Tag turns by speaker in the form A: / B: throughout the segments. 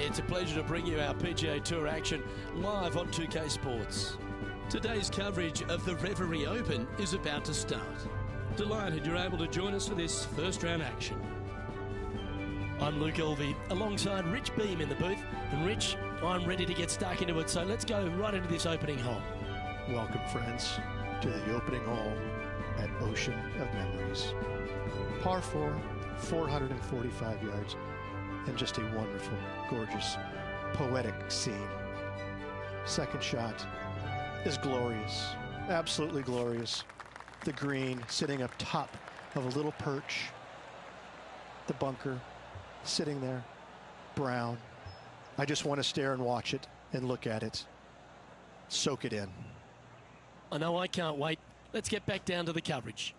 A: It's a pleasure to bring you our PGA Tour action live on 2K Sports. Today's coverage of the Reverie Open is about to start. Delighted you're able to join us for this first round action. I'm Luke Elvey alongside Rich Beam in the booth. And Rich, I'm ready to get stuck into it, so let's go right into this opening hole.
B: Welcome, friends, to the opening hole at Ocean of Memories. Par 4, 445 yards, and just a wonderful, gorgeous, poetic scene. Second shot is glorious, absolutely glorious. The green sitting up top of a little perch. The bunker sitting there, brown. I just want to stare and watch it and look at it. Soak it in.
A: I know I can't wait. Let's get back down to the coverage.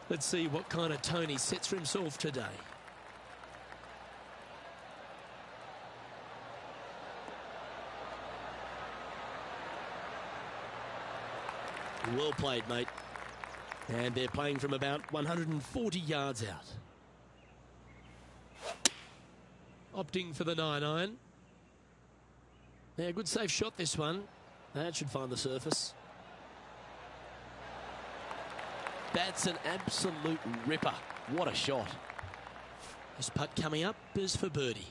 A: Let's see what kind of tone he sets for himself today. Well played, mate. And they're playing from about 140 yards out. Opting for the 9-iron. Yeah, good safe shot this one. That should find the surface. That's an absolute ripper. What a shot. This putt coming up is for birdie.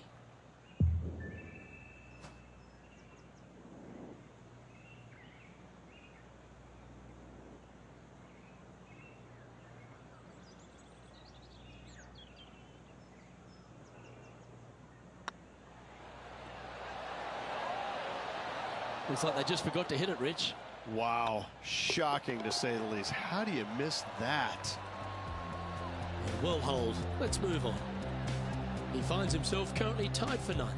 A: Looks like they just forgot to hit it, Rich.
C: Wow, shocking to say the least. How do you miss that?
A: Well hold. Let's move on. He finds himself currently tied for 9th.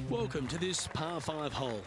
A: Welcome to this par 5 hole.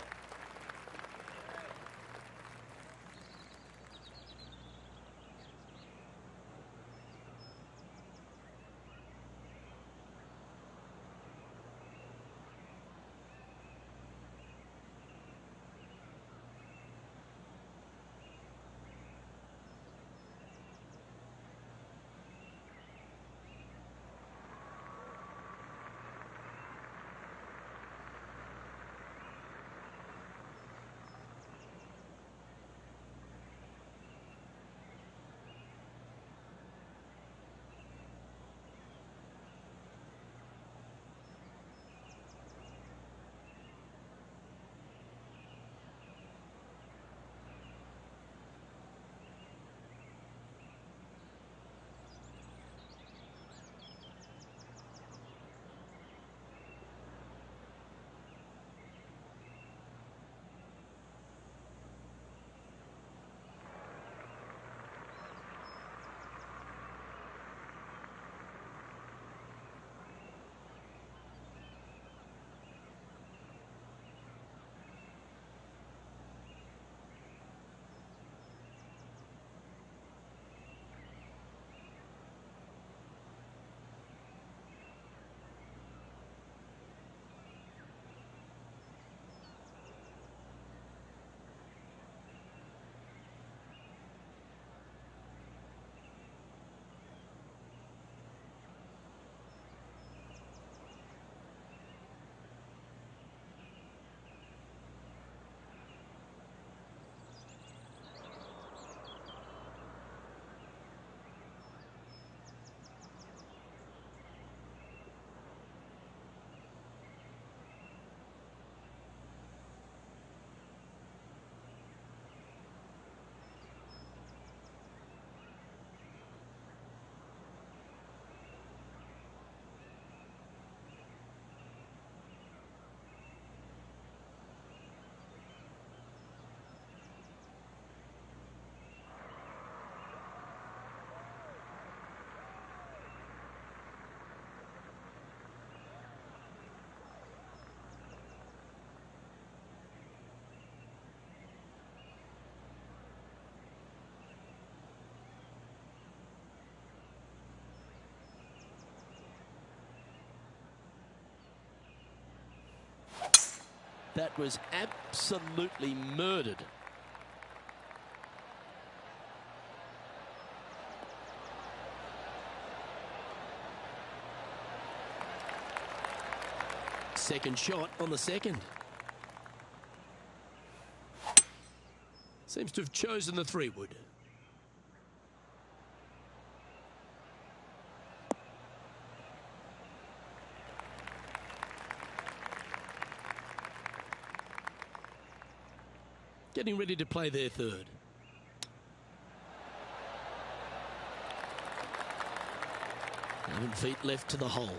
A: That was absolutely murdered. Second shot on the second. Seems to have chosen the 3-wood. Getting ready to play their 3rd. Seven feet left to the hole.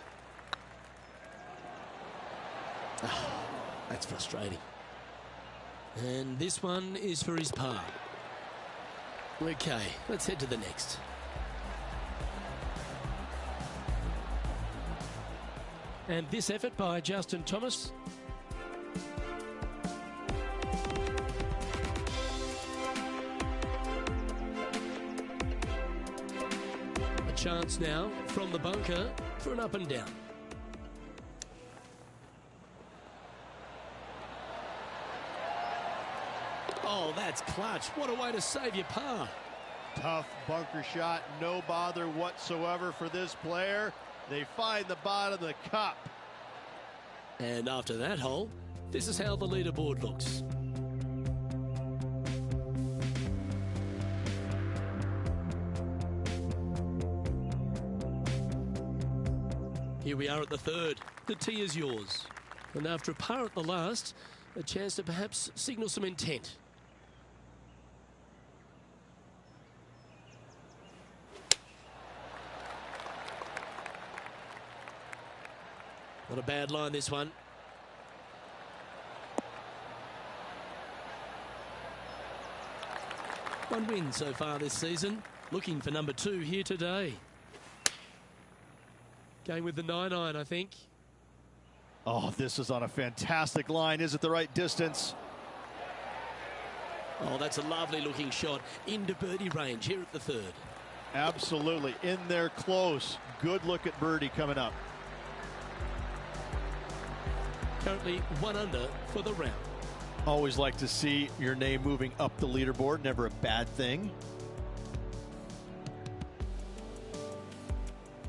A: Oh, that's frustrating. And this one is for his par. Okay, let's head to the next. And this effort by Justin Thomas. A chance now from the bunker for an up and down. Oh, that's clutch. What a way to save your par.
C: Tough bunker shot, no bother whatsoever for this player. They find the bottom of the cup.
A: And after that hole, this is how the leaderboard looks. Here we are at the third. The tee is yours. And after a par at the last, a chance to perhaps signal some intent. Not a bad line, this one. One win so far this season. Looking for number 2 here today. Going with the 9-iron, I think.
C: Oh, this is on a fantastic line. Is it the right distance?
A: Oh, that's a lovely looking shot into birdie range here at the third.
C: Absolutely. In there close. Good look at birdie coming up.
A: Currently 1 under for the round.
C: Always like to see your name moving up the leaderboard. Never a bad thing.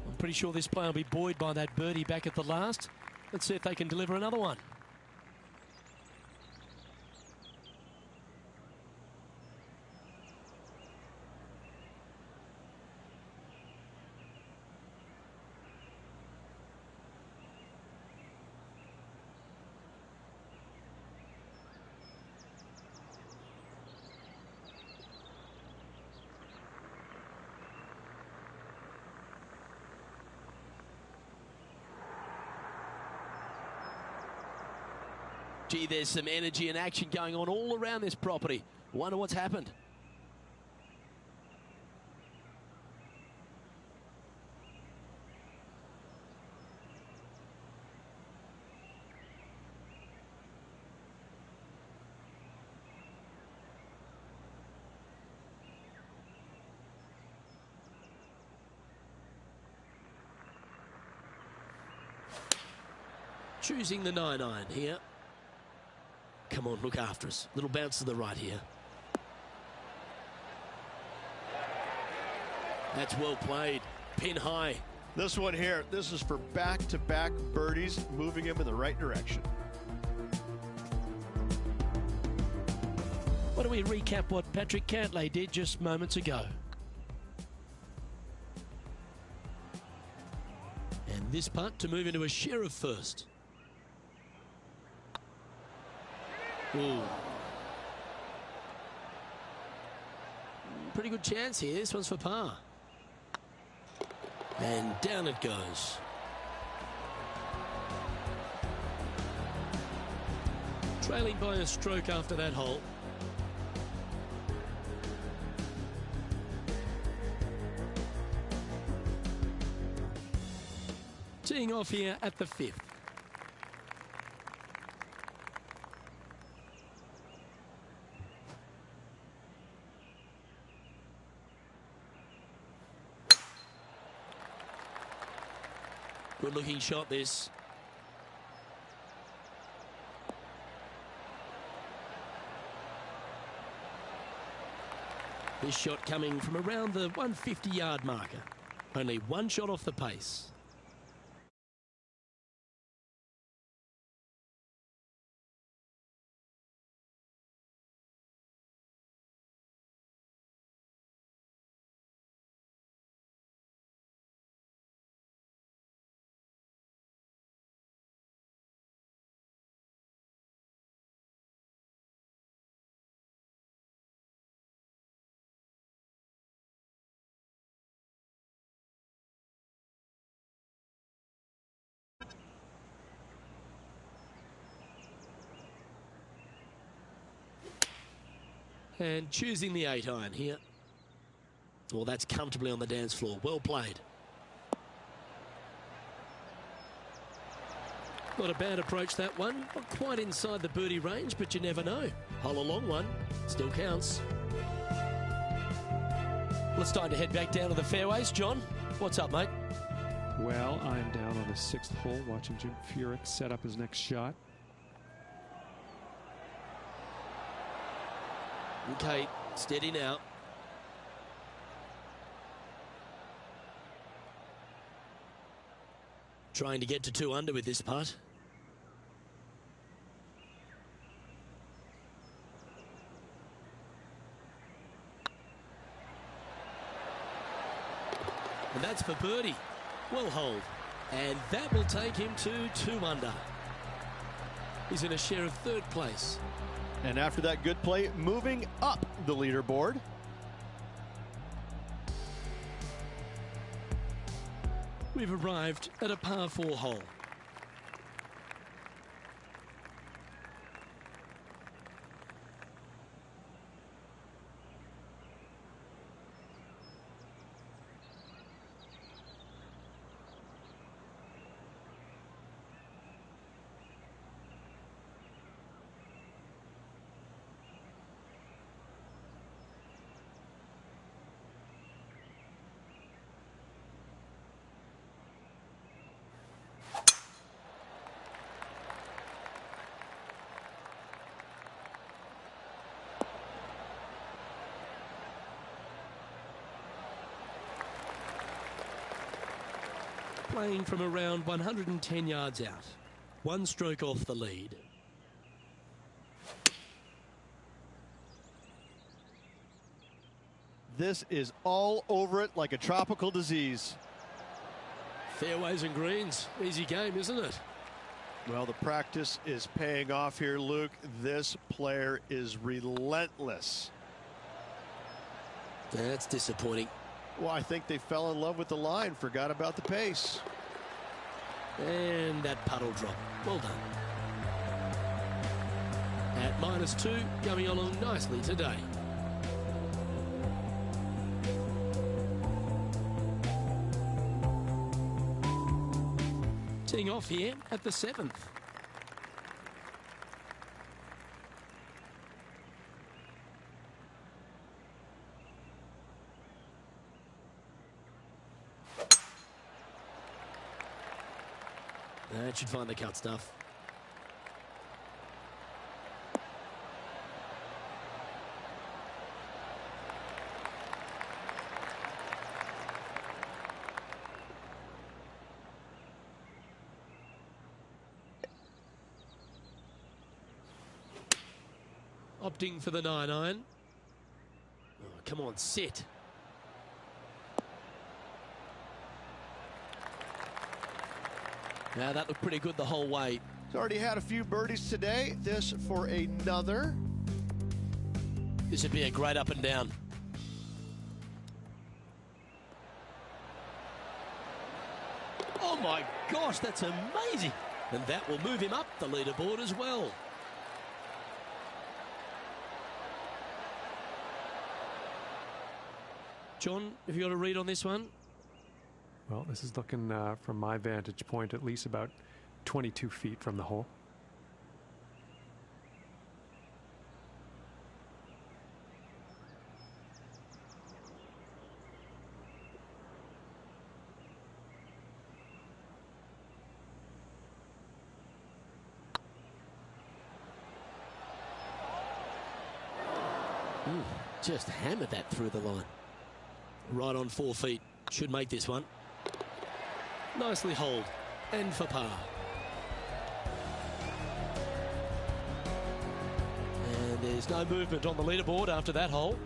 A: I'm pretty sure this player will be buoyed by that birdie back at the last. Let's see if they can deliver another one. Gee, there's some energy and action going on all around this property. Wonder what's happened. Choosing the 9-iron here. Come on, look after us. Little bounce to the right here. That's well played. Pin high.
C: This one here, this is for back-to-back birdies, moving him in the right direction.
A: Why don't we recap what Patrick Cantlay did just moments ago? And this putt to move into a share of first. Ooh. Pretty good chance here. This one's for par. And down it goes. Trailing by a stroke after that hole. Teeing off here at the 5th. Good looking shot this. This shot coming from around the 150-yard marker. Only one shot off the pace. And choosing the 8-iron here. Well, that's comfortably on the dance floor. Well played. Not a bad approach, that one. Not quite inside the birdie range, but you never know. Hole a long one. Still counts. Well, it's time to head back down to the fairways. John, what's up, mate?
D: Well, I'm down on the 6th hole watching Jim Furyk set up his next shot.
A: Okay, steady now. Trying to get to 2 under with this putt. And that's for birdie. Well hold. And that will take him to 2 under. He's in a share of 3rd place.
C: And after that good play, moving up the leaderboard.
A: We've arrived at a par 4 hole. Playing from around 110 yards out. 1 stroke off the lead.
C: This is all over it like a tropical disease.
A: Fairways and greens. Easy game, isn't it?
C: Well, the practice is paying off here, Luke. This player is relentless.
A: That's disappointing.
C: Well, I think they fell in love with the line, forgot about the pace.
A: And that puddle drop. Well done. At -2, going along nicely today. Teeing off here at the 7th. That should find the cut stuff. Opting for the 9-iron. Oh, come on, sit. Now that looked pretty good the whole way.
C: He's already had a few birdies today. This for another.
A: This would be a great up and down. Oh my gosh, that's amazing. And that will move him up the leaderboard as well. John, have you got a read on this one?
D: Well, this is looking from my vantage point at least about 22 feet from the hole.
A: Just hammered that through the line. Right on 4 feet. Should make this one. Nicely holed. And for par. And there's no movement on the leaderboard after that hole.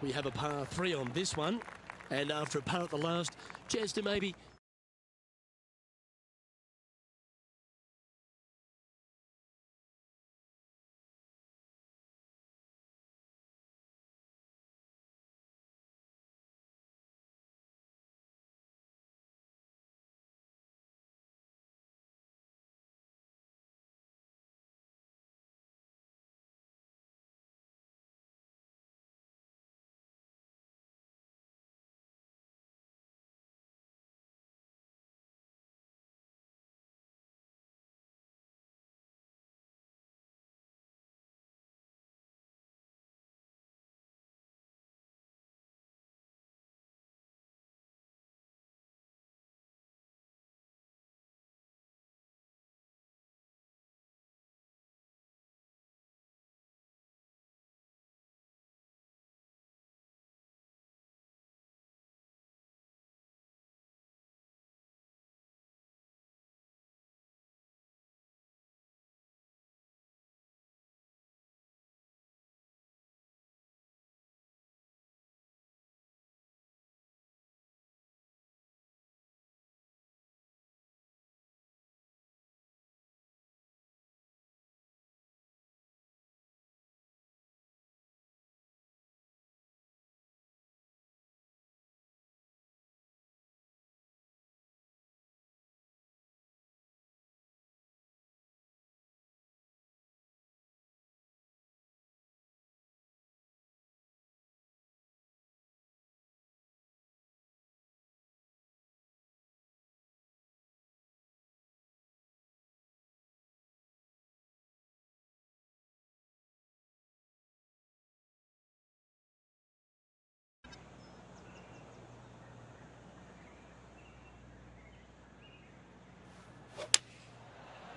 A: We have a par 3 on this one. And after a par at the last, chance to maybe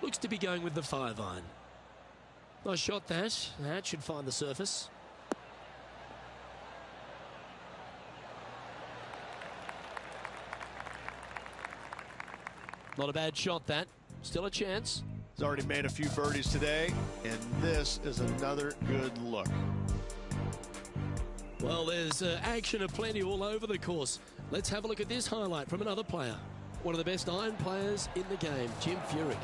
A: Looks to be going with the 5-iron. Nice shot that. That should find the surface. Not a bad shot, that. Still a chance.
C: He's already made a few birdies today, and this is another good look.
A: Well, there's action aplenty all over the course. Let's have a look at this highlight from another player. One of the best iron players in the game, Jim Furyk.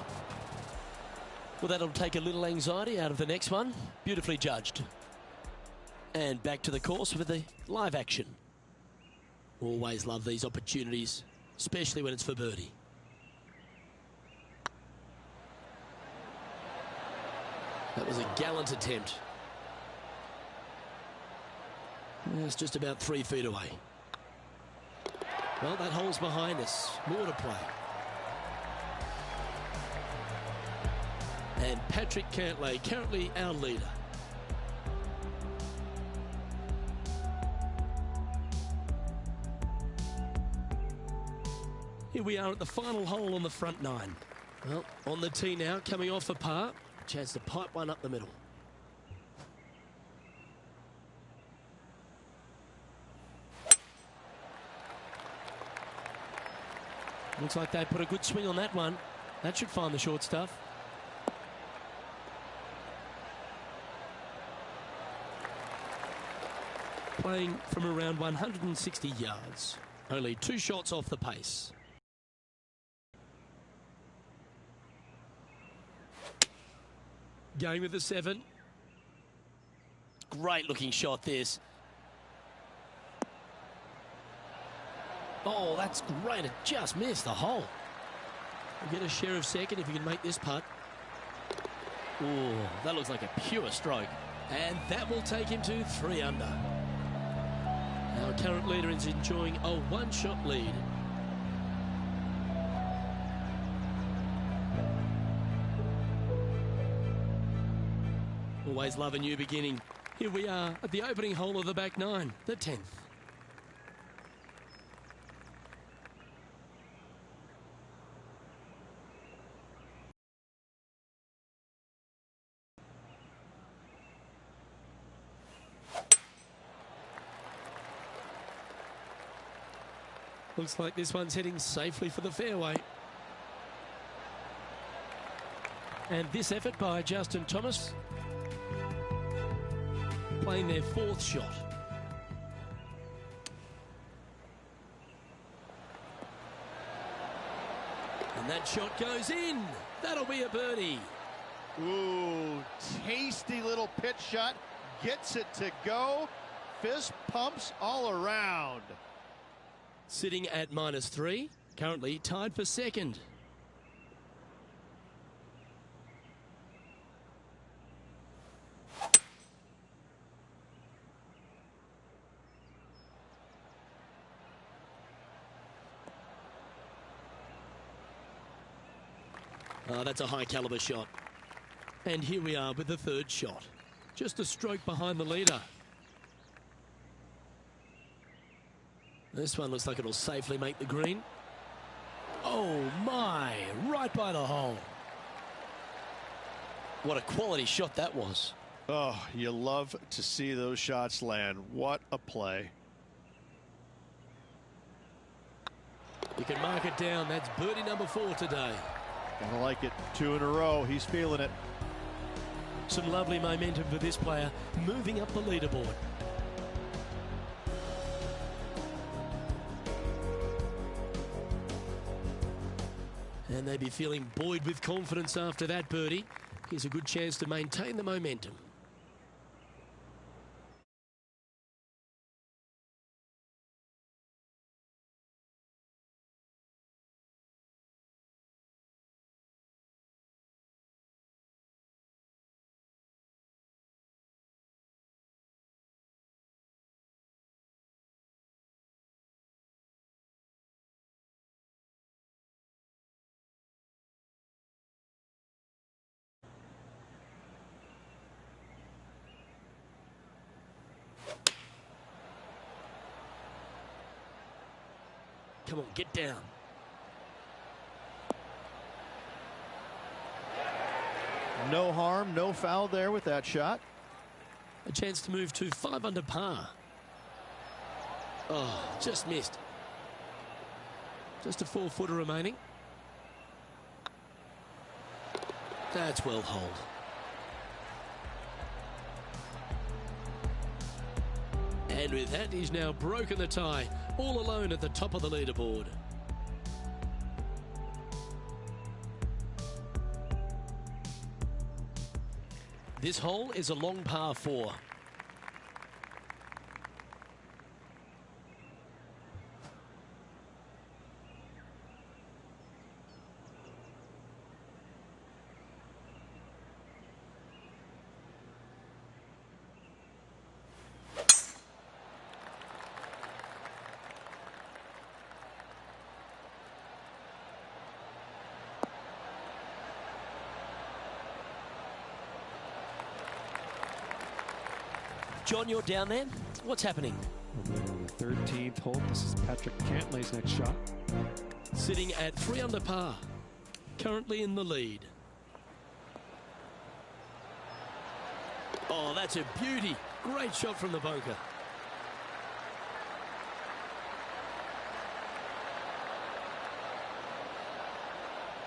A: Well, that'll take a little anxiety out of the next one. Beautifully judged. And back to the course with the live action. Always love these opportunities, especially when it's for birdie. That was a gallant attempt. It's just about 3 feet away. Well, that hole's behind us. More to play. And Patrick Cantlay, currently our leader. Here we are at the final hole on the front 9. Well, on the tee now, coming off a par. Chance to pipe one up the middle. Looks like they put a good swing on that one. That should find the short stuff. Playing from around 160 yards. Only 2 shots off the pace. Going with the 7. Great looking shot, this. Oh, that's great. It just missed the hole. We'll get a share of second if you can make this putt. Oh, that looks like a pure stroke. And that will take him to 3 under. Our current leader is enjoying a 1-shot lead. Always love a new beginning. Here we are at the opening hole of the back 9, the 10th. Looks like this one's heading safely for the fairway. And this effort by Justin Thomas, playing their 4th shot. And that shot goes in. That'll be a birdie.
C: Ooh, tasty little pitch shot. Gets it to go. Fist pumps all around.
A: Sitting at -3, currently tied for 2nd. That's a high caliber shot. And here we are with the 3rd shot. Just a stroke behind the leader. This one looks like it'll safely make the green. Oh my, right by the hole. What a quality shot that was.
C: Oh, you love to see those shots land. What a play.
A: You can mark it down. That's birdie number 4 today.
C: I like it. 2 in a row. He's feeling it.
A: Some lovely momentum for this player, moving up the leaderboard. And they'd be feeling buoyed with confidence after that birdie. Here's a good chance to maintain the momentum. Come on, get down.
C: No harm, no foul there with that shot.
A: A chance to move to 5 under par. Oh, just missed. Just a 4-footer remaining. That's well holed. And with that, he's now broken the tie, all alone at the top of the leaderboard. This hole is a long par 4. John, you're down there. What's happening?
D: We're on the 13th hole. This is Patrick Cantlay's next shot.
A: Sitting at 3 under par. Currently in the lead. Oh, that's a beauty. Great shot from the bunker.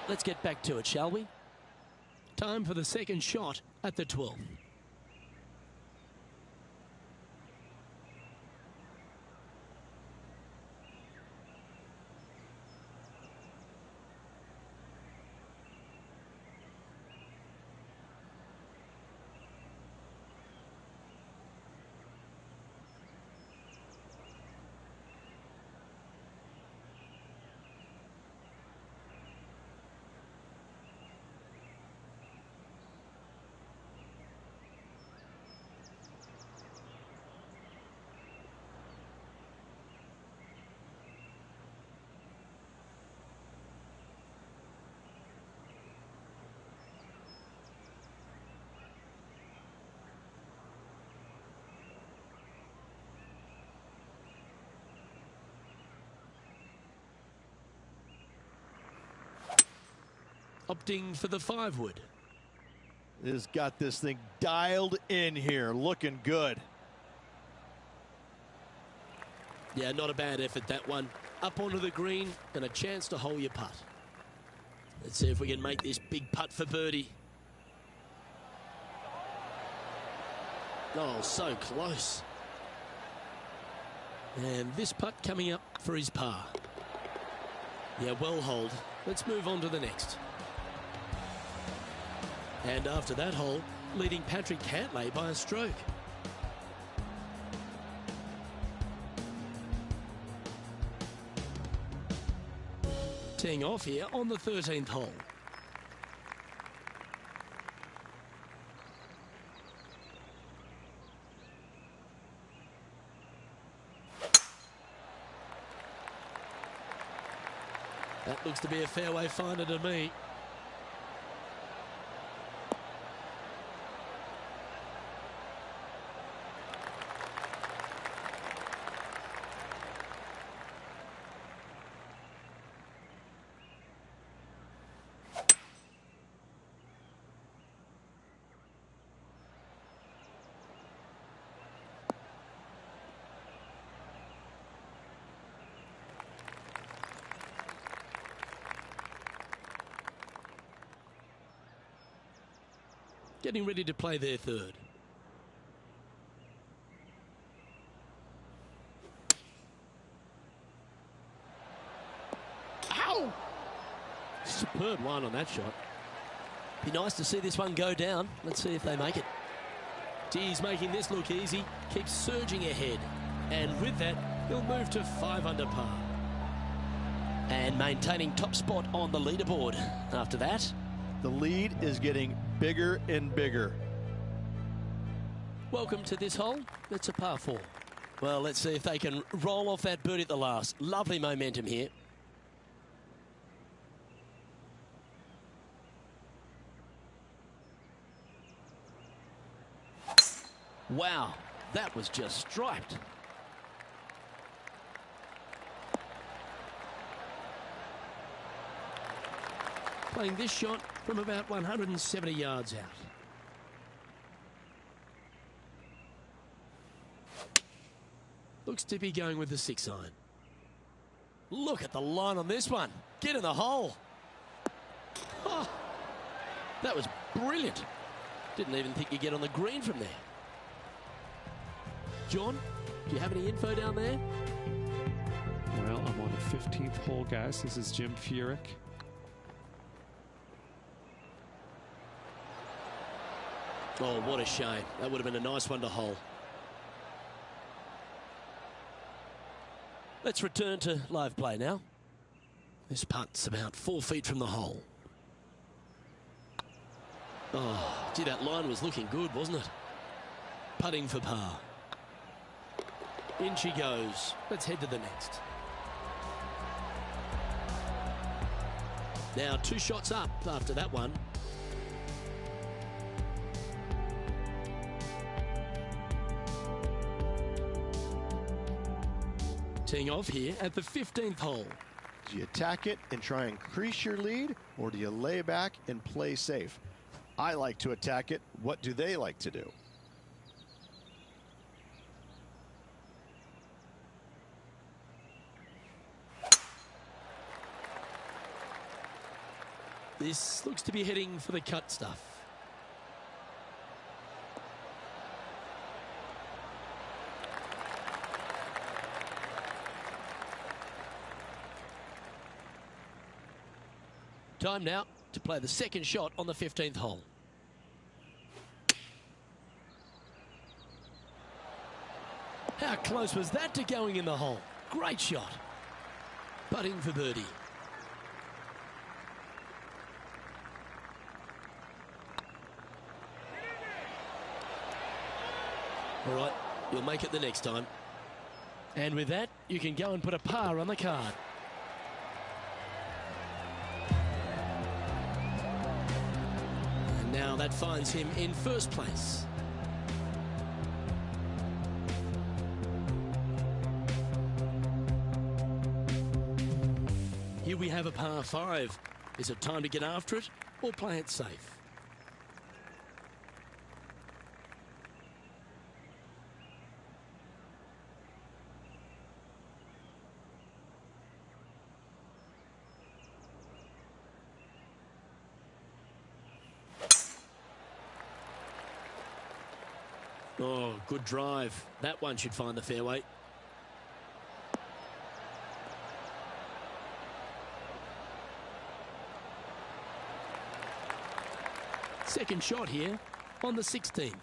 A: Let's get back to it, shall we? Time for the second shot at the 12th. Opting for the 5-wood.
C: Has got this thing dialed in here, looking good.
A: Yeah, not a bad effort, that one. Up onto the green and a chance to hole your putt. Let's see if we can make this big putt for birdie. Oh, so close. And this putt coming up for his par. Yeah, well holed. Let's move on to the next. And after that hole, leading Patrick Cantlay by a stroke. Teeing off here on the 13th hole. That looks to be a fairway finder to me. Getting ready to play their third. Ow! Superb line on that shot. Be nice to see this one go down. Let's see if they make it. He's making this look easy. Keeps surging ahead. And with that, he'll move to 5 under par. And maintaining top spot on the leaderboard. After that,
C: the lead is getting bigger and bigger.
A: Welcome to this hole. It's a par 4. Well, let's see if they can roll off that birdie at the last. Lovely momentum here. Wow, that was just striped. Playing this shot from about 170 yards out. Looks to be going with the 6-iron. Look at the line on this one. Get in the hole. Oh, that was brilliant. Didn't even think you'd get on the green from there. John, do you have any info down there?
D: Well, I'm on the 15th hole, guys. This is Jim Furyk.
A: Oh, what a shame. That would have been a nice one to hole. Let's return to live play now. This putt's about 4 feet from the hole. Oh, gee, that line was looking good, wasn't it? Putting for par. In she goes. Let's head to the next. Now 2 shots up after that one. Teeing off here at the 15th hole.
C: Do you attack it and try and increase your lead, or do you lay back and play safe? I like to attack it. What do they like to do?
A: This looks to be heading for the cut stuff. Time now to play the second shot on the 15th hole. How close was that to going in the hole? Great shot. Putting for birdie. All right, you'll make it the next time. And with that, you can go and put a par on the card. And now that finds him in first place. Here we have a par 5. Is it time to get after it or play it safe? Oh, good drive. That one should find the fairway. Second shot here on the 16th.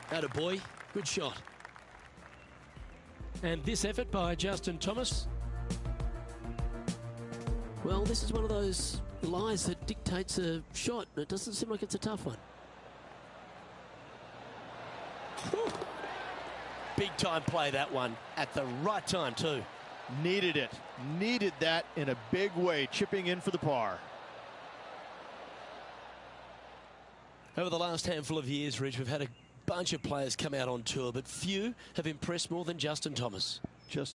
A: Attaboy. Good shot. And this effort by Justin Thomas. Well, this is one of those lies that dictates a shot. It doesn't seem like it's a tough one. Whew. Big time play, that one. At the right time, too.
C: Needed it. Needed that in a big way, chipping in for the par.
A: Over the last handful of years, Rich, we've had a bunch of players come out on tour, but few have impressed more than Justin Thomas.
C: Just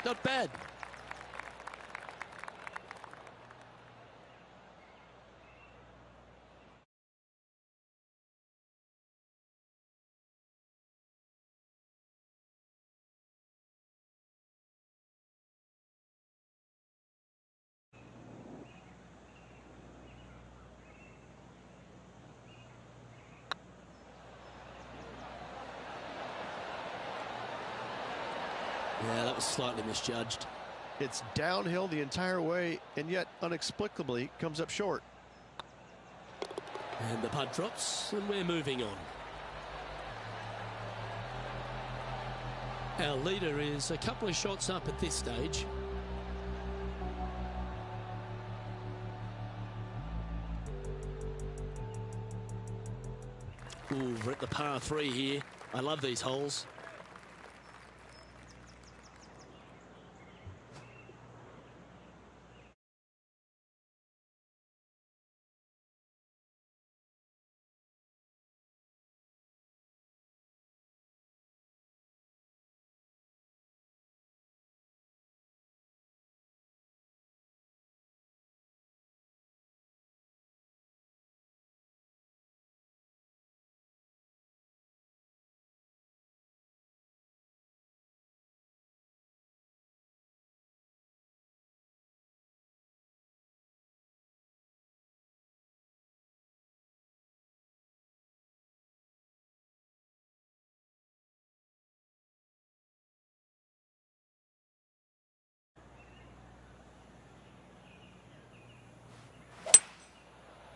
A: not bad. that was slightly misjudged.
C: It's downhill the entire way, and yet inexplicably comes up short.
A: And the putt drops, and we're moving on. Our leader is a couple of shots up at this stage. Ooh, we're at the par 3 here. I love these holes.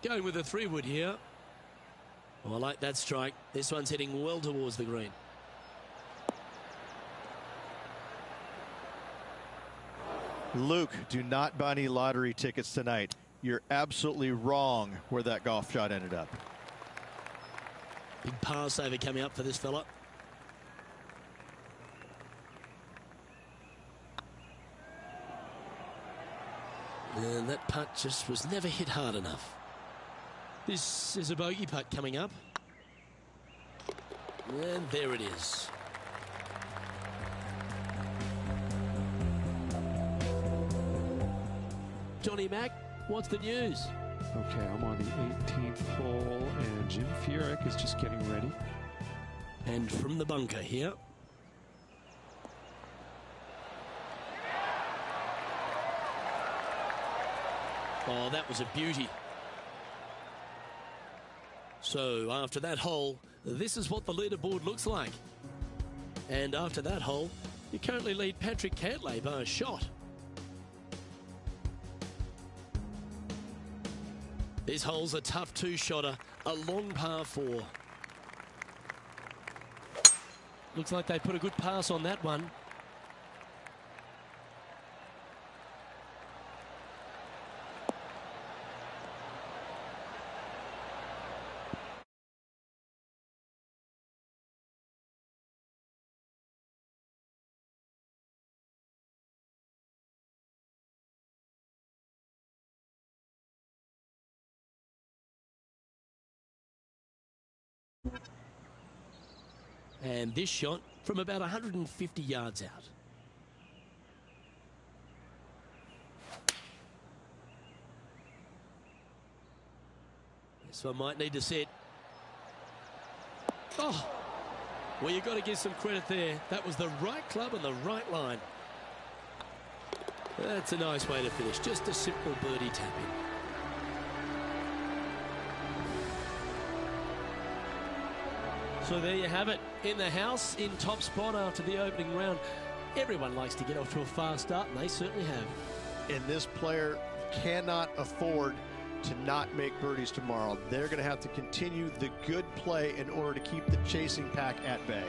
A: Going with a 3-wood here. Oh, I like that strike. This one's heading well towards the green.
C: Luke, do not buy any lottery tickets tonight. You're absolutely wrong where that golf shot ended up.
A: Big par saver coming up for this fella. And that putt just was never hit hard enough. This is a bogey putt coming up. And there it is. Johnny Mack, what's the news?
D: Okay, I'm on the 18th hole, and Jim Furyk is just getting ready.
A: And from the bunker here. Oh, that was a beauty. So after that hole, this is what the leaderboard looks like. And after that hole, you currently lead Patrick Cantlay by a shot. This hole's a tough 2-shotter, a long par 4. Looks like they put a good pass on that one. And this shot from about 150 yards out. This one might need to set. Oh, well, you've got to give some credit there. That was the right club and the right line. That's a nice way to finish. Just a simple birdie tap-in. So there you have it, in the house, in top spot after the opening round. Everyone likes to get off to a fast start, and they certainly have.
C: And this player cannot afford to not make birdies tomorrow. They're going to have to continue the good play in order to keep the chasing pack at bay.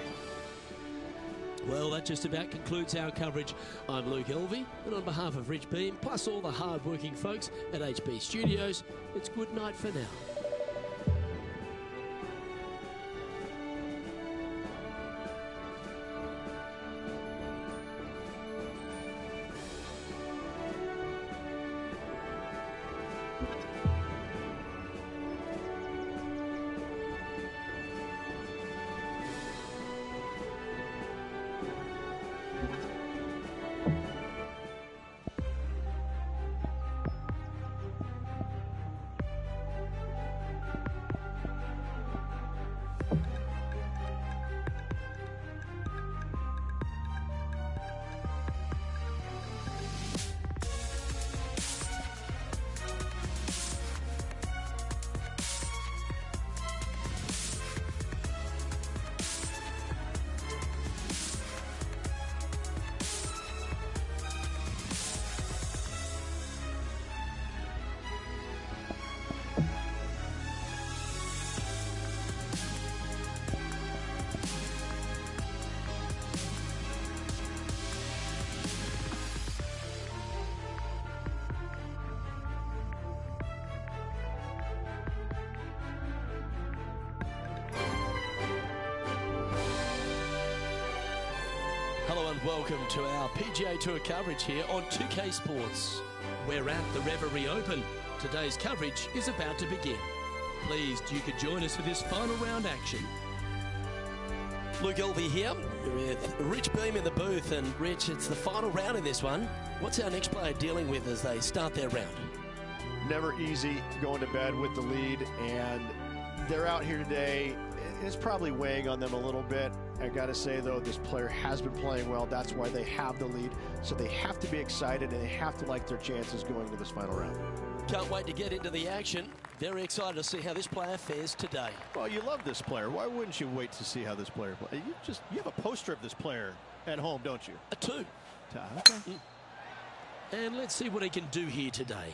A: Well, that just about concludes our coverage. I'm Luke Elvey, and on behalf of Rich Beam, plus all the hard-working folks at HB Studios, it's good night for now. and welcome to our PGA Tour coverage here on 2K Sports. We're at the Reverie Open. Today's coverage is about to begin. Pleased you could join us for this final round action.
E: Luke Elvey here with Rich Beam in the booth. And Rich, it's the final round in this one. What's our next player dealing with as they start their round?
C: Never easy going to bed with the lead, and they're out here today. It's probably weighing on them a little bit. I gotta say though, this player has been playing well. That's why they have the lead. So they have to be excited and they have to like their chances going into this final round.
E: Can't wait to get into the action. Very excited to see how this player fares today.
C: Well, you love this player. Why wouldn't you wait to see how this player plays? You have a poster of this player at home, don't you?
E: A two.
C: Okay.
A: And let's see what he can do here today.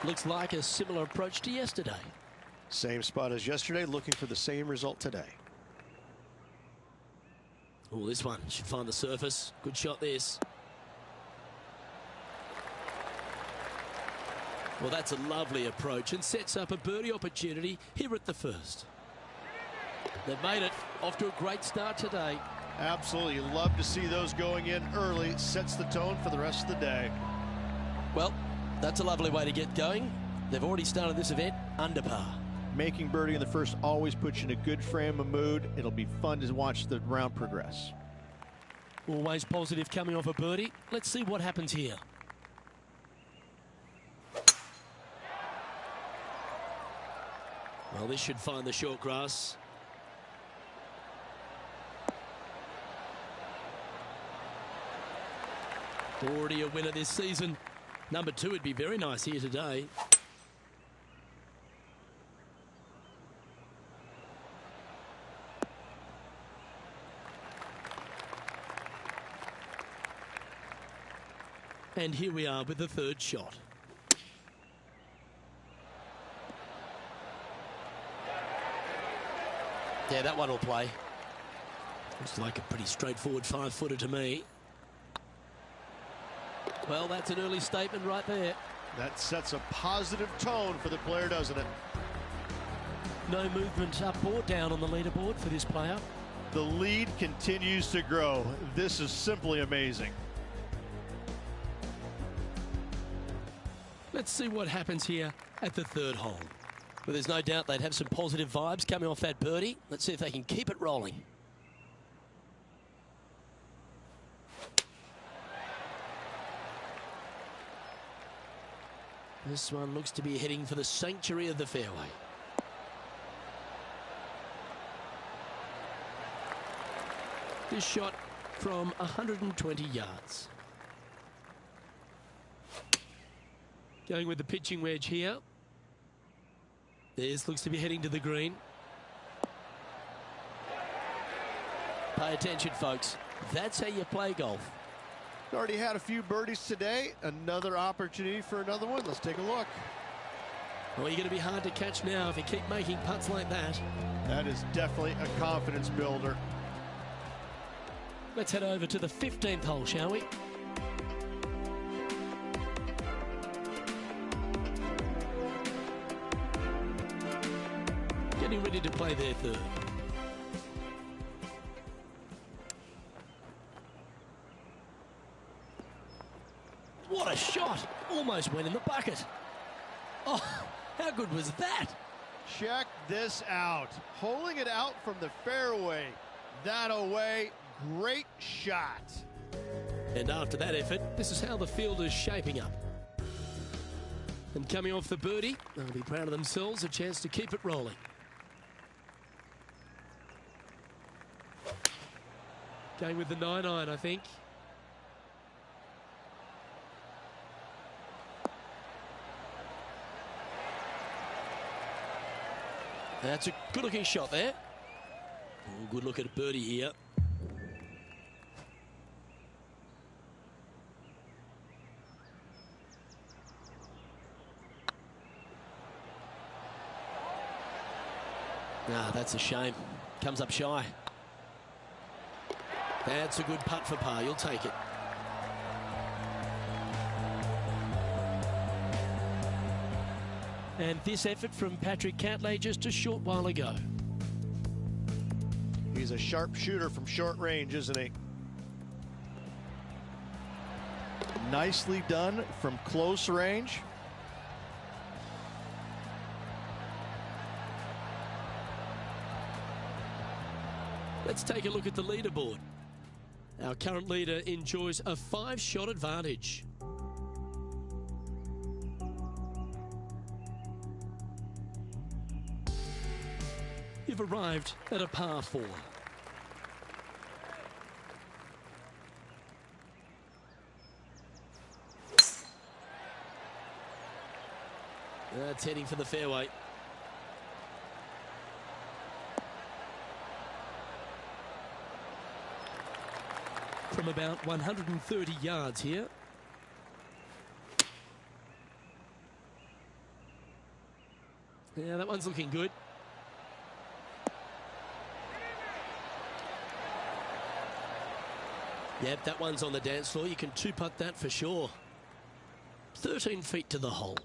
A: Looks like a similar approach to yesterday.
C: Same spot as yesterday, looking for the same result today.
A: Oh, this one should find the surface. Good shot, this. Well, that's a lovely approach and sets up a birdie opportunity here at the first. They've made it off to a great start today.
C: Absolutely. Love to see those going in early. Sets the tone for the rest of the day.
E: Well, that's a lovely way to get going. They've already started this event under par.
C: Making birdie in the first always puts you in a good frame of mood. It'll be fun to watch the round progress.
A: Always positive coming off a birdie. Let's see what happens here. Well, this should find the short grass. Already a winner this season. Number 2 would be very nice here today. And here we are with the third shot.
E: Yeah, that one will play.
A: Looks like a pretty straightforward 5-footer to me. Well, that's an early statement right there.
C: That sets a positive tone for the player, doesn't it?
A: No movement up or down on the leaderboard for this player.
C: The lead continues to grow. This is simply amazing.
A: Let's see what happens here at the third hole.
E: Well, there's no doubt they'd have some positive vibes coming off that birdie. Let's see if they can keep it rolling.
A: This one looks to be heading for the sanctuary of the fairway. This shot from 120 yards. Going with the pitching wedge here. This looks to be heading to the green.
E: Pay attention, folks. That's how you play golf.
C: Already had a few birdies today. Another opportunity for another one. Let's take a look.
A: Well, you're going to be hard to catch now if you keep making putts like that.
C: That is definitely a confidence builder.
A: Let's head over to the 15th hole, shall we? Getting ready to play their third. What a shot! Almost went in the bucket. Oh, how good was that?
C: Check this out. Holding it out from the fairway. That away. Great shot.
A: And after that effort, this is how the field is shaping up. And coming off the birdie, they'll be proud of themselves. A chance to keep it rolling. Going with the 9-iron, I think.
E: That's a good-looking shot there.
A: Oh, good look at a birdie here.
E: Ah, that's a shame. Comes up shy.
A: That's a good putt for par. You'll take it. And this effort from Patrick Cantlay just a short while ago.
C: He's a sharp shooter from short range, isn't he? Nicely done from close range.
A: Let's take a look at the leaderboard. Our current leader enjoys a 5-shot advantage. You've arrived at a par 4. That's heading for the fairway. From about 130 yards here. Yeah, that one's looking good. Yep, that one's on the dance floor. You can two-putt that for sure. 13 feet to the hole.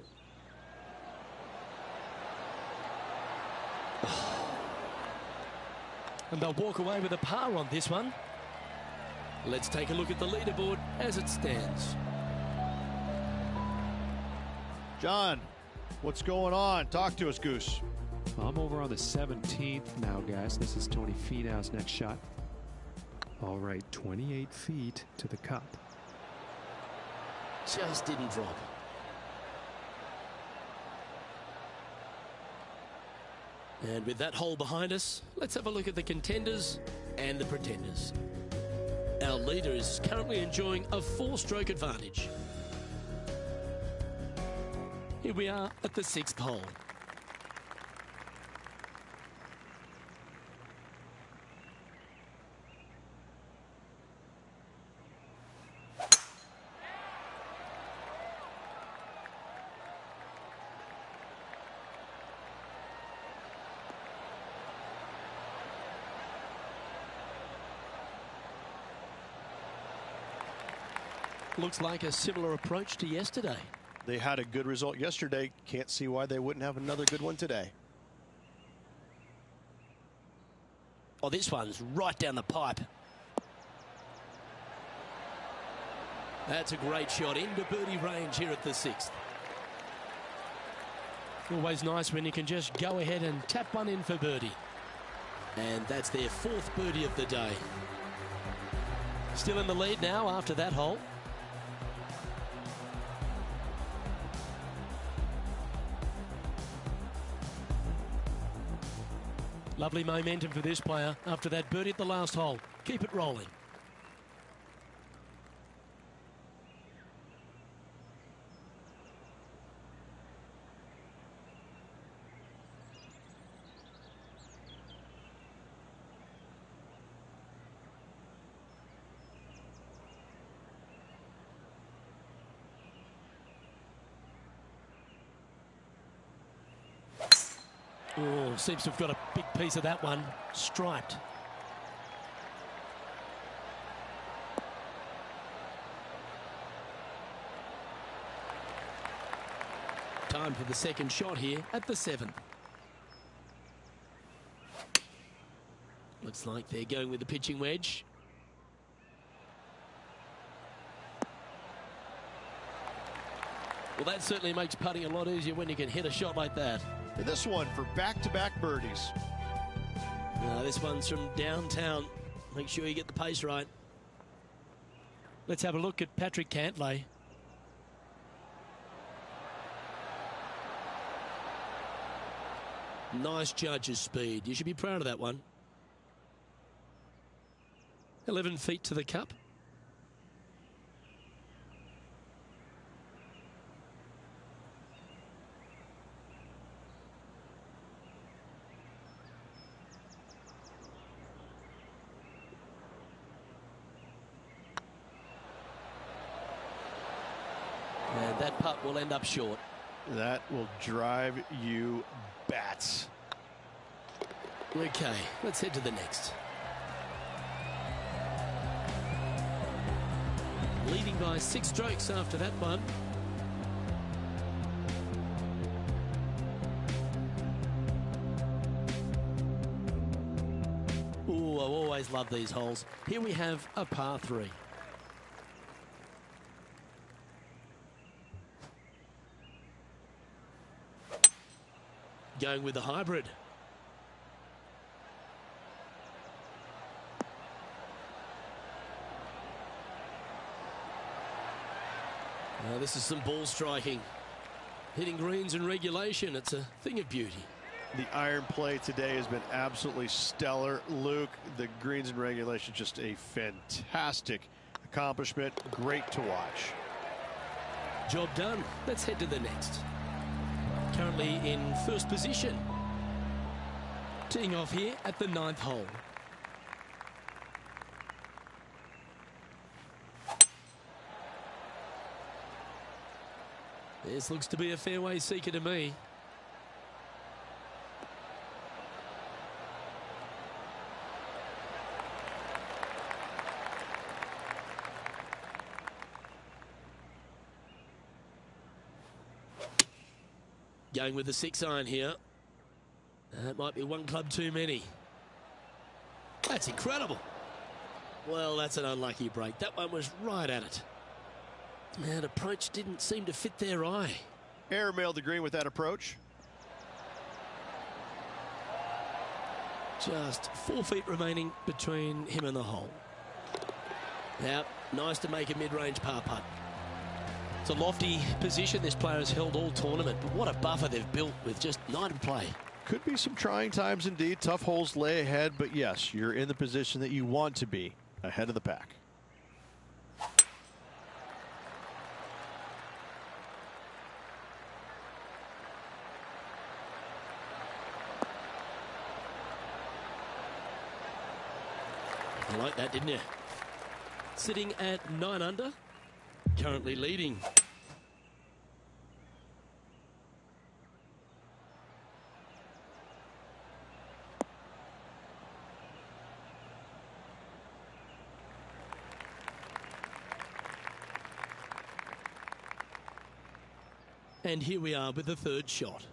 A: And they'll walk away with a par on this one. Let's take a look at the leaderboard as it stands.
C: John, what's going on? Talk to us, Goose.
D: I'm over on the 17th now, guys. This is Tony Finau's next shot. All right, 28 feet to the cup.
A: Just didn't drop. And with that hole behind us, let's have a look at the contenders and the pretenders. Our leader is currently enjoying a 4-stroke advantage. Here we are at the 6th hole. Looks like a similar approach to yesterday.
C: They had a good result yesterday. Can't see why they wouldn't have another good one today.
E: Oh, this one's right down the pipe.
A: That's a great shot into birdie range here at the 6th. Always nice when you can just go ahead and tap one in for birdie. And that's their 4th birdie of the day. Still in the lead now after that hole. Lovely momentum for this player after that birdie at the last hole. Keep it rolling. Oh, seems to have got a big piece of that one. Striped. Time for the second shot here at the 7th. Looks like they're going with the pitching wedge. Well, that certainly makes putting a lot easier when you can hit a shot like that.
C: And this one for back-to-back birdies.
A: This one's from downtown. Make sure you get the pace right. Let's have a look at Patrick Cantlay. Nice judge's speed. You should be proud of that one. 11 feet to the cup. And that putt will end up short.
C: That will drive you bats.
A: Okay, let's head to the next. Leading by 6 strokes after that one.
E: love these holes. Here we have a par 3. Going with the hybrid. This is some ball striking. Hitting greens in regulation, it's a thing of beauty.
C: The iron play today has been absolutely stellar. Luke, the greens in regulation, just a fantastic accomplishment. Great to watch.
E: Job done. Let's head to the next. Currently in first position. Teeing off here at the 9th hole. This looks to be a fairway seeker to me. Going with the 6-iron here. That might be one club too many. That's incredible. Well, that's an unlucky break. That one was right at it. That approach didn't seem to fit their eye.
C: Airmailed the green with that approach.
E: Just 4 feet remaining between him and the hole. Now, nice to make a mid-range par putt. It's a lofty position this player has held all tournament, but what a buffer they've built with just 9 to play.
C: Could be some trying times indeed. Tough holes lay ahead, but yes, you're in the position that you want to be, ahead of the pack.
E: You like that, didn't you? Sitting at 9 under, currently leading. And here we are with the 3rd shot.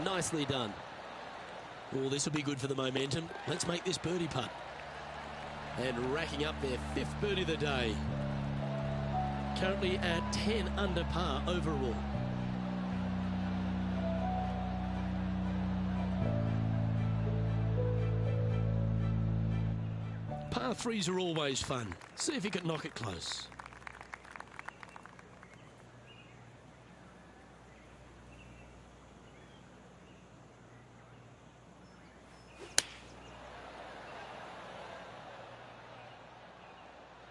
E: Nicely done. Oh, this will be good for the momentum. Let's make this birdie putt. And racking up their 5th birdie of the day. Currently at 10 under par overall. Par 3s are always fun. See if you can knock it close.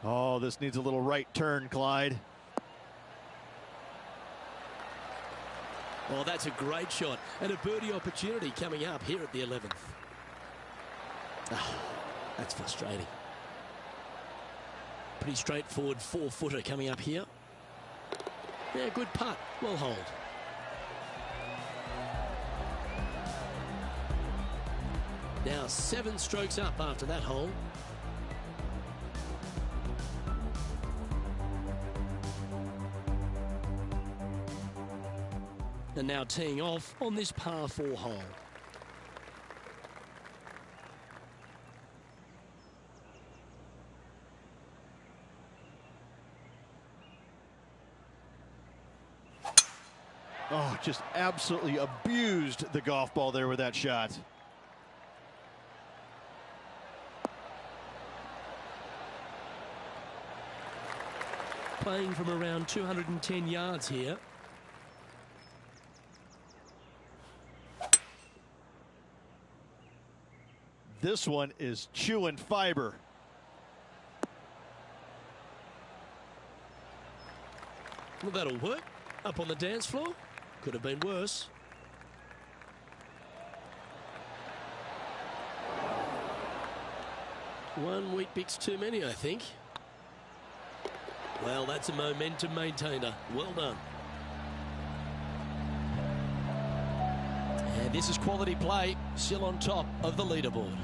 C: Oh, this needs a little right turn, Clyde.
E: Oh, that's a great shot. And a birdie opportunity coming up here at the 11th. Oh, that's frustrating. Pretty straightforward 4-footer coming up here. Yeah, good putt. Well hold. Now 7 strokes up after that hole. And now teeing off on this par 4 hole.
C: Oh, just absolutely abused the golf ball there with that shot.
E: Playing from around 210 yards here.
C: This one is chewing fiber.
E: Well, that'll work. Up on the dance floor. Could have been worse. One wheat bix too many, I think. Well, that's a momentum maintainer. Well done. And this is quality play. Still on top of the leaderboard.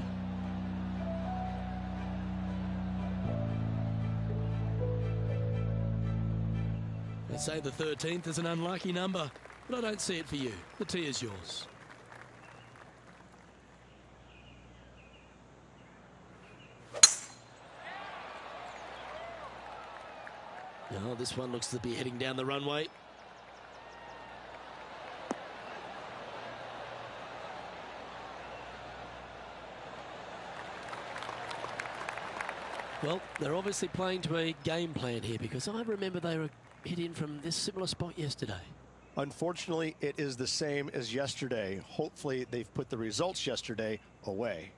E: They say the 13th is an unlucky number, but I don't see it for you. The tee is yours. Now, this one looks to be heading down the runway. Well, they're obviously playing to a game plan here, because I remember they were hit in from this similar spot yesterday.
C: Unfortunately, it is the same as yesterday. Hopefully, they've put the results yesterday away.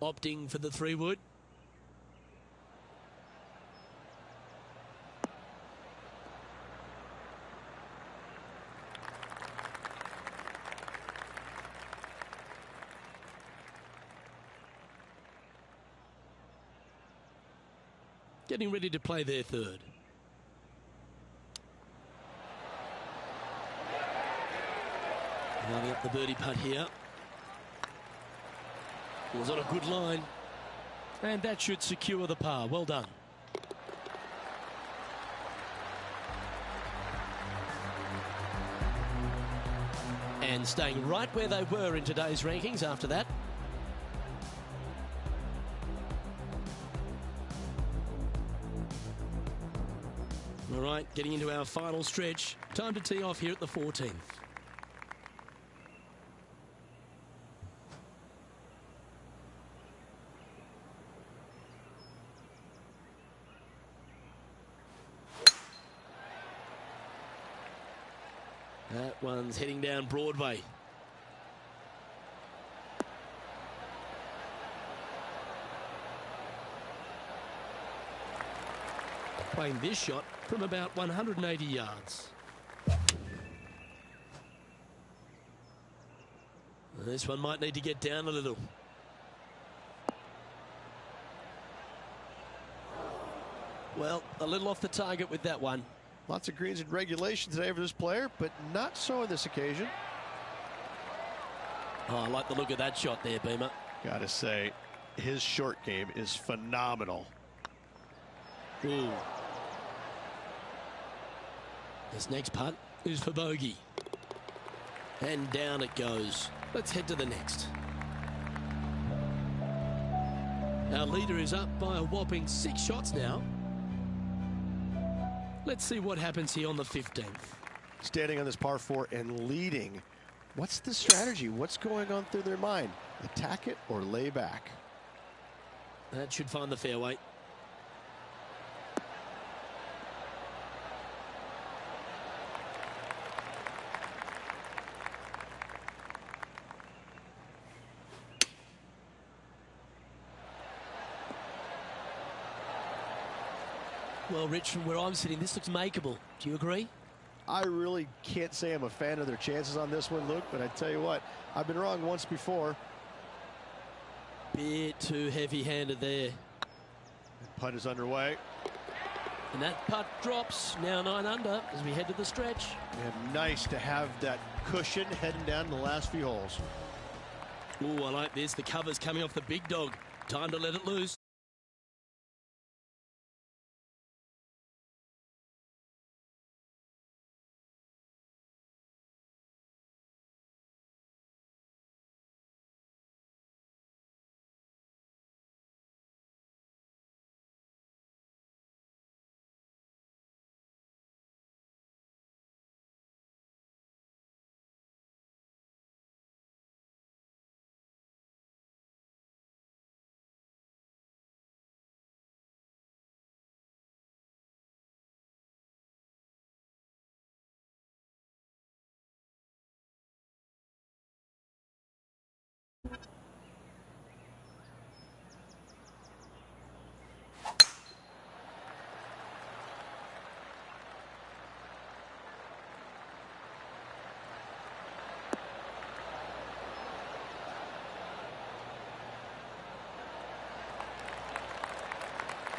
E: Opting for the 3-wood. Getting ready to play their third. Lining up the birdie putt here. It was on a good line, and that should secure the par. Well done. And staying right where they were in today's rankings after that. All right, getting into our final stretch. Time to tee off here at the 14th. That one's heading down Broadway. Playing this shot from about 180 yards. This one might need to get down a little. Well, a little off the target with that one.
C: Lots of greens in regulation today for this player, but not so on this occasion.
E: Oh, I like the look of that shot there, Beamer.
C: Gotta say, his short game is phenomenal.
E: Ooh. This next putt is for bogey. And down it goes. Let's head to the next. Our leader is up by a whopping 6 shots now. Let's see what happens here on the 15th.
C: Standing on this par 4 and leading. What's the strategy? What's going on through their mind? Attack it or lay back?
E: That should find the fairway. Well, Rich, from where I'm sitting, this looks makeable. Do you agree?
C: I really can't say I'm a fan of their chances on this one, Luke, but I tell you what, I've been wrong once before.
E: Bit too heavy-handed there.
C: The putt is underway.
E: And that putt drops, now 9 under, as we head to the stretch.
C: And nice to have that cushion heading down the last few holes.
E: Ooh, I like this. The cover's coming off the big dog. Time to let it loose.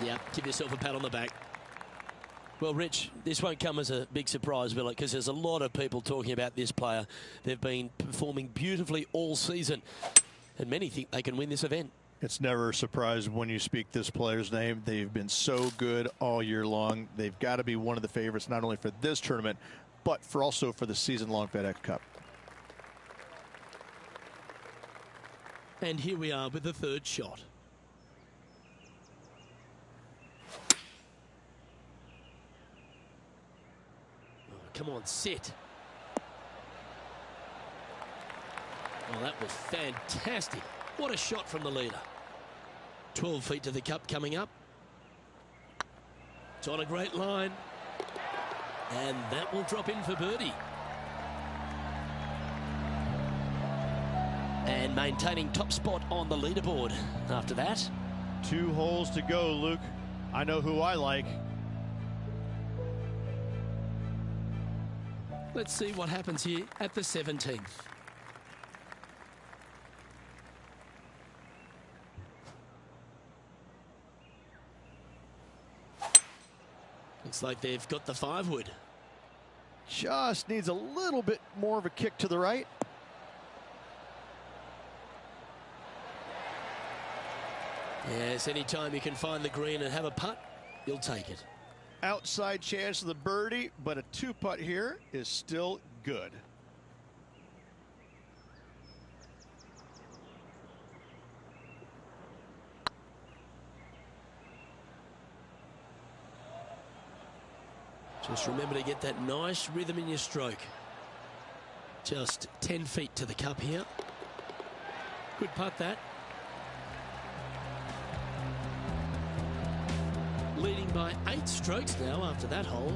E: Yeah, give yourself a pat on the back. Well, Rich, this won't come as a big surprise, will it? Because there's a lot of people talking about this player. They've been performing beautifully all season, and many think they can win this event.
C: It's never a surprise when you speak this player's name. They've been so good all year long. They've got to be one of the favorites, not only for this tournament, but also for the season-long FedEx Cup.
E: And here we are with the third shot. Come on, sit. Well, that was fantastic. What a shot from the leader. 12 feet to the cup coming up. It's on a great line. And that will drop in for birdie. And maintaining top spot on the leaderboard after that.
C: 2 holes to go, Luke. I know who I like.
E: Let's see what happens here at the 17th. Looks like they've got the 5-wood.
C: Just needs a little bit more of a kick to the right.
E: Yes, anytime you can find the green and have a putt, you'll take it.
C: Outside chance of the birdie, but a 2-putt here is still good.
E: Just remember to get that nice rhythm in your stroke. Just 10 feet to the cup here. Good putt, that. Leading by 8 strokes now after that hole.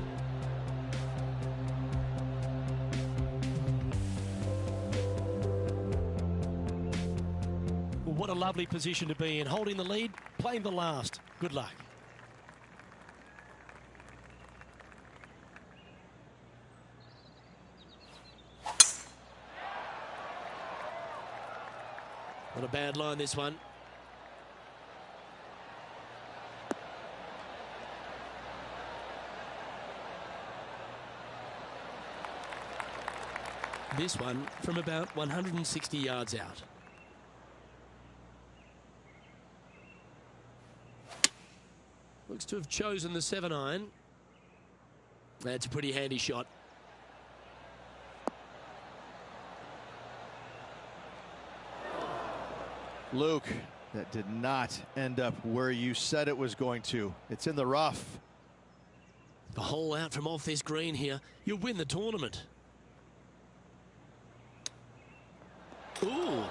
E: What a lovely position to be in. Holding the lead, playing the last. Good luck. Not a bad line, this one. This one from about 160 yards out. Looks to have chosen the 7-iron. That's a pretty handy shot.
C: Luke, that did not end up where you said it was going to. It's in the rough.
E: The hole out from off this green here. You'll win the tournament. Ooh,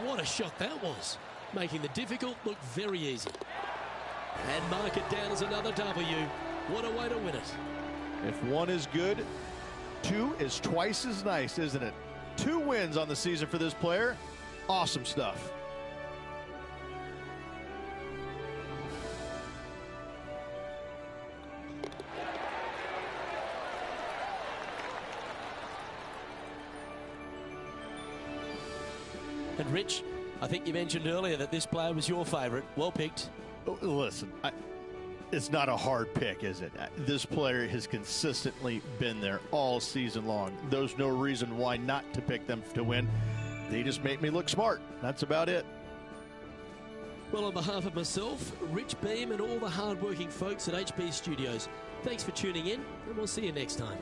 E: what a shot that was. Making the difficult look very easy. And mark it down as another W. What a way to win it.
C: If 1 is good, 2 is twice as nice, isn't it? 2 wins on the season for this player. Awesome stuff.
E: And Rich, I think you mentioned earlier that this player was your favourite. Well picked.
C: Listen, it's not a hard pick, is it? This player has consistently been there all season long. There's no reason why not to pick them to win. They just make me look smart. That's about it.
E: Well, on behalf of myself, Rich Beam, and all the hard-working folks at HB Studios, thanks for tuning in, and we'll see you next time.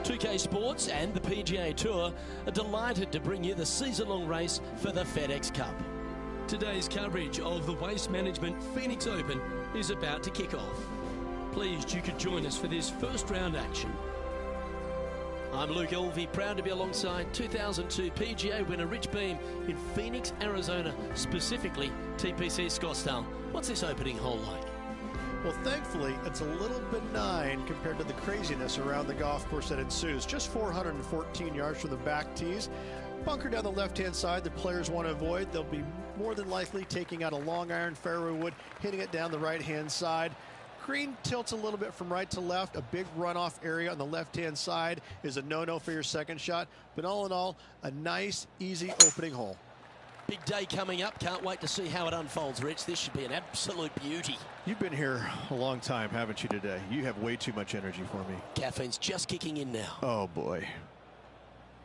E: 2K Sports and the PGA Tour are delighted to bring you the season-long race for the FedEx Cup.
A: Today's coverage of the Waste Management Phoenix Open is about to kick off. Pleased you could join us for this first round action. I'm Luke Elvey, proud to be alongside 2002 PGA winner Rich Beem in Phoenix, Arizona, specifically TPC Scottsdale. What's this opening hole like?
C: Well, thankfully, it's a little benign compared to the craziness around the golf course that ensues. Just 414 yards from the back tees. Bunker down the left-hand side the players want to avoid. They'll be more than likely taking out a long iron fairway wood, hitting it down the right-hand side. Green tilts a little bit from right to left. A big runoff area on the left-hand side is a no-no for your second shot. But all in all, a nice, easy opening hole.
E: Big day coming up. Can't wait to see how it unfolds, Rich. This should be an absolute beauty.
C: You've been here a long time, haven't you, today? You have way too much energy for me.
E: Caffeine's just kicking in now.
C: Oh, boy.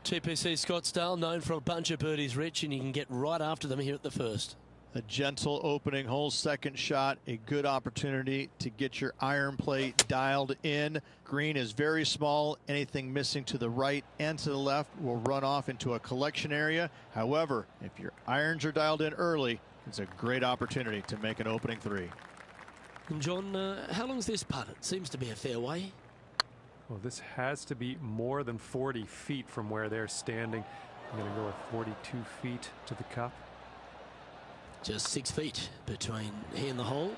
E: TPC Scottsdale, known for a bunch of birdies, Rich, and you can get right after them here at the first.
C: A gentle opening hole, second shot, a good opportunity to get your iron play dialed in. Green is very small. Anything missing to the right and to the left will run off into a collection area. However, if your irons are dialed in early, it's a great opportunity to make an opening three.
E: And John, how long's this putt? It seems to be a fair way.
D: Well, this has to be more than 40 feet from where they're standing. I'm going to go with 42 feet to the cup.
E: Just 6 feet between he and the hole.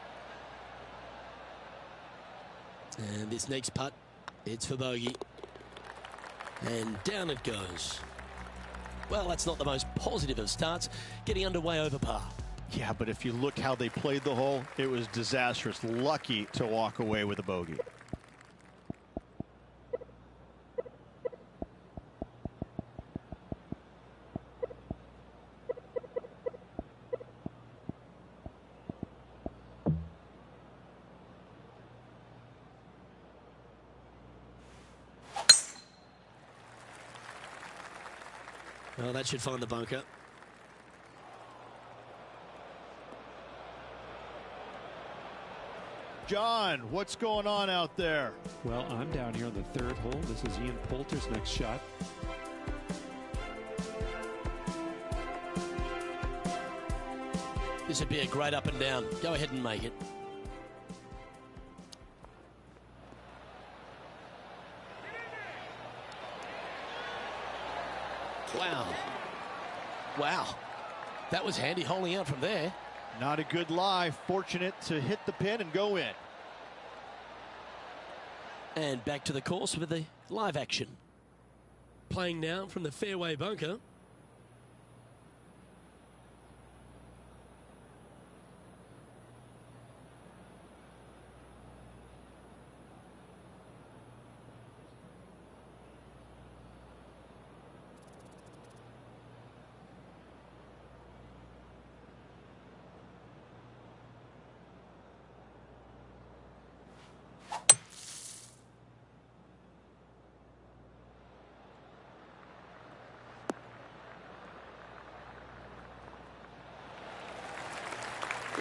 E: And this next putt, it's for bogey. And down it goes. Well, that's not the most positive of starts, getting underway over par.
C: Yeah, but if you look how they played the hole, it was disastrous. Lucky to walk away with a bogey.
E: Well, that should find the bunker.
C: John, what's going on out there?
D: Well, I'm down here on the third hole. This is Ian Poulter's next shot.
E: This would be a great up and down. Go ahead and make it. Wow. Wow. That was handy holding out from there.
C: Not a good lie. Fortunate to hit the pin and go in.
E: And back to the course with the live action.
A: Playing now from the fairway bunker.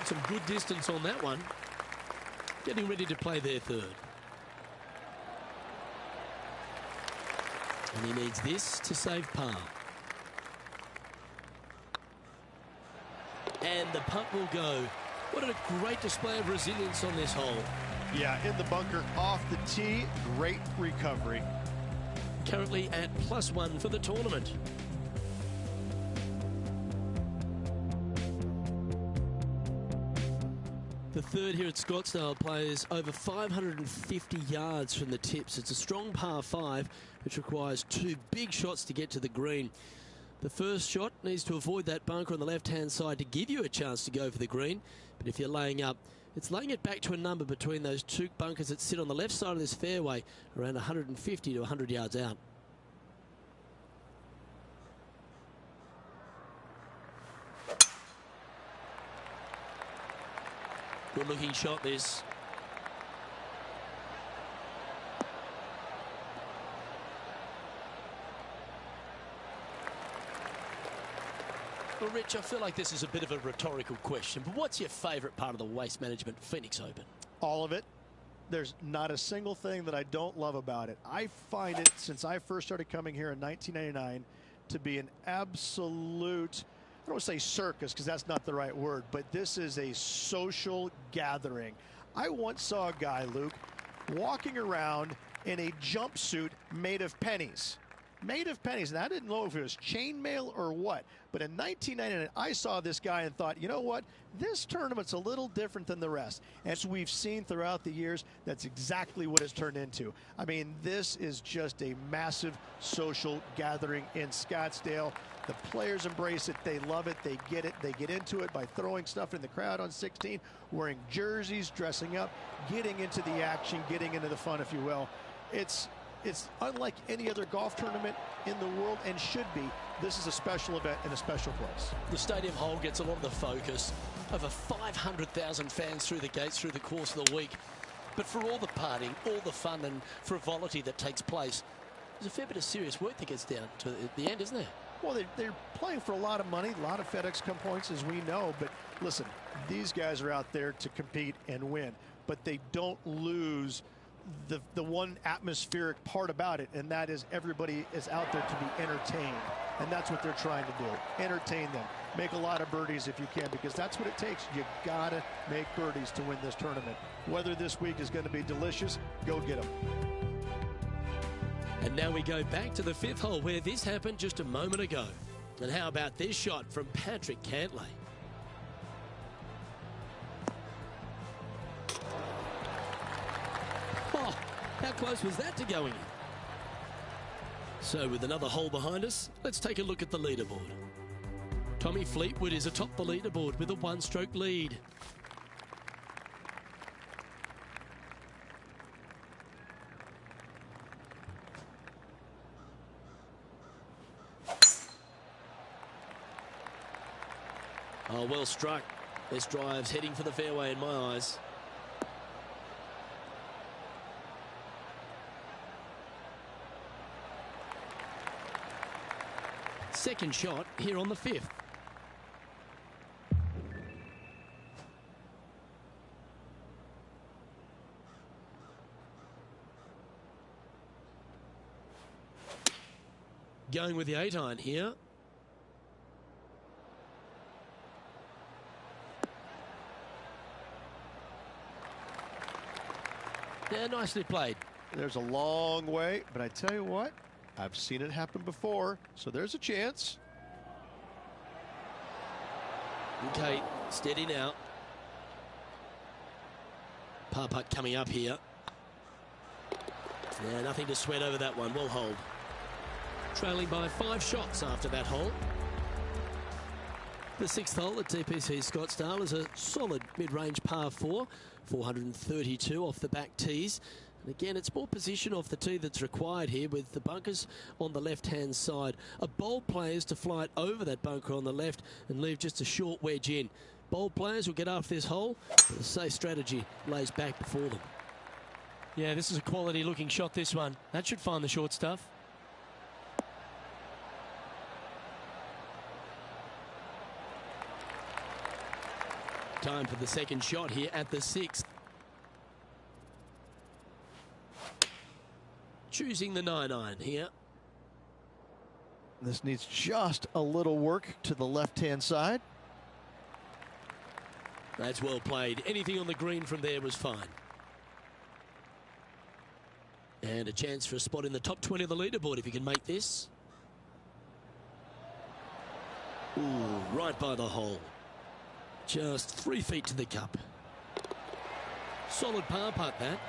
A: Some good distance on that one. Getting ready to play their third.
E: And he needs this to save par. And the putt will go. What a great display of resilience on this hole.
C: Yeah, in the bunker, off the tee, great recovery.
E: Currently at +1 for the tournament. The third here at Scottsdale plays over 550 yards from the tips. It's a strong par 5, which requires 2 big shots to get to the green. The first shot needs to avoid that bunker on the left-hand side to give you a chance to go for the green. But if you're laying up, it's laying it back to a number between those 2 bunkers that sit on the left side of this fairway, around 150 to 100 yards out. Good looking shot this. Well, Rich, I feel like this is a bit of a rhetorical question, but what's your favourite part of the Waste Management Phoenix Open?
C: All of it. There's not a single thing that I don't love about it. I find it, since I first started coming here in 1999, to be an absolute, I don't want to say circus because that's not the right word, but this is a social gathering. I once saw a guy, Luke, walking around in a jumpsuit made of pennies. Made of pennies. And I didn't know if it was chainmail or what. But in 1999, I saw this guy and thought, you know what? This tournament's a little different than the rest. As we've seen throughout the years, that's exactly what it's turned into. I mean, this is just a massive social gathering in Scottsdale. The players embrace it. They love it. They get it. They get into it by throwing stuff in the crowd on 16, wearing jerseys, dressing up, getting into the action, getting into the fun, if you will. It's unlike any other golf tournament in the world, and should be. This is a special event in a special place.
E: The stadium hole gets a lot of the focus. Over 500,000 fans through the gates through the course of the week. But for all the partying, all the fun and frivolity that takes place, there's a fair bit of serious work that gets down to the end, isn't there?
C: Well, they're playing for a lot of money, a lot of FedEx Cup points, as we know. But listen, these guys are out there to compete and win. But they don't lose the one atmospheric part about it, and that is everybody is out there to be entertained. And that's what they're trying to do. Entertain them. Make a lot of birdies if you can, because that's what it takes. You gotta make birdies to win this tournament. Whether this week is going to be delicious, go get them.
E: And now we go back to the fifth hole where this happened just a moment ago. And how about this shot from Patrick Cantlay? Oh, how close was that to going in? So with another hole behind us, let's take a look at the leaderboard. Tommy Fleetwood is atop the leaderboard with a one-stroke lead. Oh, well struck. This drive's heading for the fairway in my eyes. Second shot here on the fifth. Going with the 8-iron here. Yeah, nicely played.
C: There's a long way, but I tell you what, I've seen it happen before, so there's a chance.
E: Okay, steady now. Par putt coming up here. Yeah, nothing to sweat over that one. Well hold. Trailing by 5 shots after that hole. The sixth hole at TPC Scottsdale is a solid mid-range par 4, 432 off the back tees. And again, it's more position off the tee that's required here, with the bunkers on the left-hand side. A bold player is to fly it over that bunker on the left and leave just a short wedge in. Bold players will get after this hole, but the safe strategy lays back before them. Yeah, this is a quality-looking shot, this one. That should find the short stuff. Time for the second shot here at the sixth. Choosing the 9-iron here.
C: This needs just a little work to the left-hand side.
E: That's well played. Anything on the green from there was fine. And a chance for a spot in the top 20 of the leaderboard if you can make this. Ooh, right by the hole. Just 3 feet to the cup. Solid par putt, that.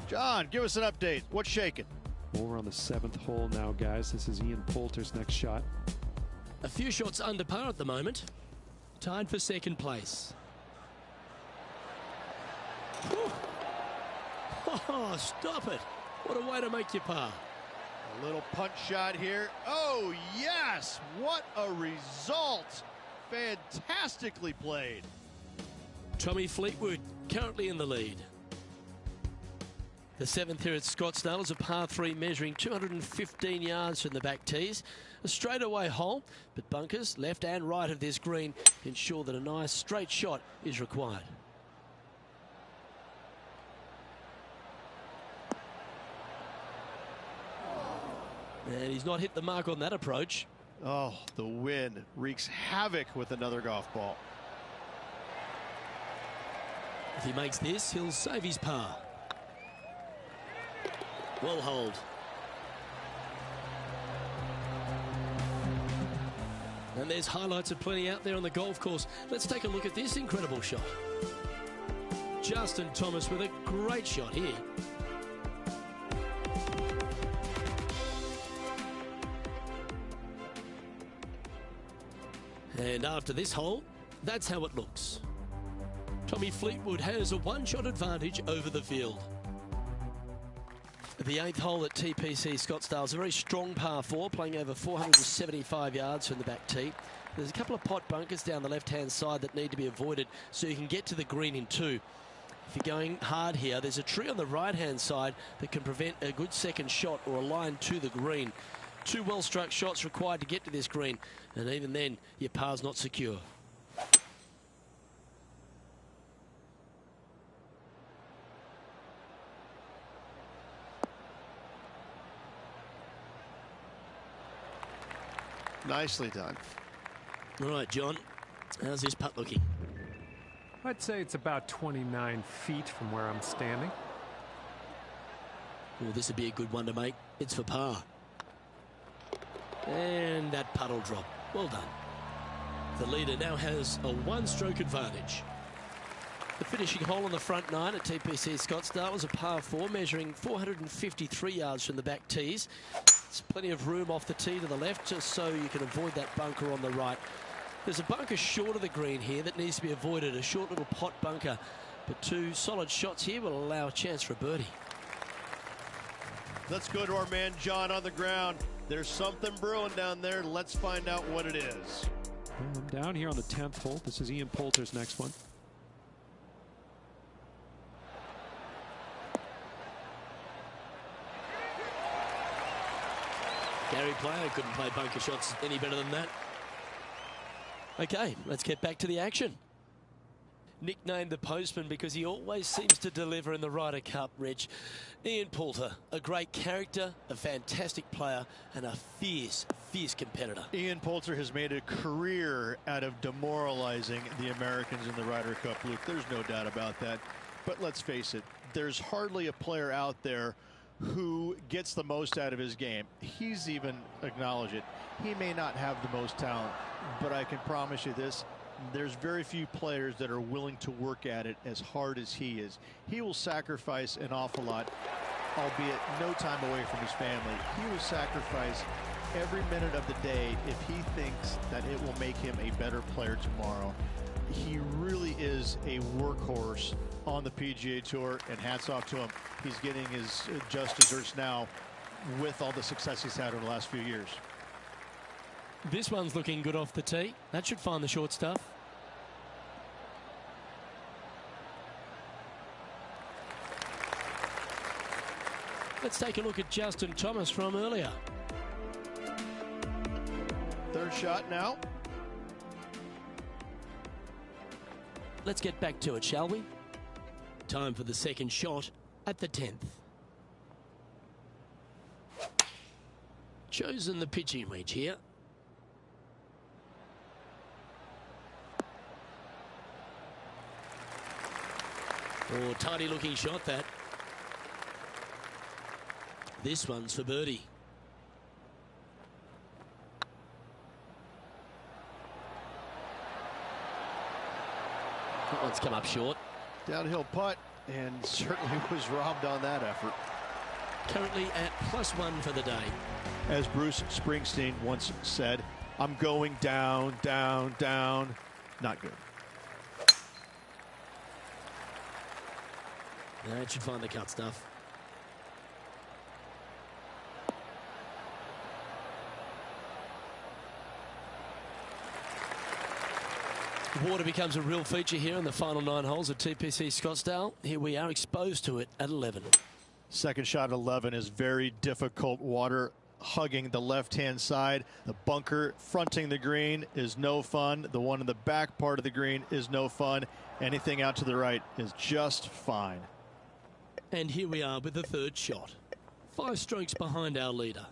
C: John, give us an update. What's shaking?
D: Well, we're on the 7th hole now, guys. This is Ian Poulter's next shot.
E: A few shots under par at the moment. Tied for second place. Whew. Oh, stop it. What a way to make your par.
C: A little punch shot here. Oh, yes. What a result. Fantastically played.
E: Tommy Fleetwood currently in the lead. The 7th here at Scottsdale is a par 3 measuring 215 yards from the back tees. A straightaway hole, but bunkers left and right of this green ensure that a nice straight shot is required. And he's not hit the mark on that approach.
C: Oh, the wind wreaks havoc with another golf ball.
E: If he makes this, he'll save his par. Well holed. And there's highlights of plenty out there on the golf course. Let's take a look at this incredible shot. Justin Thomas with a great shot here. And after this hole, that's how it looks. Tommy Fleetwood has a one-shot advantage over the field. The 8th hole at TPC Scottsdale is a very strong par 4, playing over 475 yards from the back tee. There's a couple of pot bunkers down the left-hand side that need to be avoided so you can get to the green in 2. If you're going hard here, there's a tree on the right-hand side that can prevent a good second shot or a line to the green. 2 well-struck shots required to get to this green, and even then, your par's not secure.
C: Nicely done.
E: All right, John, how's this putt looking?
D: I'd say it's about 29 feet from where I'm standing.
E: Well, this would be a good one to make. It's for par. And that putt will drop. Well done. The leader now has a 1-stroke advantage. The finishing hole on the front 9 at TPC Scottsdale was a par 4 measuring 453 yards from the back tees. There's plenty of room off the tee to the left just so you can avoid that bunker on the right. There's a bunker short of the green here that needs to be avoided, a short little pot bunker. But 2 solid shots here will allow a chance for a birdie.
C: Let's go to our man John on the ground. There's something brewing down there. Let's find out what it is.
D: Well, I'm down here on the 10th hole. This is Ian Poulter's next one.
E: Gary Player couldn't play bunker shots any better than that. Okay, let's get back to the action. Nicknamed the Postman because he always seems to deliver in the Ryder Cup, Rich. Ian Poulter, a great character, a fantastic player, and a fierce, fierce competitor.
C: Ian Poulter has made a career out of demoralizing the Americans in the Ryder Cup, Luke. There's no doubt about that. But let's face it, there's hardly a player out there who gets the most out of his game. He's even acknowledged it. He may not have the most talent, but I can promise you this. There's very few players that are willing to work at it as hard as he is. He will sacrifice an awful lot, albeit no time away from his family. He will sacrifice every minute of the day if he thinks that it will make him a better player tomorrow. He really is a workhorse on the PGA Tour, and hats off to him. He's getting his just desserts now with all the success he's had over the last few years.
E: This one's looking good off the tee. That should find the short stuff. Let's take a look at Justin Thomas from earlier.
C: Third shot now.
E: Let's get back to it, shall we? Time for the second shot at the 10th. Chosen the pitching wedge here. Oh, tidy looking shot that. This one's for birdie. That one's come up short.
C: Downhill putt, and certainly was robbed on that effort.
E: Currently at +1 for the day.
C: As Bruce Springsteen once said, I'm going down, down, down. Not good.
E: That should find the cut stuff. Water becomes a real feature here in the final 9 holes at TPC Scottsdale. Here we are exposed to it at 11.
C: Second shot at 11 is very difficult. Water hugging the left-hand side. The bunker fronting the green is no fun. The one in the back part of the green is no fun. Anything out to the right is just fine.
E: And here we are with the third shot. 5 strokes behind our leader.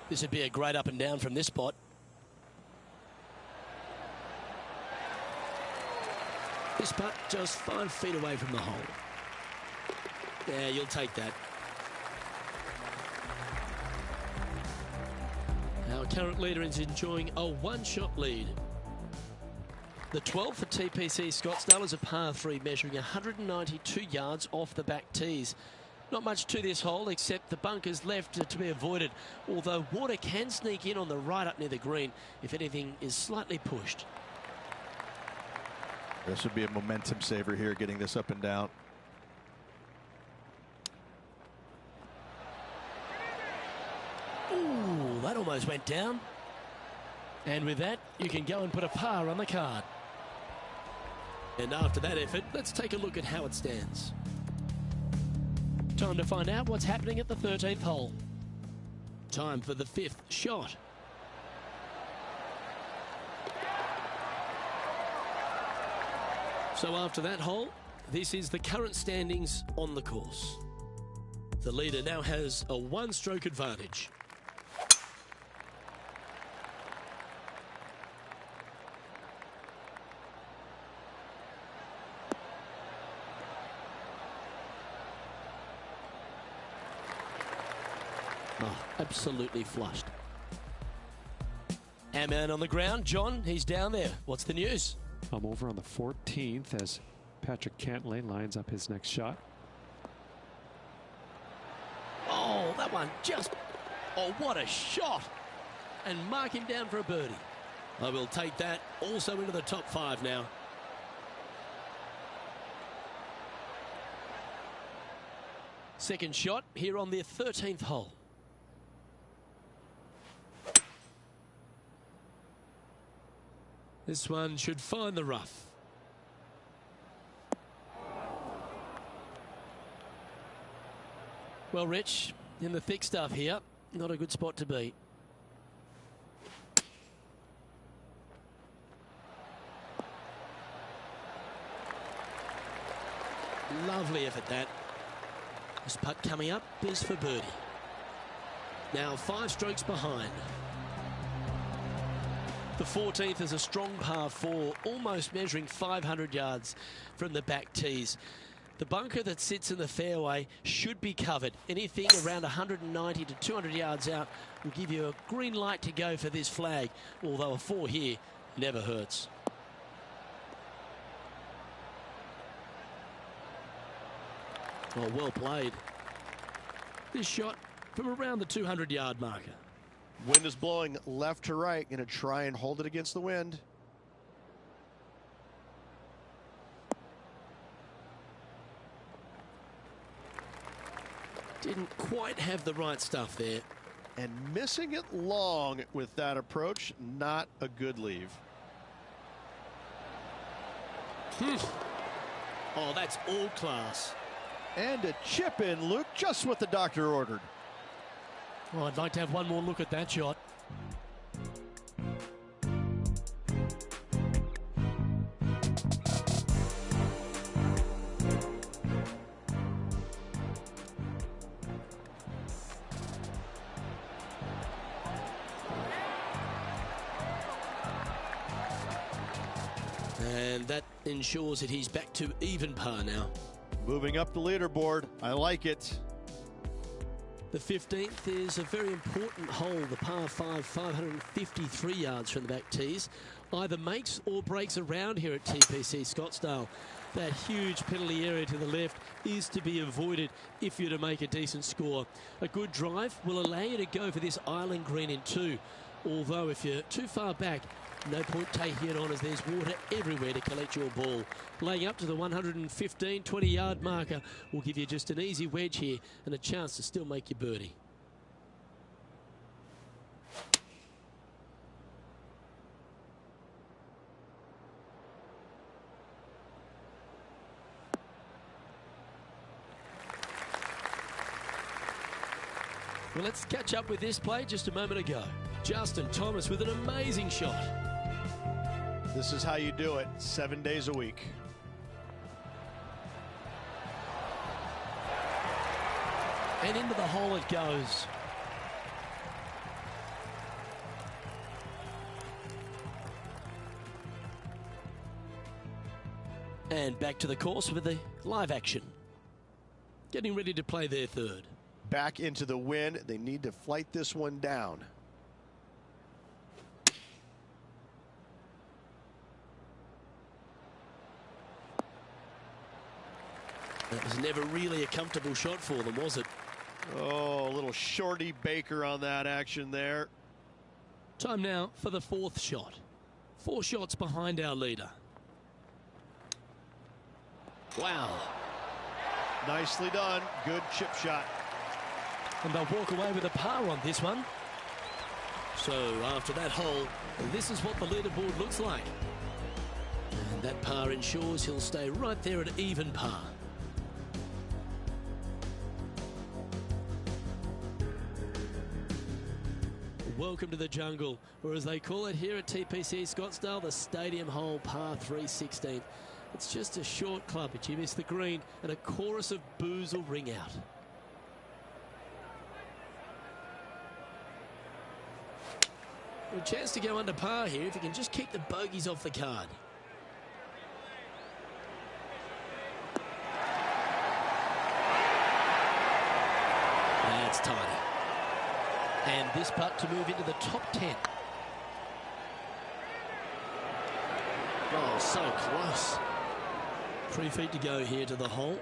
E: This would be a great up and down from this spot. This putt just 5 feet away from the hole. Yeah, you'll take that. Our current leader is enjoying a 1-shot lead. The 12th for TPC Scottsdale is a par 3 measuring 192 yards off the back tees. Not much to this hole except the bunkers left to be avoided, although water can sneak in on the right up near the green if anything is slightly pushed.
C: This would be a momentum saver here, getting this up and down.
E: Ooh, that almost went down. And with that, you can go and put a par on the card. And after that effort, let's take a look at how it stands. Time to find out what's happening at the 13th hole. Time for the 5th shot. So after that hole, this is the current standings on the course. The leader now has a 1-stroke advantage. Oh, absolutely flushed. Our man on the ground, John, he's down there. What's the news?
D: I'm over on the 14th as Patrick Cantlay lines up his next shot.
E: Oh, that one just... Oh, what a shot. And mark him down for a birdie. I will take that also into the top 5 now. Second shot here on the 13th hole. This one should find the rough. Well, Rich, in the thick stuff here, not a good spot to be. Lovely effort that. This putt coming up is for birdie. Now 5 strokes behind. The 14th is a strong par 4, almost measuring 500 yards from the back tees. The bunker that sits in the fairway should be covered. Anything around 190 to 200 yards out will give you a green light to go for this flag, although a 4 here never hurts. Oh, well played. This shot from around the 200-yard marker.
C: Wind is blowing left to right. Going to try and hold it against the wind.
E: Didn't quite have the right stuff there.
C: And missing it long with that approach, not a good leave.
E: Oh, that's all class.
C: And a chip in, Luke, just what the doctor ordered.
E: Oh, I'd like to have one more look at that shot. And that ensures that he's back to even par now.
C: Moving up the leaderboard. I like it.
E: The 15th is a very important hole, the par 5, 553 yards from the back tees. Either makes or breaks around here at TPC Scottsdale. That huge penalty area to the left is to be avoided if you're to make a decent score. A good drive will allow you to go for this island green in 2. Although if you're too far back, no point taking it on as there's water everywhere to collect your ball. Laying up to the 115, 20-yard marker will give you just an easy wedge here and a chance to still make your birdie. Well, let's catch up with this play just a moment ago. Justin Thomas with an amazing shot.
C: This is how you do it 7 days a week.
E: And into the hole it goes. And back to the course with the live action. Getting ready to play their third.
C: Back into the wind. They need to flight this one down.
E: That was never really a comfortable shot for them, was it?
C: Oh, a little shorty Baker on that action there.
E: Time now for the fourth shot. 4 shots behind our leader. Wow.
C: Nicely done. Good chip shot.
E: And they'll walk away with a par on this one. So after that hole, this is what the leaderboard looks like. And that par ensures he'll stay right there at even par. Welcome to the jungle, or as they call it here at TPC Scottsdale, the Stadium Hole Par 316. It's just a short club, but you miss the green, and a chorus of boos will ring out. A chance to go under par here if he can just keep the bogeys off the card. That's tidy. And this putt to move into the top 10. Oh, so close. 3 feet to go here to the hole.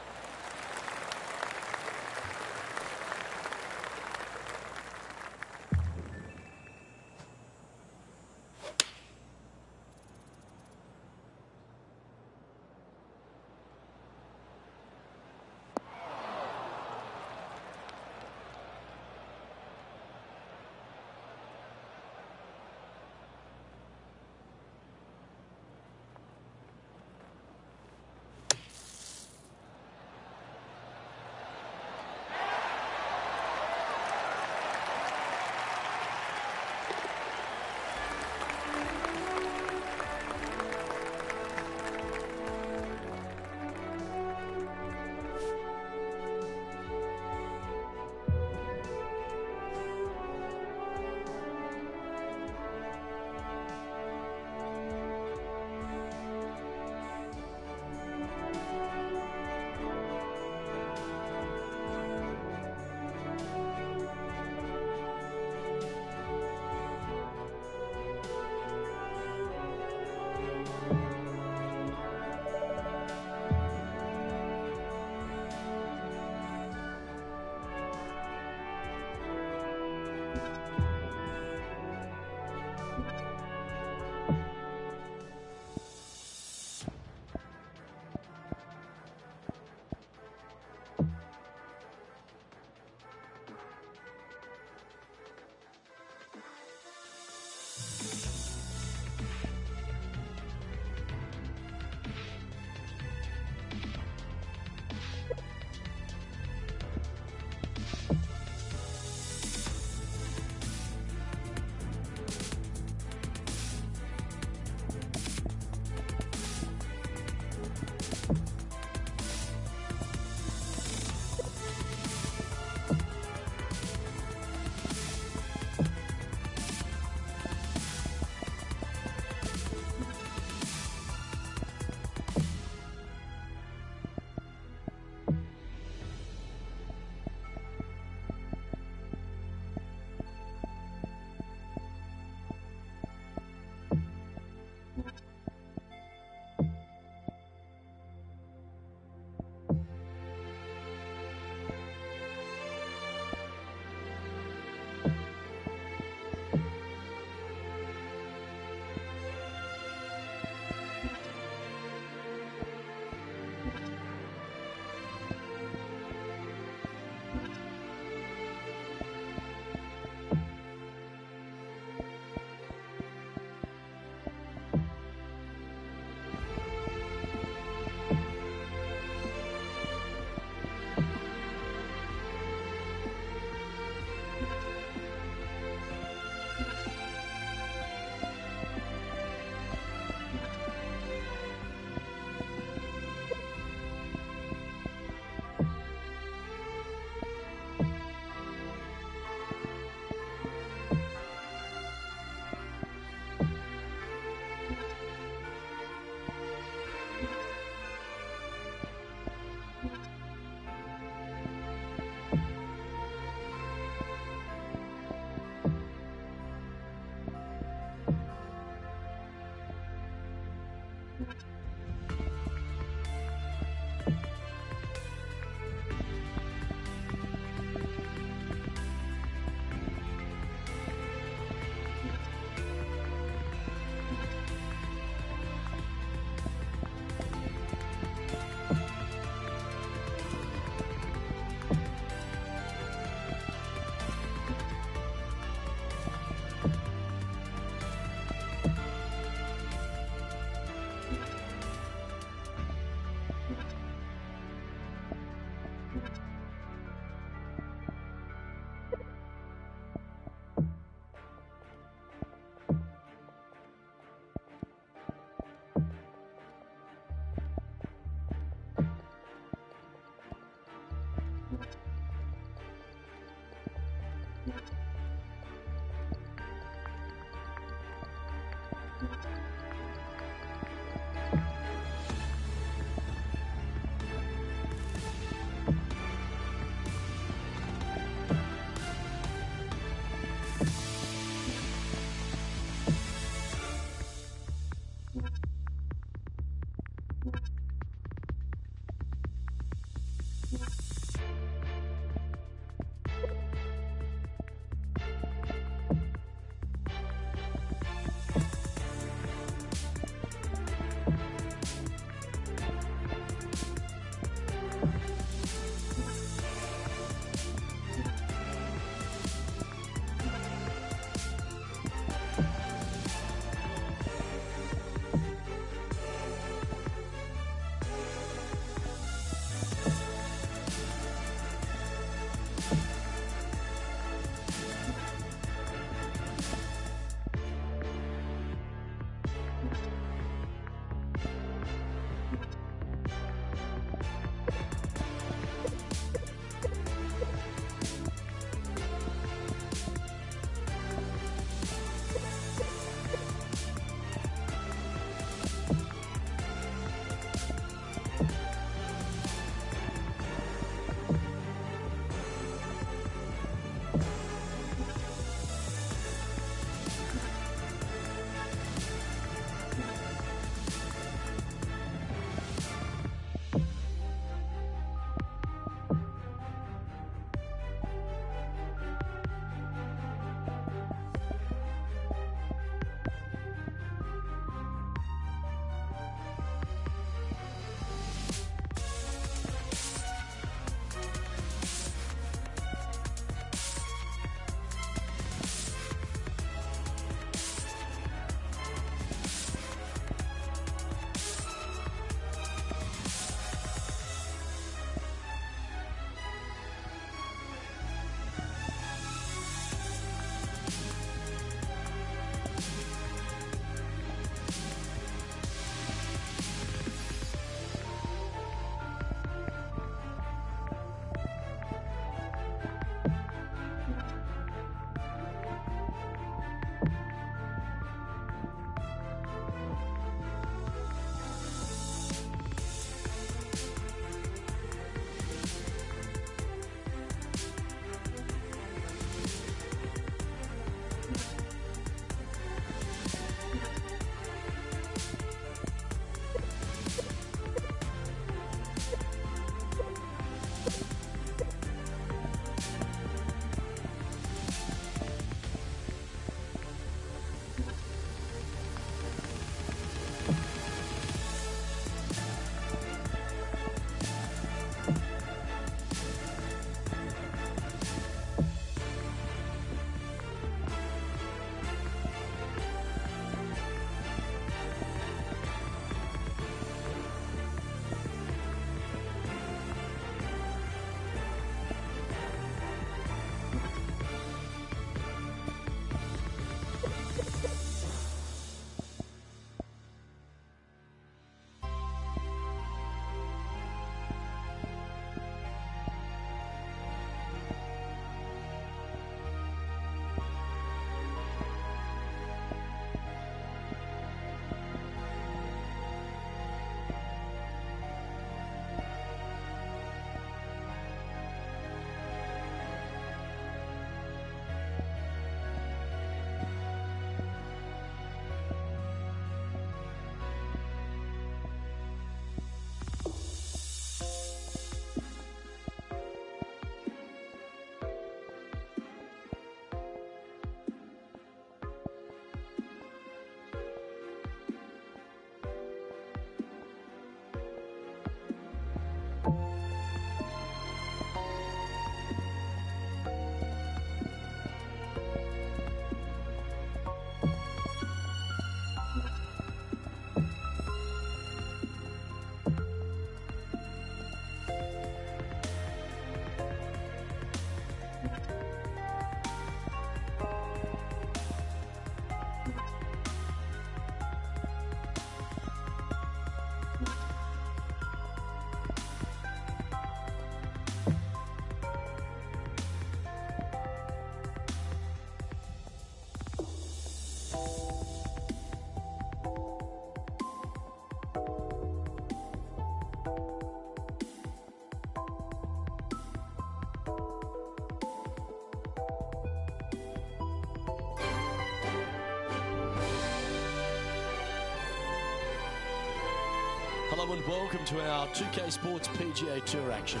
A: Hello and welcome to our 2K Sports PGA Tour action.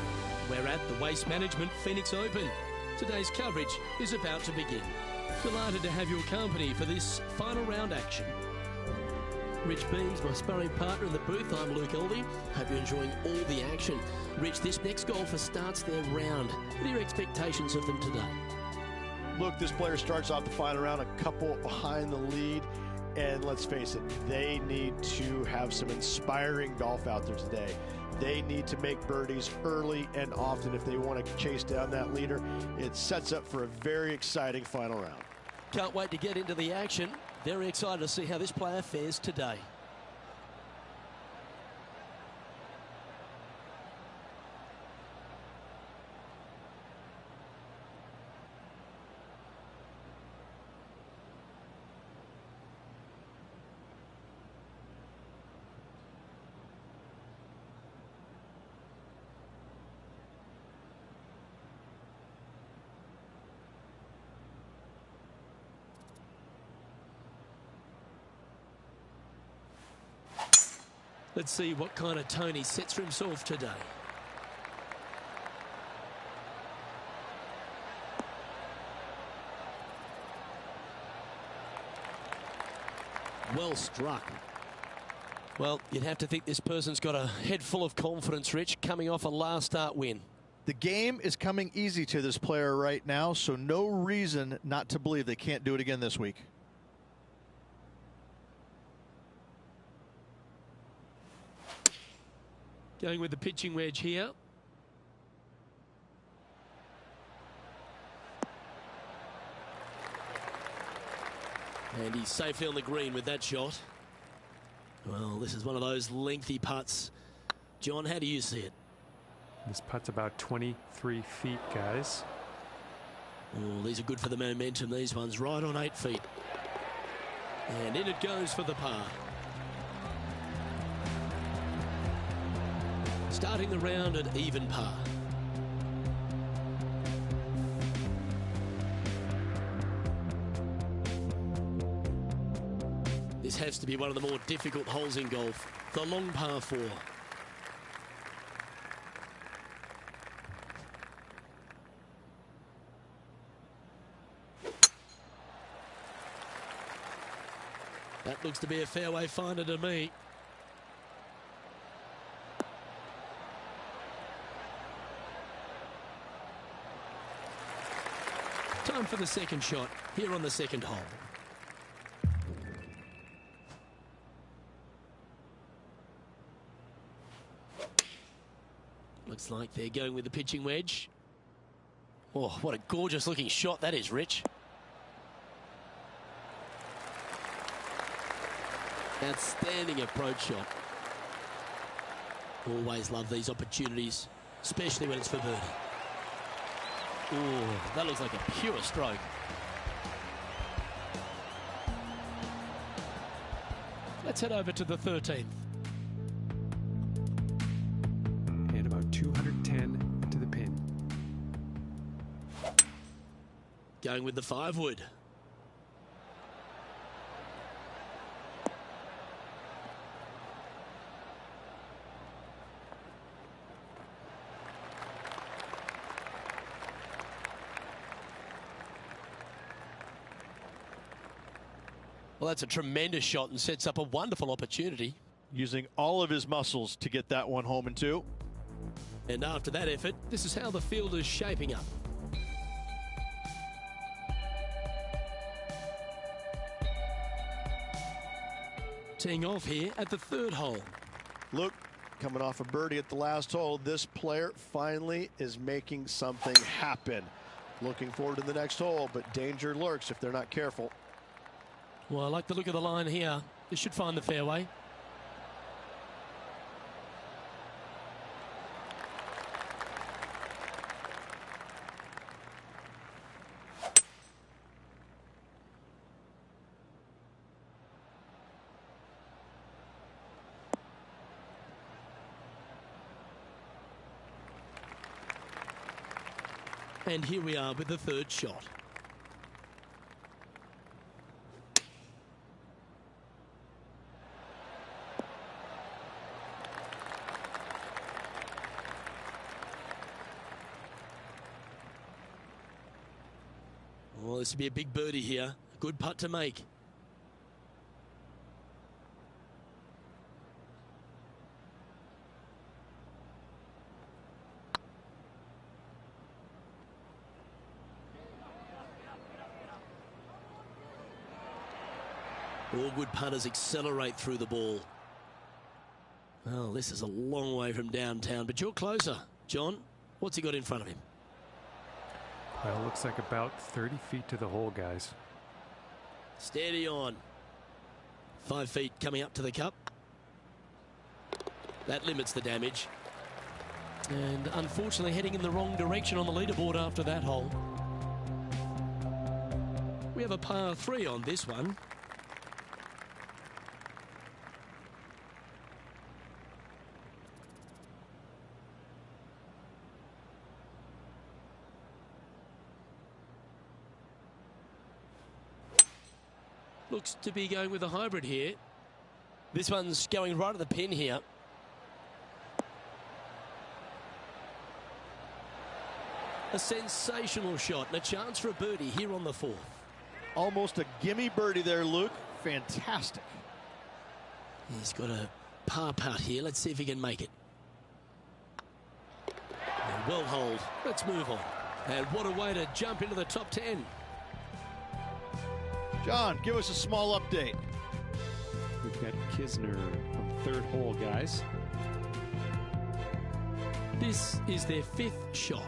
A: We're at the Waste Management Phoenix Open. Today's coverage is about to begin. Delighted to have your company for this final round action. Rich Beams, my sparring partner in the booth. I'm Luke Elvey. Hope you're enjoying all the action. Rich, this next golfer starts their round. What are your expectations of them today?
C: Look, this player starts off the final round a couple behind the lead. And let's face it, they need to have some inspiring golf out there today. They need to make birdies early and often if they want to chase down that leader. It sets up for a very exciting final round.
A: Can't wait to get into the action. Very excited to see how this player fares today. Let's see what kind of tone he sets for himself today. Well struck. Well, you'd have to think this person's got a head full of confidence, Rich, coming off a last start win.
B: The game is coming easy to this player right now, so no reason not to believe they can't do it again this week.
A: Going with the pitching wedge here. And he's safely on the green with that shot. Well, this is one of those lengthy putts. John, how do you see it?
D: This putt's about 23 feet, guys.
A: Oh, these are good for the momentum. These ones right on 8 feet. And in it goes for the par. Starting the round at even par. This has to be one of the more difficult holes in golf, the long par 4. That looks to be a fairway finder to me. Time for the second shot here on the second hole. Looks like they're going with the pitching wedge. Oh, what a gorgeous looking shot that is, Rich. Outstanding approach shot. Always love these opportunities, especially when it's for birdie. Oh, that looks like a pure stroke. Let's head over to the 13th.
D: And about 210 to the pin.
A: Going with the 5-wood. Well, that's a tremendous shot and sets up a wonderful opportunity.
B: Using all of his muscles to get that one home in 2.
A: And after that effort, this is how the field is shaping up. Teeing off here at the 3rd hole.
C: Look, coming off a birdie at the last hole, this player finally is making something happen. Looking forward to the next hole, but danger lurks if they're not careful.
A: Well, I like the look of the line here. This should find the fairway. And here we are with the 3rd shot.
E: this would be a big birdie here. Good putt to make. All good putters accelerate through the ball. Well, this is a long way from downtown, but you're closer. John, what's he got in front of him?
D: Well, it looks like about 30 feet to the hole, guys.
E: Steady on. 5 feet coming up to the cup. That limits the damage. And unfortunately heading in the wrong direction on the leaderboard after that hole. We have a par 3 on this one. Looks to be going with a hybrid here. This one's going right at the pin here. A sensational shot and a chance for a birdie here on the 4th.
C: Almost a gimme birdie there, Luke. Fantastic.
E: He's got a par putt here. Let's see if he can make it. And well hold. Let's move on. And what a way to jump into the top 10.
C: John, give us a small update.
D: We've got Kisner on 3rd hole, guys.
E: This is their 5th shot.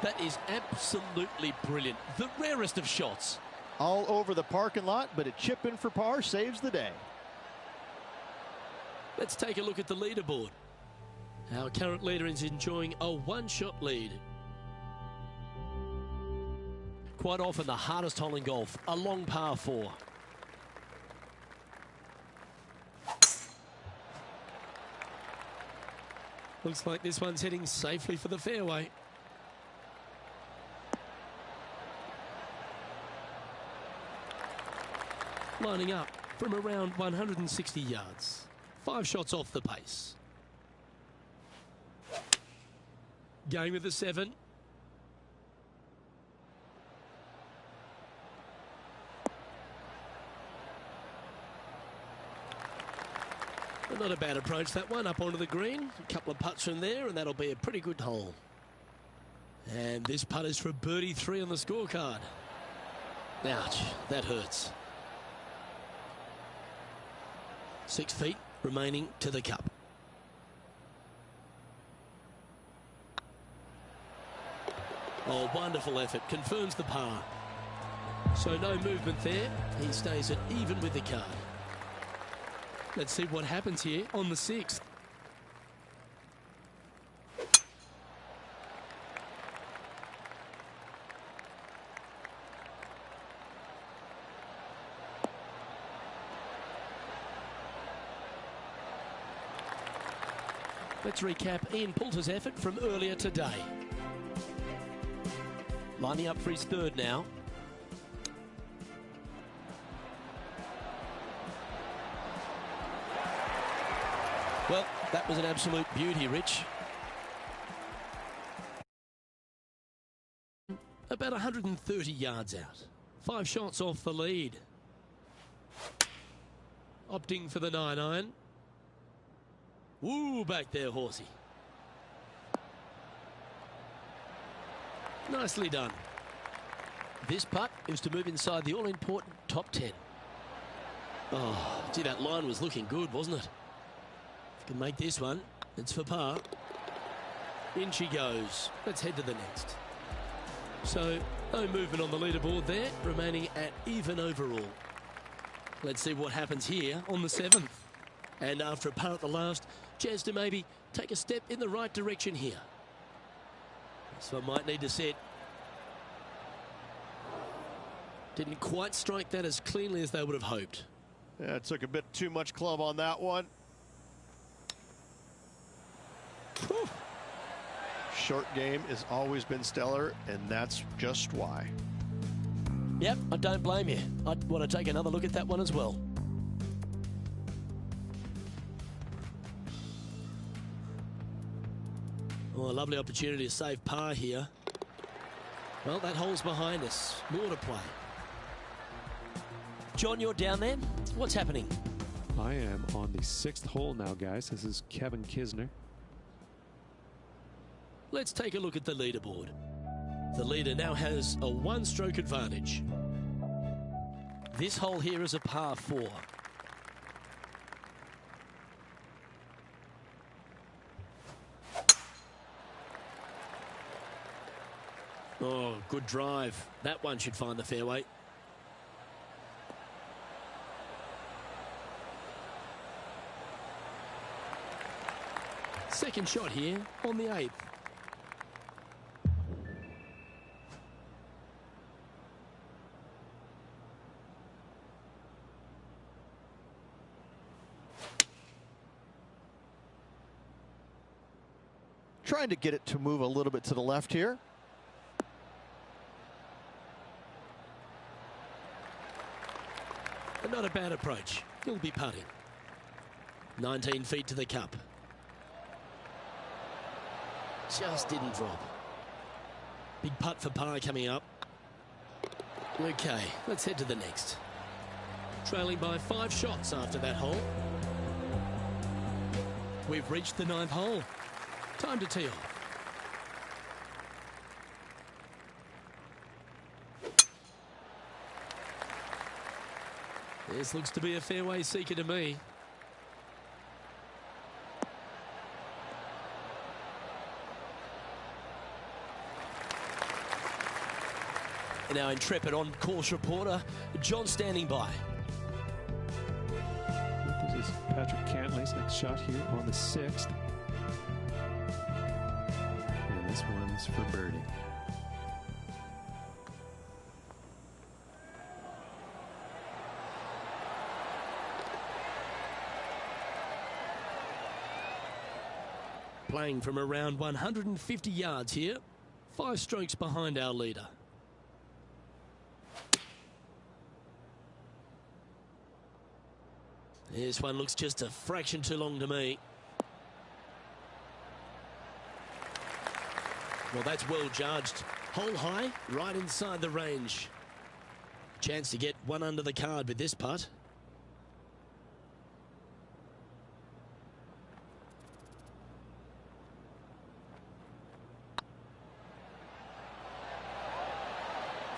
E: That is absolutely brilliant. The rarest of shots.
C: All over the parking lot, but a chip in for par saves the day.
E: Let's take a look at the leaderboard. Our current leader is enjoying a 1-shot lead. Quite often the hardest hole in golf, a long par 4. Looks like this one's heading safely for the fairway. Lining up from around 160 yards. 5 shots off the pace. Going with the 7. Not a bad approach, that one, up onto the green. A couple of putts from there, and that'll be a pretty good hole. And this putt is for a birdie 3 on the scorecard. Ouch, that hurts. 6 feet remaining to the cup. Oh, wonderful effort. Confirms the par. So no movement there. He stays at even with the card. Let's see what happens here on the 6th. Let's recap Ian Poulter's effort from earlier today. Lining up for his 3rd now. Well, that was an absolute beauty, Rich. About 130 yards out. 5 shots off the lead. Opting for the 9-iron. Woo, back there, horsey. Nicely done. This putt is to move inside the all-important top 10. Oh, gee, that line was looking good, wasn't it? Can make this one. It's for par. In she goes. Let's head to the next. So no movement on the leaderboard there, remaining at even overall. Let's see what happens here on the 7th. And after a par at the last, chance to maybe take a step in the right direction here. This one might need to set. Didn't quite strike that as cleanly as they would have hoped.
C: Yeah, it took a bit too much club on that one.
E: Whew.
C: Short game has always been stellar, and that's just why.
E: Yep, I don't blame you. I'd want to take another look at that one as well. Oh, a lovely opportunity to save par here. Well, that hole's behind us. More to play. John, you're down there. What's happening?
D: I am on the 6th hole now, guys. This is Kevin Kisner.
E: Let's take a look at the leaderboard. The leader now has a one-stroke advantage. This hole here is a par 4. Oh, good drive. That one should find the fairway. Second shot here on the 8th.
C: Trying to get it to move a little bit to the left here.
E: But not a bad approach. He'll be putting. 19 feet to the cup. Just didn't drop. Big putt for par coming up. Okay, let's head to the next. Trailing by 5 shots after that hole. We've reached the 9th hole. Time to tee off. This looks to be a fairway seeker to me. And our intrepid on-course reporter, John, standing by.
D: This is Patrick Cantlay's next shot here on the 6th. And this one's for birdie.
E: Playing from around 150 yards here. 5 strokes behind our leader. This one looks just a fraction too long to me. Well, that's well judged. Hole high, right inside the range. Chance to get one under the card with this putt.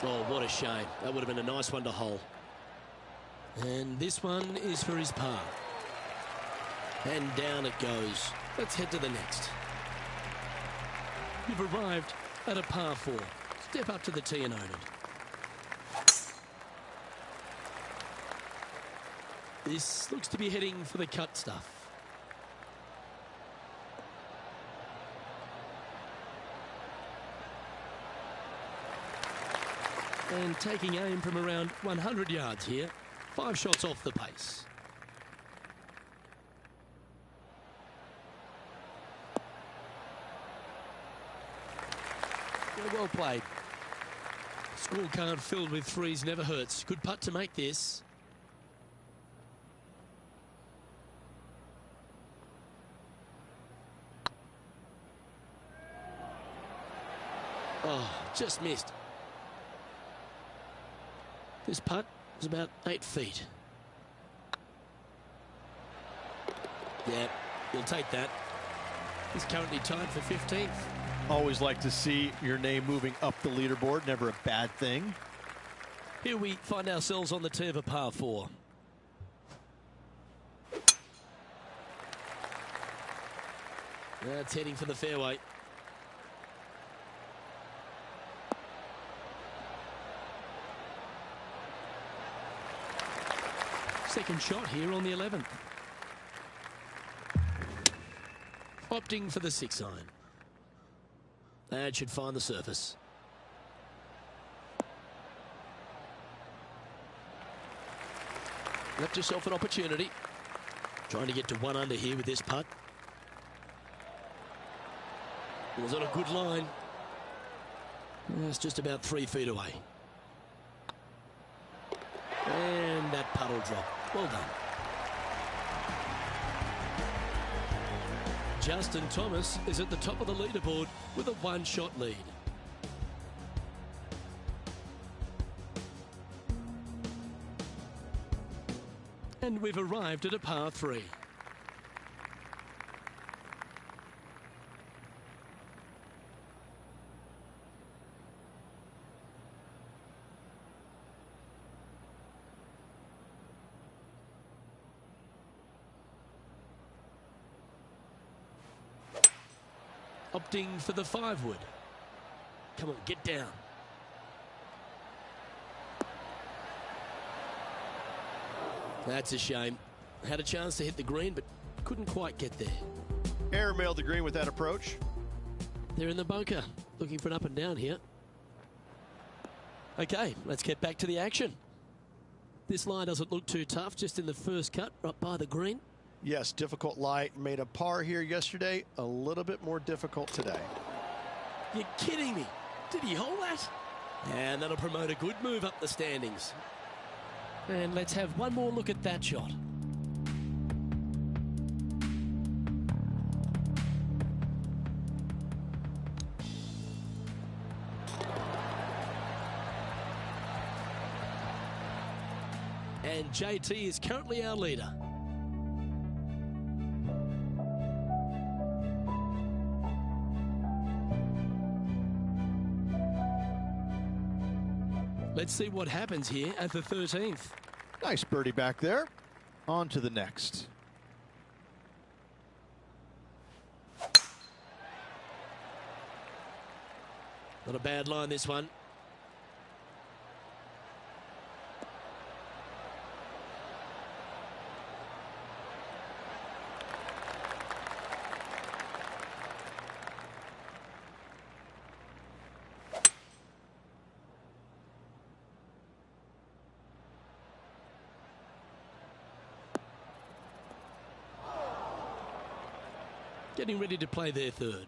E: Oh, what a shame. That would have been a nice one to hole. And this one is for his par. And down it goes. Let's head to the next. You've arrived at a par 4. Step up to the tee and own it. This looks to be heading for the cut stuff. And taking aim from around 100 yards here. 5 shots off the pace. Yeah, well played. Scorecard filled with 3s never hurts. Good putt to make this. Oh, just missed. This putt is about 8 feet. Yeah, you'll take that. He's currently tied for 15th.
C: Always like to see your name moving up the leaderboard. Never a bad thing.
E: Here we find ourselves on the tee of a par 4. That's heading for the fairway. Second shot here on the 11th. Opting for the 6 iron. That should find the surface. Left yourself an opportunity. Trying to get to 1 under here with this putt. It was on a good line. It's just about 3 feet away. And that putt will drop. Well done. Justin Thomas is at the top of the leaderboard with a one-shot lead. And we've arrived at a par 3. Opting for the 5-wood. Come on, get down. That's a shame. Had a chance to hit the green, but couldn't quite get there.
C: Airmailed the green with that approach.
E: They're in the bunker, looking for an up and down here. Okay, let's get back to the action. This lie doesn't look too tough, just in the first cut, right by the green.
C: Yes, difficult lie. Made a par here yesterday. A little bit more difficult today.
E: You're kidding me. Did he hold that? And that'll promote a good move up the standings. And let's have one more look at that shot. And JT is currently our leader. Let's see what happens here at the 13th.
C: Nice birdie back there. On to the next.
E: Not a bad line, this one. Getting ready to play their third.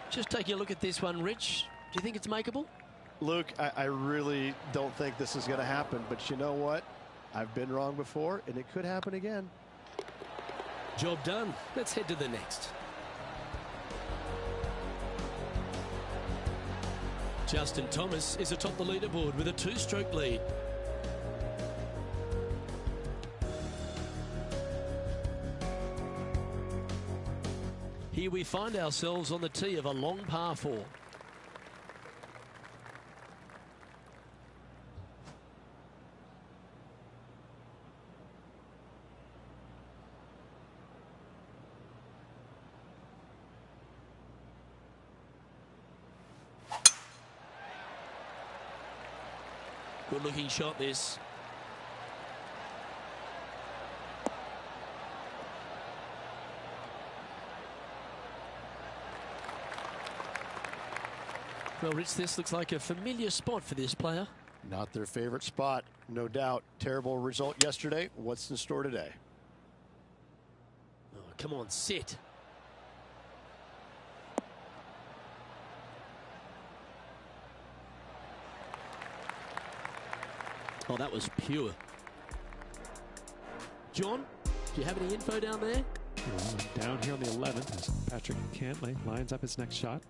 E: Just taking a look at this one, Rich. Do you think it's makeable?
C: Luke, I really don't think this is going to happen, but you know what? I've been wrong before, and it could happen again.
E: Job done. Let's head to the next. Justin Thomas is atop the leaderboard with a 2-stroke lead. Here we find ourselves on the tee of a long par 4. Good looking shot, this. Well, Rich, this looks like a familiar spot for this player.
C: Not their favorite spot, no doubt. Terrible result yesterday. What's in store today?
E: Oh, come on, sit. Oh, that was pure. John, do you have any info down there?
D: Down here on the 11th as Patrick Cantlay lines up his next shot.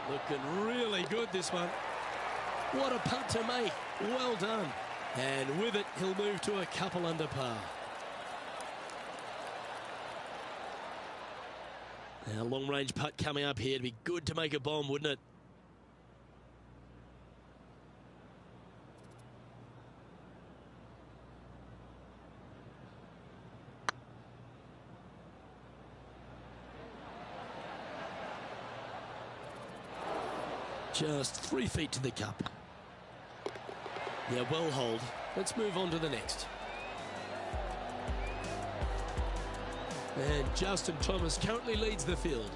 E: Looking really good, this one. What a putt to make. Well done. And with it, he'll move to a couple under par. Now, long-range putt coming up here. It'd be good to make a bomb, wouldn't it? Just 3 feet to the cup. Yeah, well hold. Let's move on to the next. And Justin Thomas currently leads the field.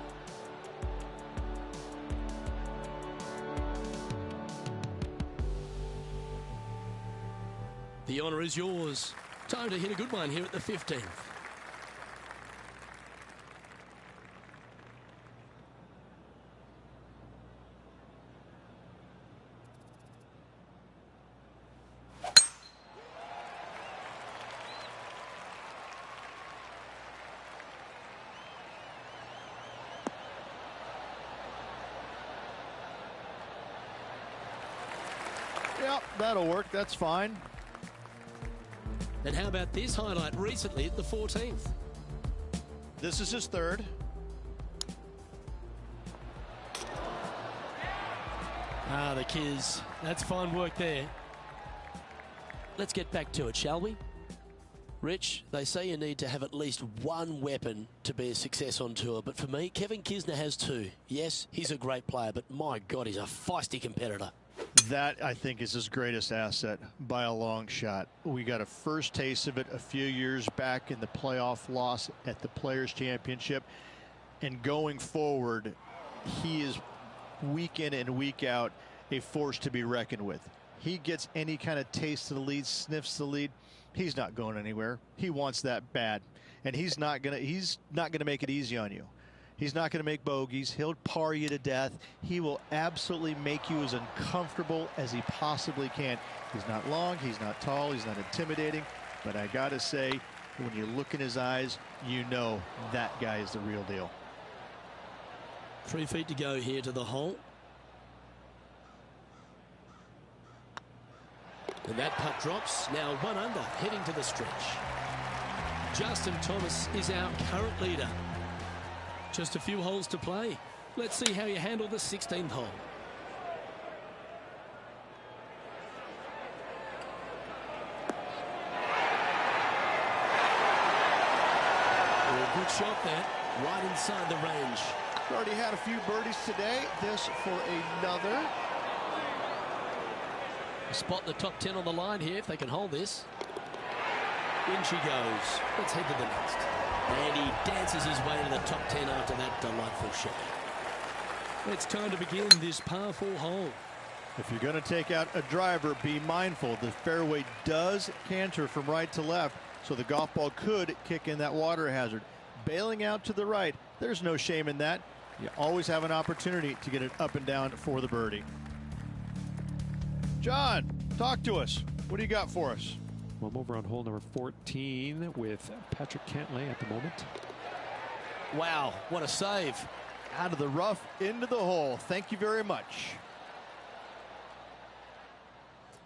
E: The honour is yours. Time to hit a good one here at the 15th.
C: Yep, that'll work. That's fine.
E: And how about this highlight recently at the 14th?
C: This is his third.
E: Ah, the Kiz. That's fine work there. Let's get back to it, shall we? Rich, they say you need to have at least one weapon to be a success on tour, but for me, Kevin Kisner has two. Yes, he's a great player, but my God, he's a feisty competitor.
C: That, I think, is his greatest asset by a long shot. We got a first taste of it a few years back in the playoff loss at the Players' Championship. And going forward, he is week in and week out a force to be reckoned with. He gets any kind of taste of the lead, sniffs the lead, he's not going anywhere. He wants that bad. And he's not gonna make it easy on you. He's not going to make bogeys. He'll par you to death. He will absolutely make you as uncomfortable as he possibly can. He's not long. He's not tall. He's not intimidating. But I got to say, when you look in his eyes, you know that guy is the real deal.
E: 3 feet to go here to the hole. And that putt drops. Now 1 under, heading to the stretch. Justin Thomas is our current leader. Just a few holes to play. Let's see how you handle the 16th hole. Oh, good shot there, right inside the range.
C: Already had a few birdies today. This for another.
E: Spot the top 10 on the line here if they can hold this. In she goes. Let's head to the next. And he dances his way to the top 10 after that delightful shot. It's time to begin this par 4 hole.
C: If you're going to take out a driver, be mindful. The fairway does canter from right to left, so the golf ball could kick in that water hazard. Bailing out to the right, there's no shame in that. You always have an opportunity to get it up and down for the birdie. John, talk to us. What do you got for us?
D: Well, I'm over on hole number 14 with Patrick Cantlay at the moment.
E: Wow, what a save.
C: Out of the rough, into the hole. Thank you very much.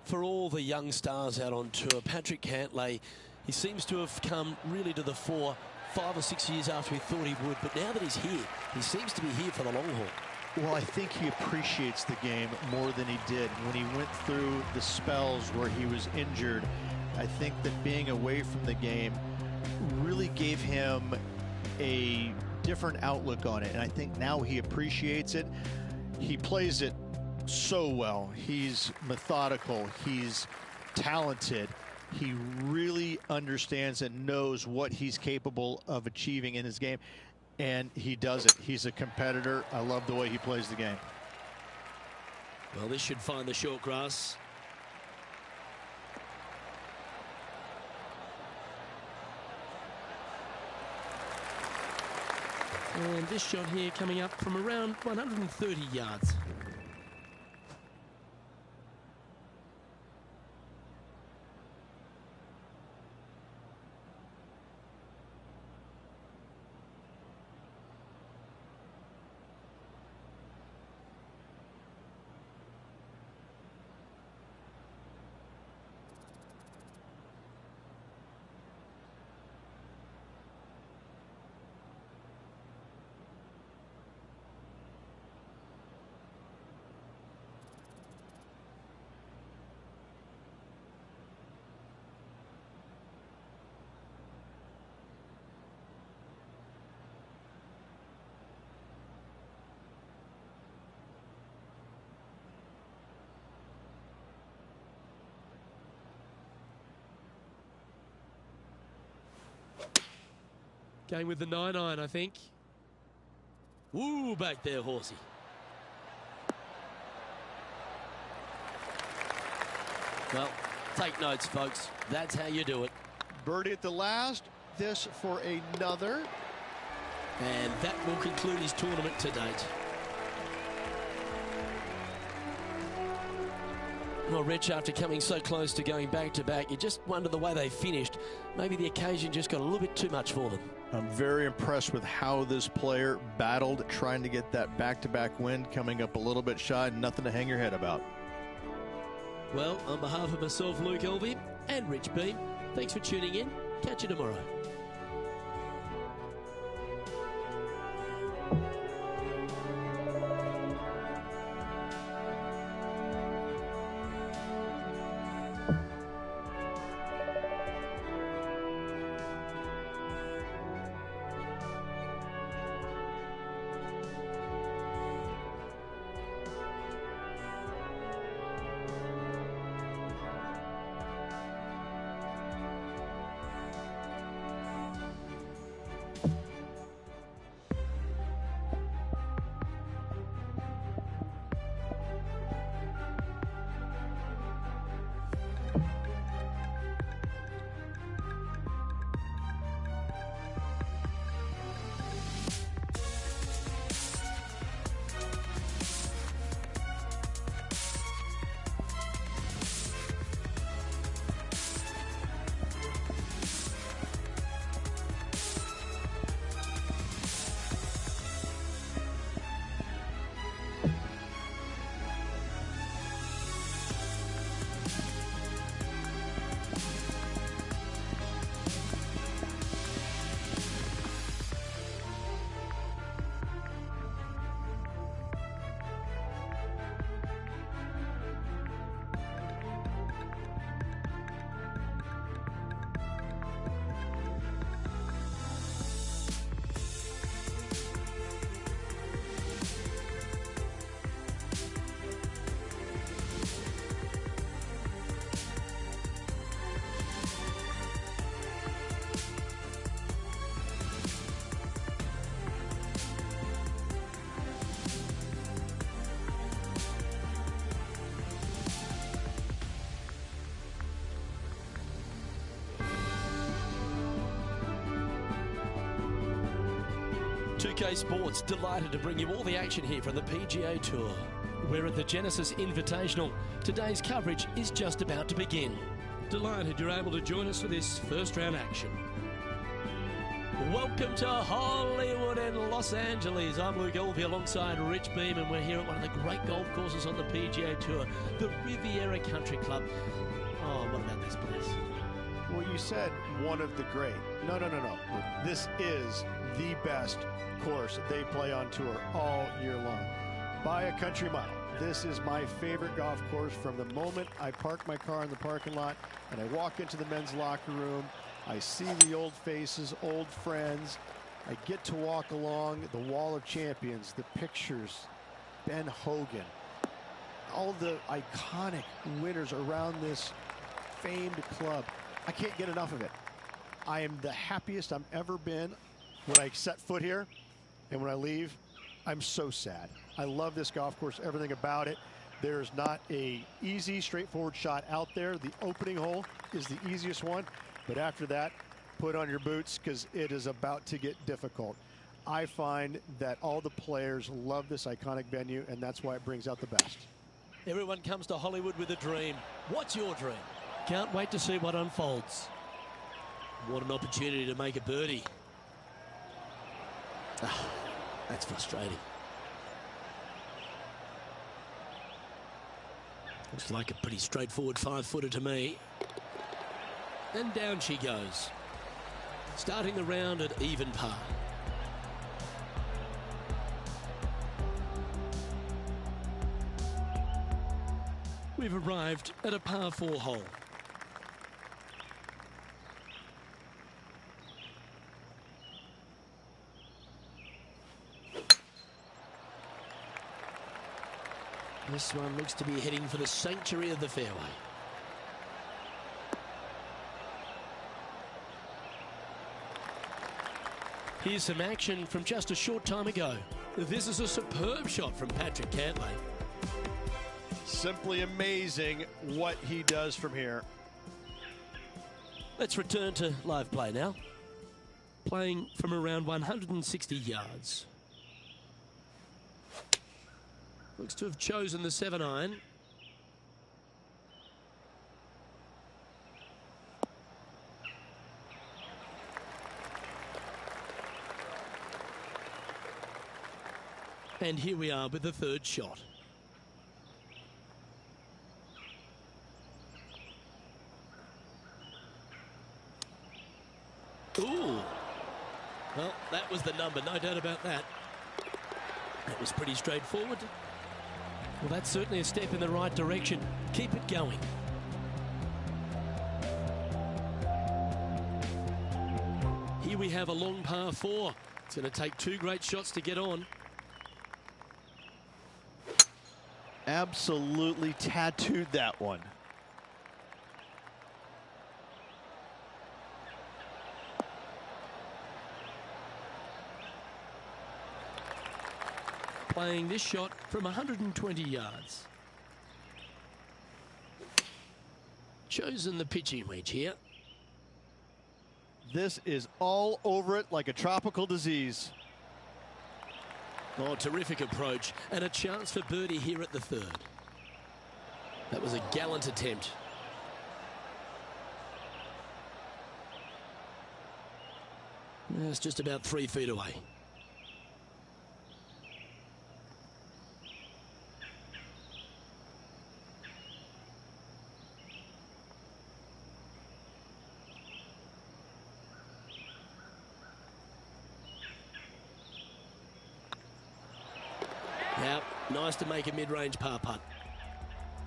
E: For all the young stars out on tour, Patrick Cantlay, he seems to have come really to the fore 5 or 6 years after we thought he would. But now that he's here, he seems to be here for the long haul.
C: Well, I think he appreciates the game more than he did when he went through the spells where he was injured. I think that being away from the game really gave him a different outlook on it, and I think now he appreciates it. He plays it so well. He's methodical. He's talented. He really understands and knows what he's capable of achieving in his game, and he does it. He's a competitor. I love the way he plays the game.
E: Well, this should find the short grass. And this shot here coming up from around 130 yards. Going with the 9-iron, I think. Woo, back there, horsey. Well, Take notes, folks. That's how you do it.
C: Birdie at the last. This for another.
E: And that will conclude his tournament to date. Well, Rich, after coming so close to going back-to-back, you just wonder the way they finished. Maybe the occasion just got a little bit too much for them.
C: I'm very impressed with how this player battled, trying to get that back-to-back win, coming up a little bit shy. Nothing to hang your head about.
E: Well, on behalf of myself, Luke Elvey, and Rich Beam, thanks for tuning in. Catch you tomorrow. PGA Sports, delighted to bring you all the action here from the PGA Tour. We're at the Genesis Invitational. Today's coverage is just about to begin. Delighted you're able to join us for this first round action. Welcome to Hollywood and Los Angeles. I'm Luke Elvey alongside Rich Beam, and we're here at one of the great golf courses on the PGA Tour, the Riviera Country Club. Oh, what about this place?
C: Well, you said one of the great. No. This is the best course they play on tour all year long. By a country mile. This is my favorite golf course from the moment I park my car in the parking lot and I walk into the men's locker room. I see the old faces, old friends. I get to walk along the Wall of Champions, the pictures, Ben Hogan, all the iconic winners around this famed club. I can't get enough of it. I am the happiest I've ever been when I set foot here, and when I leave, I'm so sad. I love this golf course, everything about it. There's not a easy, straightforward shot out there. The opening hole is the easiest one, but after that, put on your boots because it is about to get difficult. I find that all the players love this iconic venue, and that's why it brings out the best.
E: Everyone comes to Hollywood with a dream. What's your dream? Can't wait to see what unfolds. What an opportunity to make a birdie. That's frustrating. Looks like a pretty straightforward 5-footer to me. And down she goes. Starting the round at even par. We've arrived at a par 4 hole. This one looks to be heading for the sanctuary of the fairway. Here's some action from just a short time ago. This is a superb shot from Patrick Cantlay.
C: Simply amazing what he does from here.
E: Let's return to live play now. Playing from around 160 yards. Looks to have chosen the 7-iron. And here we are with the third shot. Ooh. Well, that was the number, no doubt about that. That was pretty straightforward. Well, that's certainly a step in the right direction. Keep it going. Here we have a long par 4. It's going to take 2 great shots to get on.
C: Absolutely tattooed that one.
E: Playing this shot from 120 yards. Chosen the pitching wedge here.
C: This is all over it like a tropical disease.
E: Oh, terrific approach, and a chance for birdie here at the third. That was a gallant attempt. It's just about 3 feet away. Now, nice to make a mid-range par putt.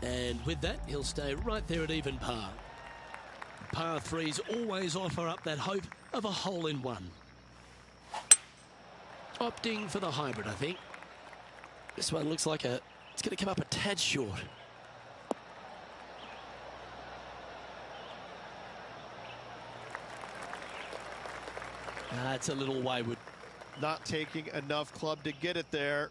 E: And with that, he'll stay right there at even par. Par 3s always offer up that hope of a hole-in-one. Opting for the hybrid, I think. This one looks like it's going to come up a tad short. It's a little wayward.
C: Not taking enough club to get it there.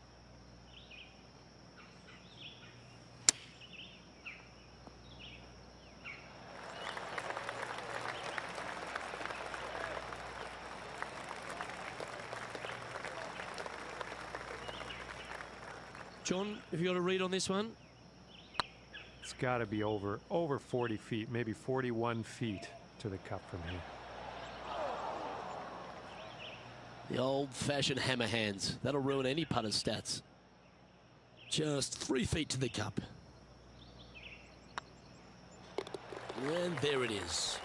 E: John, have you got a read on this one?
D: It's got to be over 40 feet, maybe 41 feet to the cup from here.
E: The old-fashioned hammer hands. That'll ruin any putter's stats. Just 3 feet to the cup. And there it is.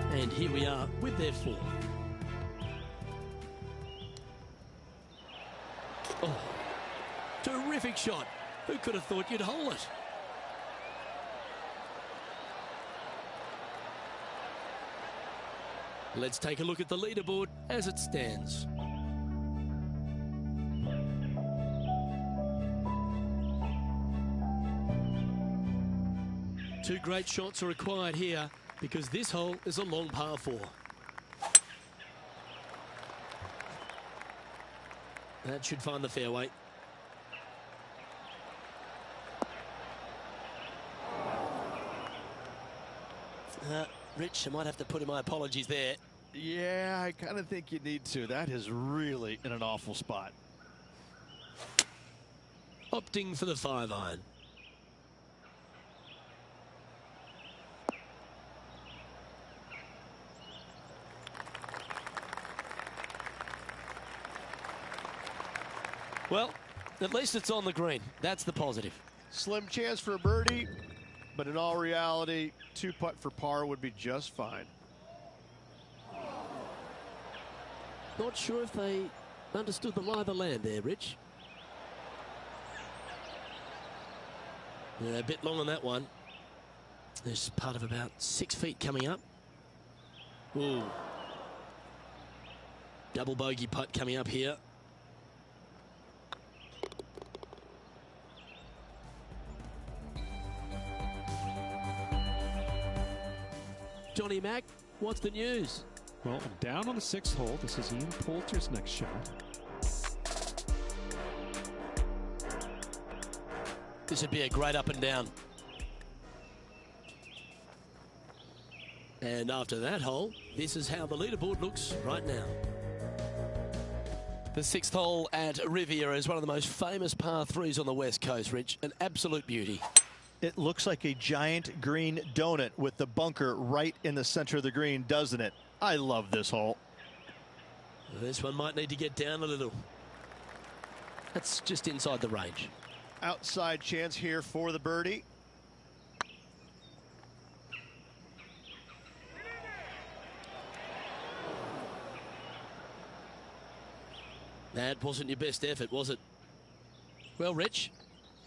E: And here we are with their 4. Oh, terrific shot. Who could have thought you'd hole it? Let's take a look at the leaderboard as it stands. Two great shots are required here because this hole is a long par 4. That should find the fairway. Rich, I might have to put in my apologies there.
C: Yeah, I kind of think you need to. That is really in an awful spot.
E: Opting for the 5-iron. Well, at least it's on the green. That's the positive.
C: Slim chance for a birdie, but in all reality, 2-putt for par would be just fine.
E: Not sure if they understood the lie of the land there, Rich. Yeah, a bit long on that one. There's part of about 6 feet coming up. Ooh. Double bogey putt coming up here. Johnny Mack, what's the news?
D: Well, down on the 6th hole. This is Ian Poulter's next shot.
E: This would be a great up and down. And after that hole, this is how the leaderboard looks right now. The 6th hole at Riviera is one of the most famous par 3s on the West Coast, Rich. An absolute beauty.
C: It looks like a giant green donut with the bunker right in the center of the green, doesn't it? I love this hole.
E: This one might need to get down a little. That's just inside the range.
C: Outside chance here for the birdie.
E: That wasn't your best effort, was it? Well, Rich,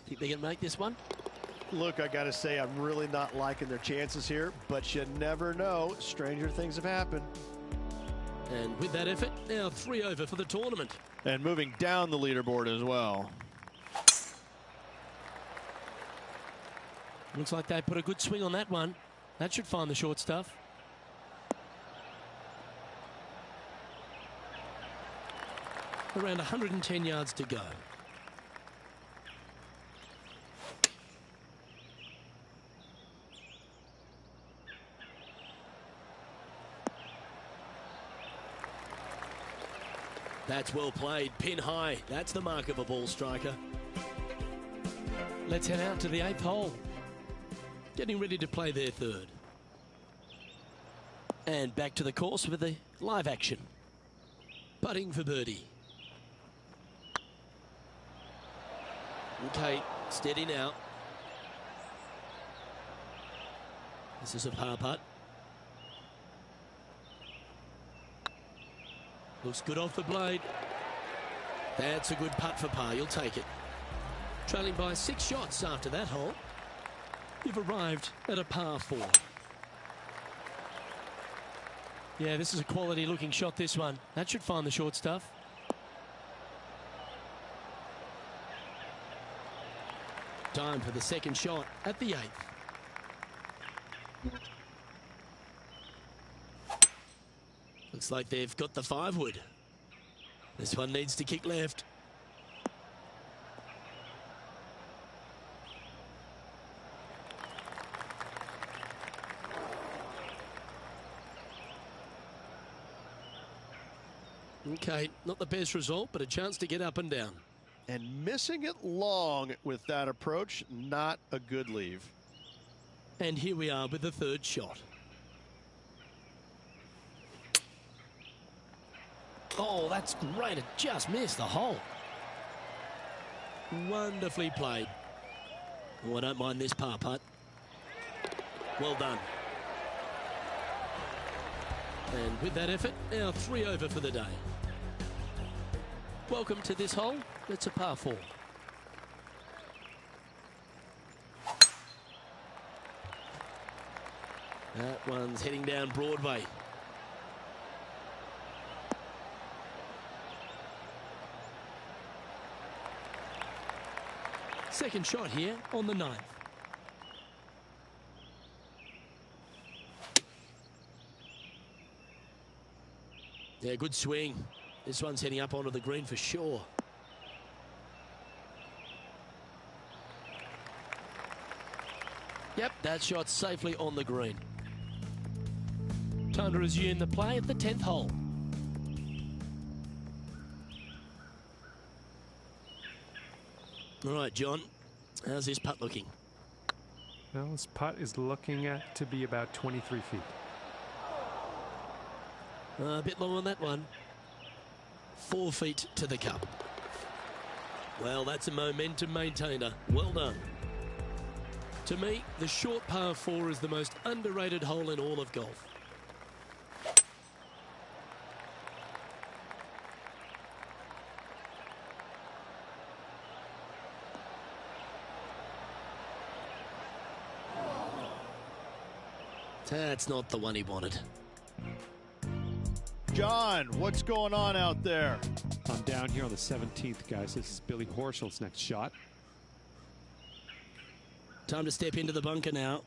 E: think they can make this one?
C: Look, I got to say, I'm really not liking their chances here, but you never know. Stranger things have happened.
E: And with that effort, now 3 over for the tournament.
C: And moving down the leaderboard as well.
E: Looks like they put a good swing on that one. That should find the short stuff. Around 110 yards to go. That's well played. Pin high. That's the mark of a ball striker. Let's head out to the 8th hole. Getting ready to play their 3rd. And back to the course with the live action. Putting for birdie. Okay, steady now. This is a par putt. Looks good off the blade. That's a good putt for par. You'll take it. Trailing by 6 shots after that hole. You've arrived at a par 4. Yeah, this is a quality looking shot, this one. That should find the short stuff. Time for the 2nd shot at the 8th. Looks like they've got the 5-wood. This one needs to kick left. Okay, not the best result, but a chance to get up and down.
C: And missing it long with that approach, not a good leave.
E: And here we are with the 3rd shot. Oh, that's great. It just missed the hole. Wonderfully played. Oh, I don't mind this par putt. Well done. And with that effort, now 3 over for the day. Welcome to this hole. It's a par 4. That one's heading down Broadway. Second shot here on the 9th. Yeah, good swing. This one's heading up onto the green for sure. Yep, that shot's safely on the green. Time to resume the play at the 10th hole. All right, John, how's this putt looking?
D: Well, this putt is looking at to be about 23 feet.
E: A bit long on that one. 4 feet to the cup. Well, that's a momentum maintainer. Well done. To me, the short par 4 is the most underrated hole in all of golf. That's not the one he wanted.
C: John, what's going on out there?
D: I'm down here on the 17th, guys. This is Billy Horschel's next shot.
E: Time to step into the bunker now.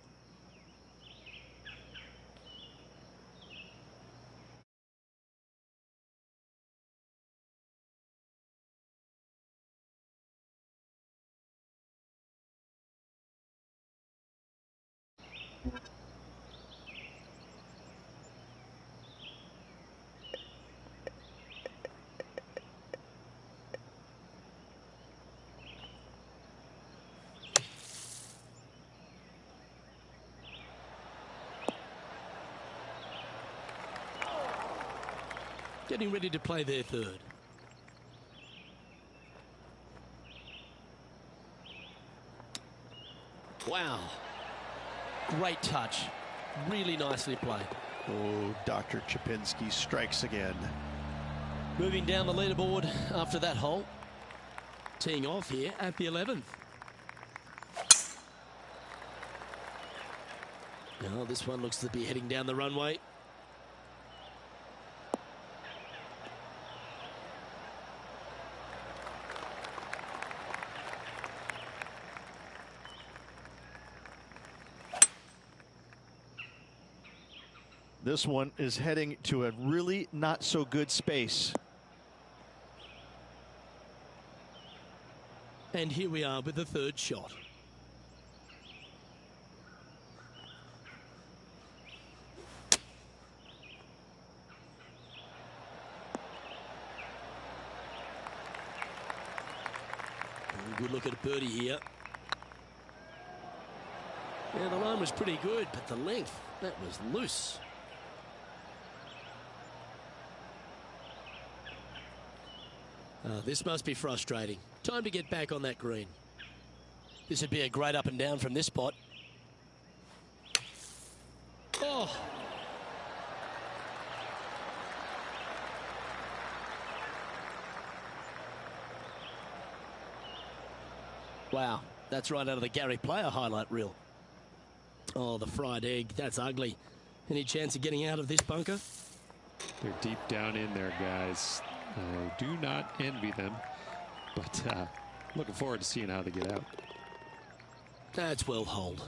E: getting ready to play their third. Wow. Great touch. Really nicely played.
C: Oh, Dr. Chapinski strikes again.
E: Moving down the leaderboard after that hole. Teeing off here at the 11th. Now this one looks to be heading down the runway.
C: This one is heading to a really not so good space.
E: And here we are with the third shot. Good look at a birdie here. Yeah, the line was pretty good, but the length, that was loose. This must be frustrating. Time to get back on that green. This would be a great up and down from this spot. Oh! Wow, that's right out of the Gary Player highlight reel. Oh, the fried egg, that's ugly. Any chance of getting out of this bunker?
D: They're deep down in there, guys. I do not envy them, but looking forward to seeing how they get out.
E: That's well holed.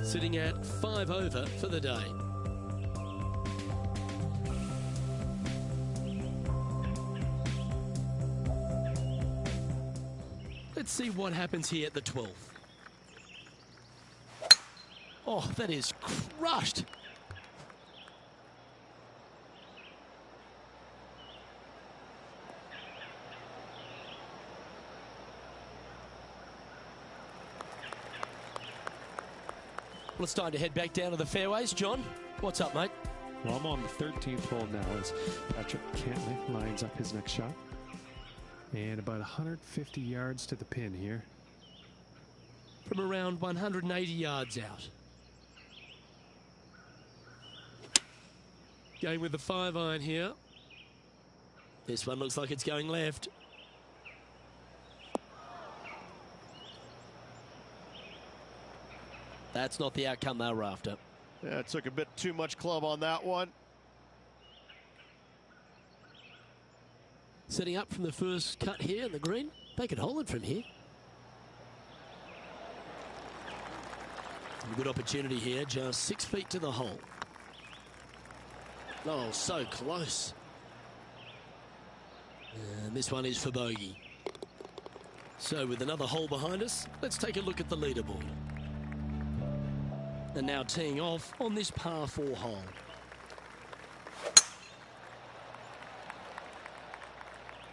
E: Sitting at 5 over for the day. Let's see what happens here at the 12th. Oh, that is crushed. Well, it's time to head back down to the fairways. John, what's up, mate?
D: Well, I'm on the 13th hole now as Patrick Cantley lines up his next shot. And about 150 yards to the pin here.
E: From around 180 yards out. Going with the 5-iron here. This one looks like it's going left. That's not the outcome they were after.
C: Yeah, it took a bit too much club on that one.
E: Setting up from the first cut here in the green. They could hold it from here. A good opportunity here, just 6 feet to the hole. Oh, so close. And this one is for bogey. So with another hole behind us, let's take a look at the leaderboard. And now teeing off on this par 4 hole.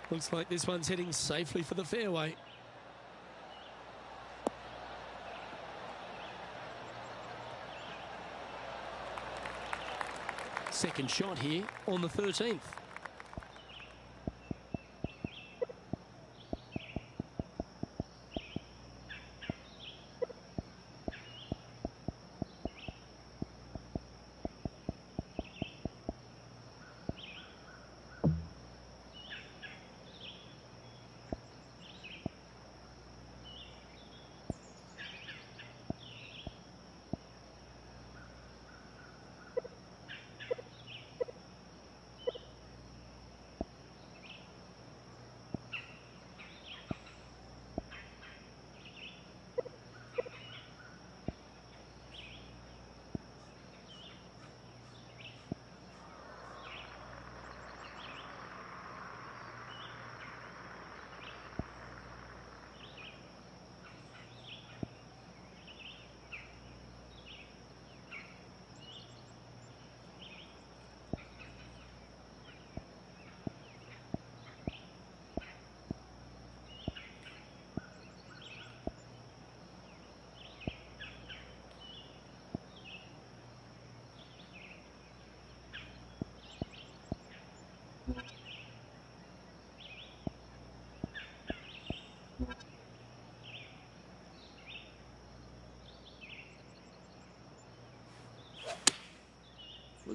E: Looks like this one's heading safely for the fairway. Second shot here on the 13th.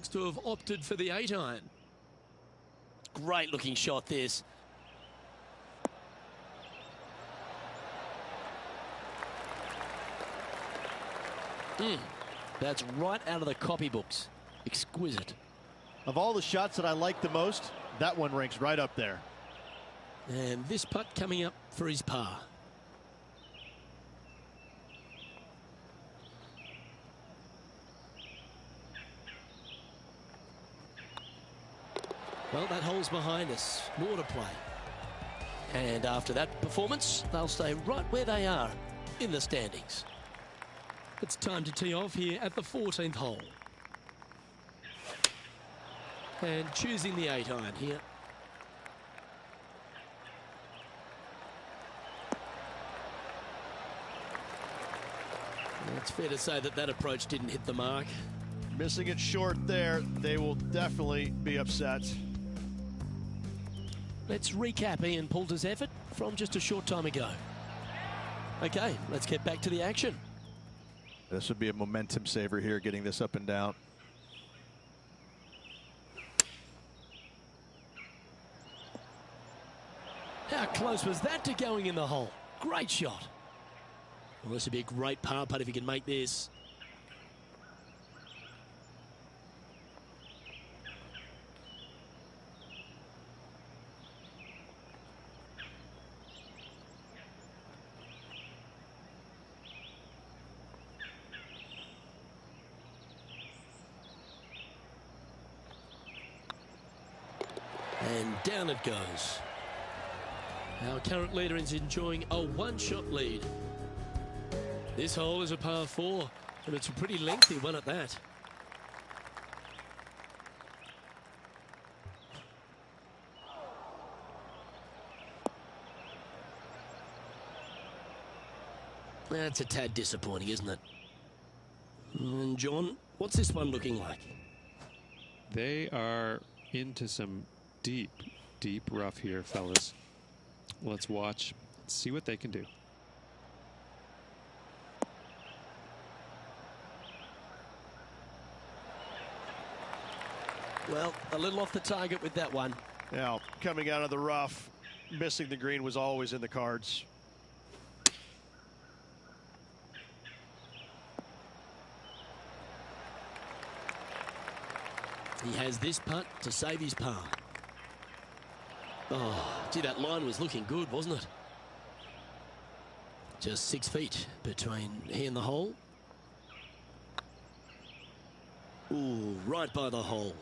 E: Looks to have opted for the 8-iron. Great looking shot this. That's right out of the copybooks. Exquisite.
C: Of all the shots that I like the most, that one ranks right up there.
E: And this putt coming up for his par. Well, that hole's behind us. More to play. And after that performance, they'll stay right where they are in the standings. It's time to tee off here at the 14th hole. And choosing the 8-iron here. It's fair to say that that approach didn't hit the mark.
C: Missing it short there, they will definitely be upset.
E: Let's recap Ian Poulter's effort from just a short time ago. Okay, let's get back to the action.
F: This would be a momentum saver here, getting this up and down.
E: How close was that to going in the hole? Great shot. Well, this would be a great par putt if he can make this. And down it goes. Our current leader is enjoying a one-shot lead. This hole is a par 4, and it's a pretty lengthy one at that. That's a tad disappointing, isn't it? And John, what's this one looking like?
D: They are into some deep, deep rough here, fellas. Let's watch, see what they can do.
E: Well, a little off the target with that one.
C: Now, coming out of the rough, missing the green was always in the cards.
E: He has this putt to save his par. Oh, gee, that line was looking good, wasn't it? Just 6 feet between he and the hole. Ooh, right by the hole.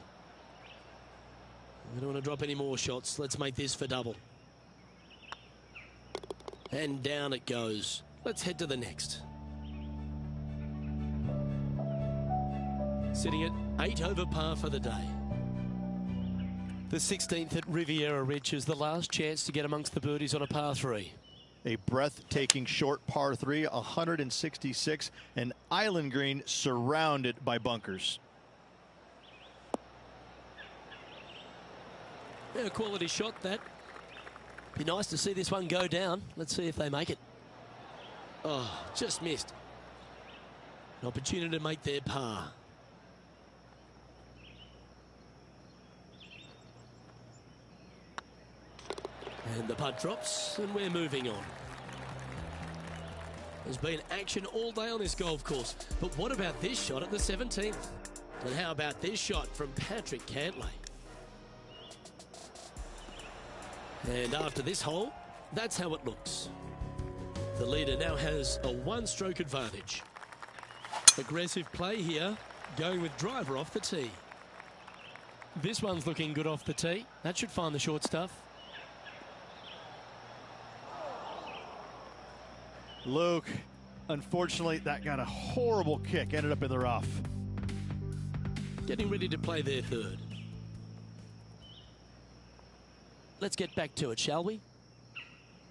E: We don't want to drop any more shots. Let's make this for double. And down it goes. Let's head to the next. Sitting at 8 over par for the day. The 16th at Riviera Ridge is the last chance to get amongst the birdies on a par 3.
C: A breathtaking short par 3, 166, an island green surrounded by bunkers.
E: Yeah, a quality shot that. Be nice to see this one go down. Let's see if they make it. Oh, just missed. An opportunity to make their par. And the putt drops, and we're moving on. There's been action all day on this golf course. But what about this shot at the 17th? And how about this shot from Patrick Cantlay? And after this hole, that's how it looks. The leader now has a one-stroke advantage. Aggressive play here, going with driver off the tee. This one's looking good off the tee. That should find the short stuff.
C: Luke, unfortunately, that got a horrible kick, ended up in the rough.
E: Getting ready to play their third. Let's get back to it, shall we?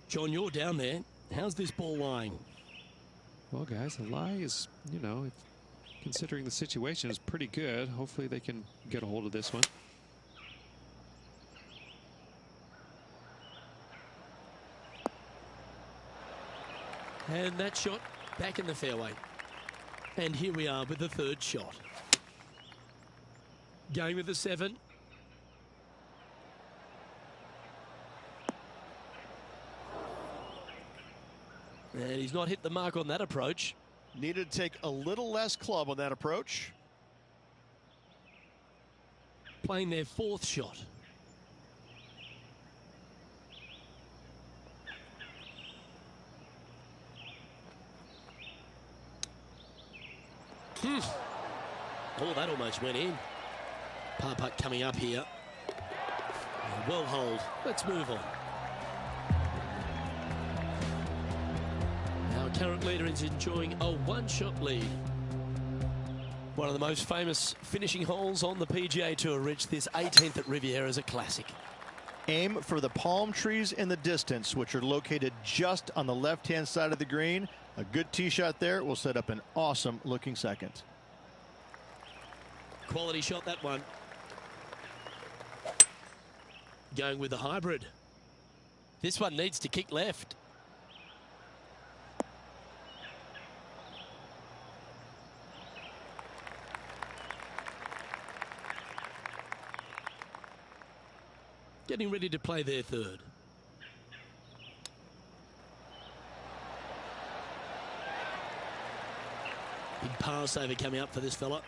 E: John, you're down there. How's this ball lying?
D: Well, guys, the lie is, you know, considering the situation, is pretty good. Hopefully they can get a hold of this one.
E: And that shot back in the fairway. And here we are with the third shot. Going with the 7. And he's not hit the mark on that approach.
C: Needed to take a little less club on that approach.
E: Playing their 4th shot. Oh, that almost went in. Par putt coming up here. Well hold. Let's move on. Our current leader is enjoying a 1-shot lead. One of the most famous finishing holes on the PGA Tour, Rich. This 18th at Riviera is a classic.
C: Aim for the palm trees in the distance, which are located just on the left-hand side of the green. A good tee shot there will set up an awesome looking second.
E: Quality shot, that one. Going with the hybrid. This one needs to kick left. Getting ready to play their 3rd. Big par saver coming up for this fella.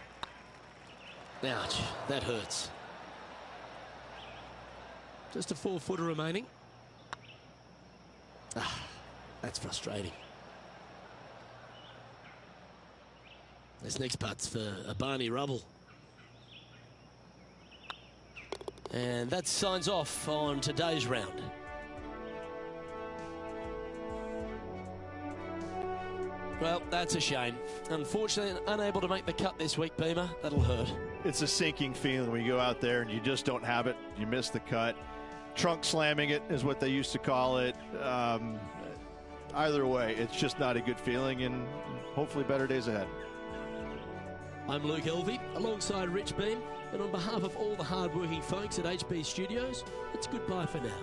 E: Ouch, that hurts. Just a 4-footer remaining. That's frustrating. This next putt's for a Barney Rubble. And that signs off on today's round. Well, that's a shame. Unfortunately, unable to make the cut this week, Beamer. That'll hurt.
C: It's a sinking feeling when you go out there and you just don't have it. You miss the cut. Trunk slamming it is what they used to call it. Either way, it's just not a good feeling, and hopefully better days ahead.
E: I'm Luke Elvey, alongside Rich Beam, and on behalf of all the hard-working folks at HB Studios, it's goodbye for now.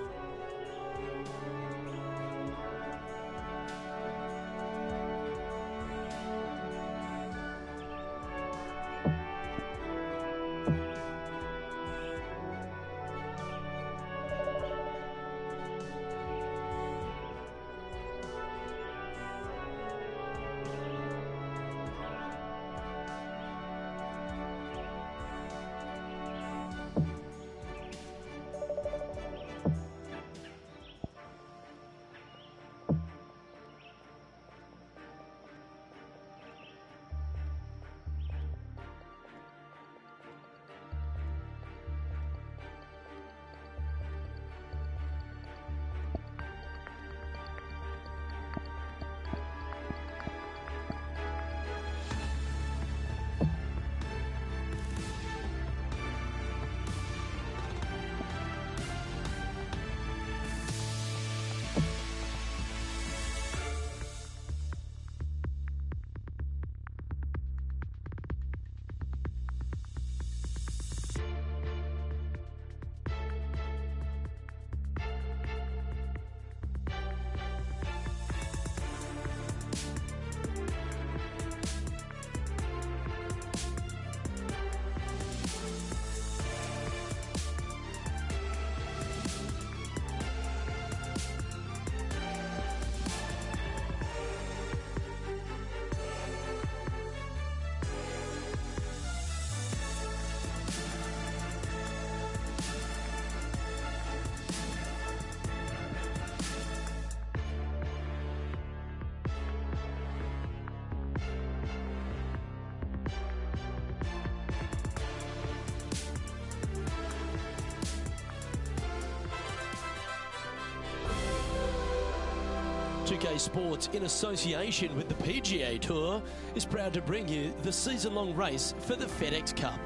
E: PGA Sports, in association with the PGA Tour, is proud to bring you the season-long race for the FedEx Cup.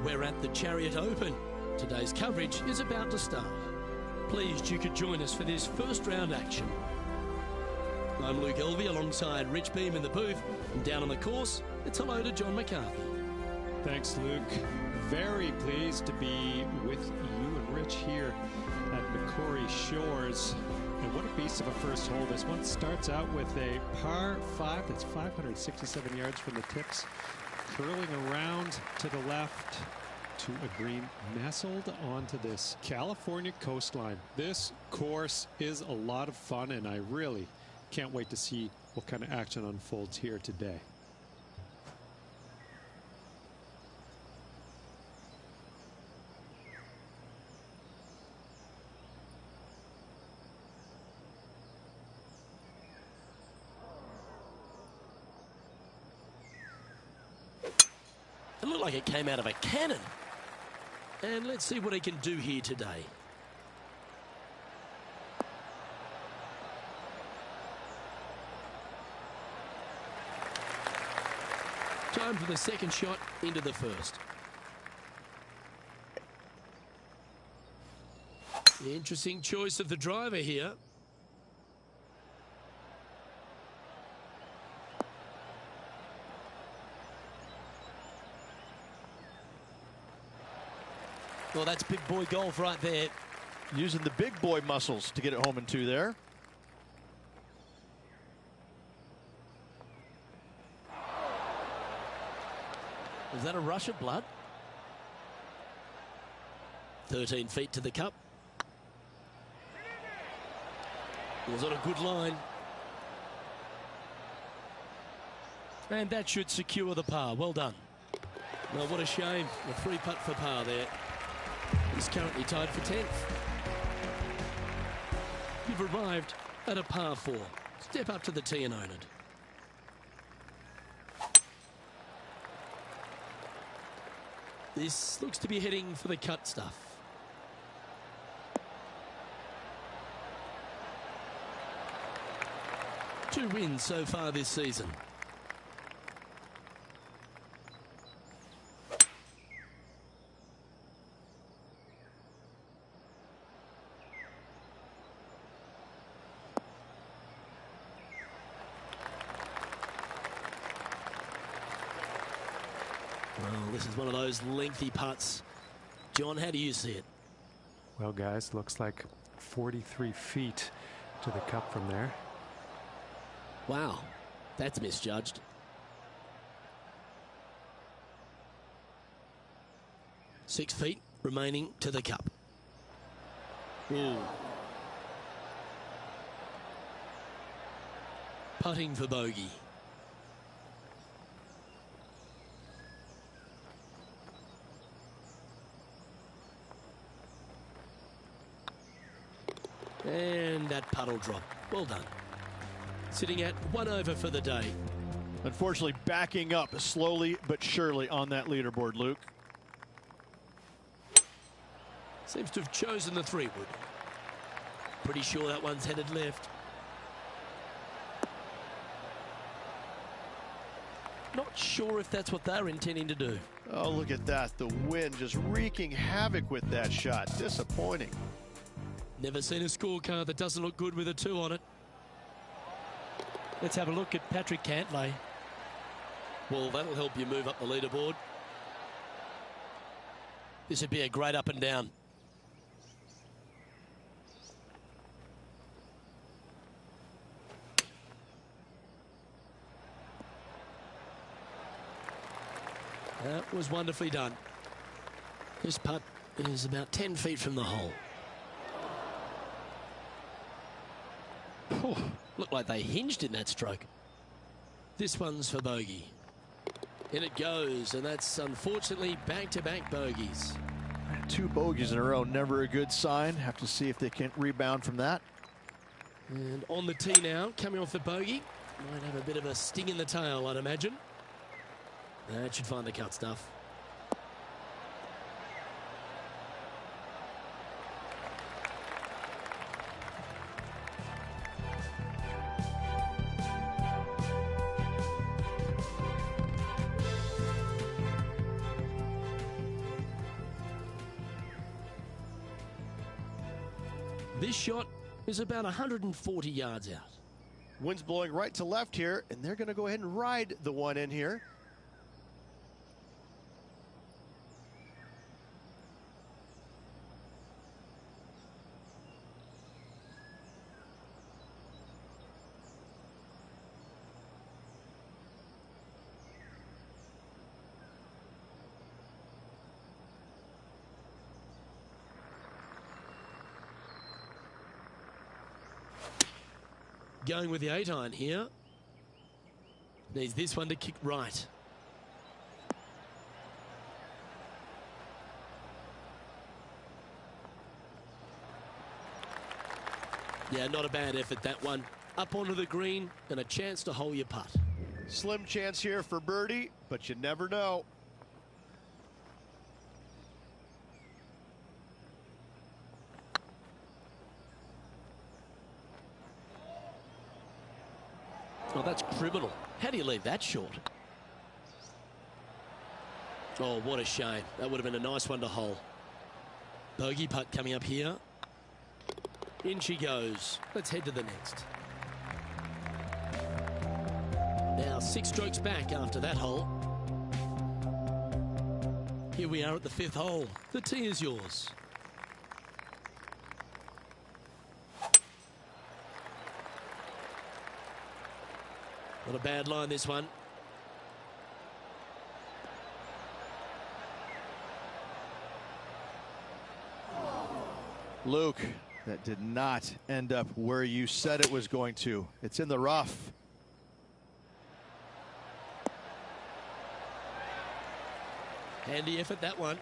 E: We're at the Chariot Open. Today's coverage is about to start. Pleased you could join us for this first round action. I'm Luke Elvey alongside Rich Beam in the booth, and down on the course, it's hello to John McCarthy.
D: Thanks, Luke. Very pleased to be with you and Rich here at Macquarie Shores. And what a beast of a first hole. This one starts out with a par 5 that's 567 yards from the tips, curling around to the left to a green nestled onto this California coastline. This course is a lot of fun, and I really can't wait to see what kind of action unfolds here today.
E: It looked like it came out of a cannon. And let's see what he can do here today. Time for the second shot into the first. Interesting choice of the driver here. Well, that's big boy golf right there.
F: Using the big boy muscles to get it home in two there.
E: Was that a rush of blood? 13 feet to the cup. Was on a good line. And that should secure the par. Well done. Well, what a shame. A free putt for par there. He's currently tied for 10th. You've arrived at a par 4. Step up to the tee and own it. This looks to be heading for the cut stuff. Two wins so far this season. Well, this is one of those lengthy putts. John, how do you see it?
D: Well, guys, looks like 43 feet to the cup from there.
E: Wow, that's misjudged. Six feet remaining to the cup. Ooh. Putting for bogey. And that puddle drop. Well done. Sitting at 1 over for the day.
F: Unfortunately, backing up slowly but surely on that leaderboard, Luke.
E: Seems to have chosen the 3-wood. Pretty sure that one's headed left. Not sure if that's what they're intending to do.
C: Oh, look at that. The wind just wreaking havoc with that shot. Disappointing.
E: Never seen a scorecard that doesn't look good with a 2 on it.
A: Let's have a look at Patrick Cantlay.
E: Well, that'll help you move up the leaderboard. This would be a great up and down. That was wonderfully done. This putt is about 10 feet from the hole. Oh, looked like they hinged in that stroke. This one's for bogey. In it goes, and that's unfortunately back-to-back bogeys.
F: 2 bogeys in a row, never a good sign. Have to see if they can rebound from that.
E: And on the tee now, coming off the bogey. Might have a bit of a sting in the tail, I'd imagine. That should find the cut stuff. This shot is about 140 yards out.
C: Wind's blowing right to left here, and they're going to go ahead and ride the one in here.
E: going with the 8-iron here. Needs this one to kick right. Yeah, not a bad effort, that one. Up onto the green and a chance to hole your putt.
C: Slim chance here for birdie, but you never know.
E: Oh, that's criminal. How do you leave that short? Oh, what a shame. That would have been a nice one to hole. Bogey putt coming up here. In she goes. Let's head to the next. Now 6 strokes back after that hole. Here we are at the 5th hole. The tee is yours. Not a bad line, this one.
F: Luke, that did not end up where you said it was going to. It's in the rough.
E: Handy effort, that one.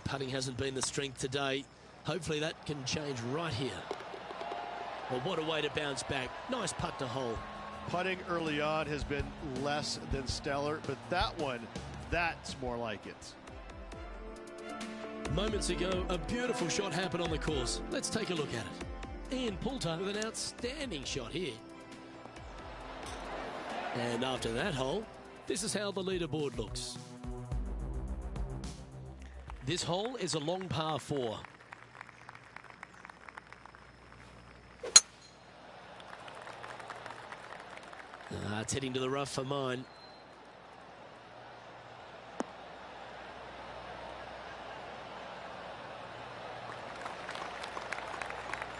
E: Putting hasn't been the strength today. Hopefully that can change right here. Well, what a way to bounce back. Nice putt to hole.
C: Putting early on has been less than stellar, but that one, that's more like it.
E: Moments ago, a beautiful shot happened on the course. Let's take a look at it. Ian Poulter with an outstanding shot here. And after that hole, this is how the leaderboard looks. This hole is a long par 4. It's heading to the rough for mine.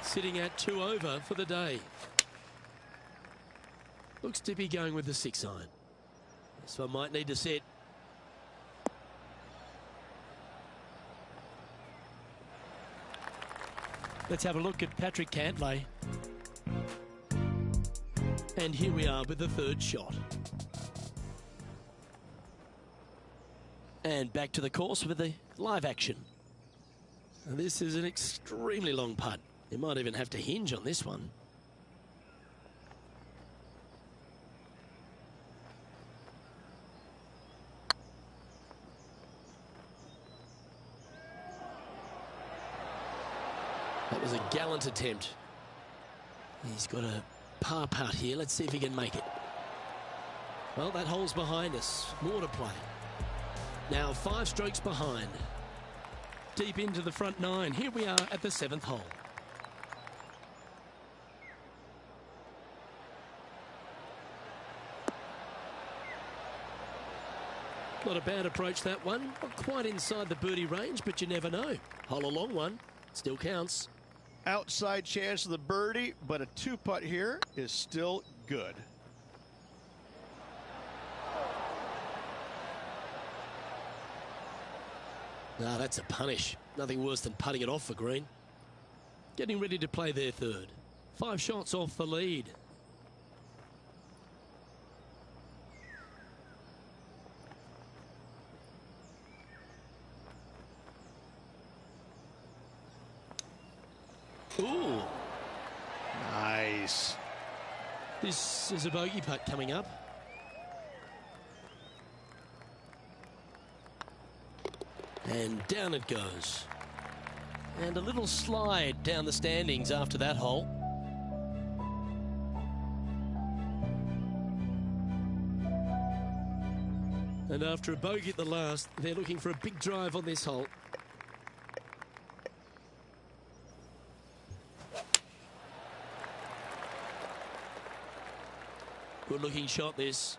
E: Sitting at 2 over for the day. Looks to be going with the 6-iron. This one might need to set. Let's have a look at Patrick Cantlay. And here we are with the 3rd shot. And back to the course with the live action. And this is an extremely long putt. You might even have to hinge on this one. That was a gallant attempt. He's got a par putt here. Let's see if he can make it. Well, that hole's behind us. More to play. Now 5 strokes behind. Deep into the front 9. Here we are at the 7th hole. Not a bad approach, that one. Not quite inside the birdie range, but you never know. Hole a long one. Still counts.
C: Outside chance of the birdie, but a 2-putt here is still good.
E: Ah, that's a punish. Nothing worse than putting it off for green. Getting ready to play their 3rd. 5 shots off the lead. Ooh.
C: Nice.
E: This is a bogey putt coming up. And down it goes. And a little slide down the standings after that hole. And after a bogey at the last, they're looking for a big drive on this hole. Good looking shot, this.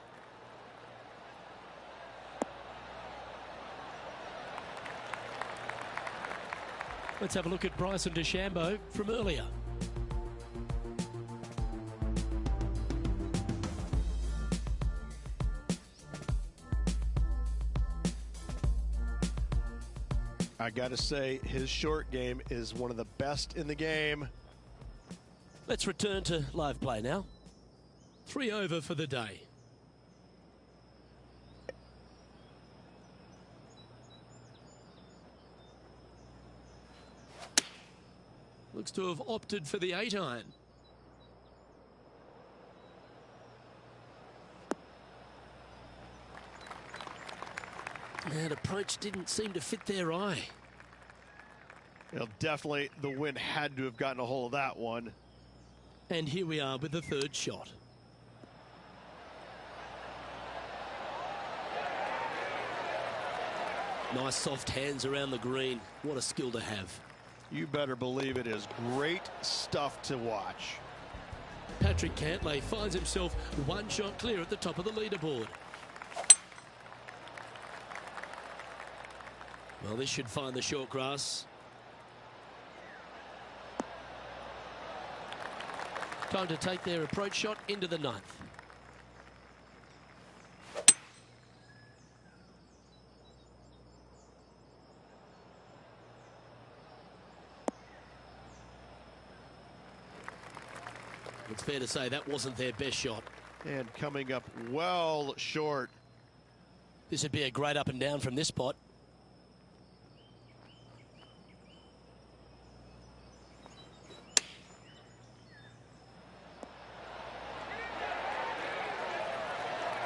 E: Let's have a look at Bryson DeChambeau from earlier.
C: I got to say, his short game is one of the best in the game.
E: Let's return to live play now. 3 over for the day. Looks to have opted for the 8-iron. That approach didn't seem to fit their eye.
C: Well, definitely the wind had to have gotten a hold of that one.
E: And here we are with the 3rd shot. Nice soft hands around the green. What a skill to have.
C: You better believe it is great stuff to watch.
E: Patrick Cantlay finds himself 1 shot clear at the top of the leaderboard. Well, this should find the short grass. Time to take their approach shot into the 9th. It's fair to say that wasn't their best shot.
C: And coming up well short.
E: This would be a great up and down from this spot.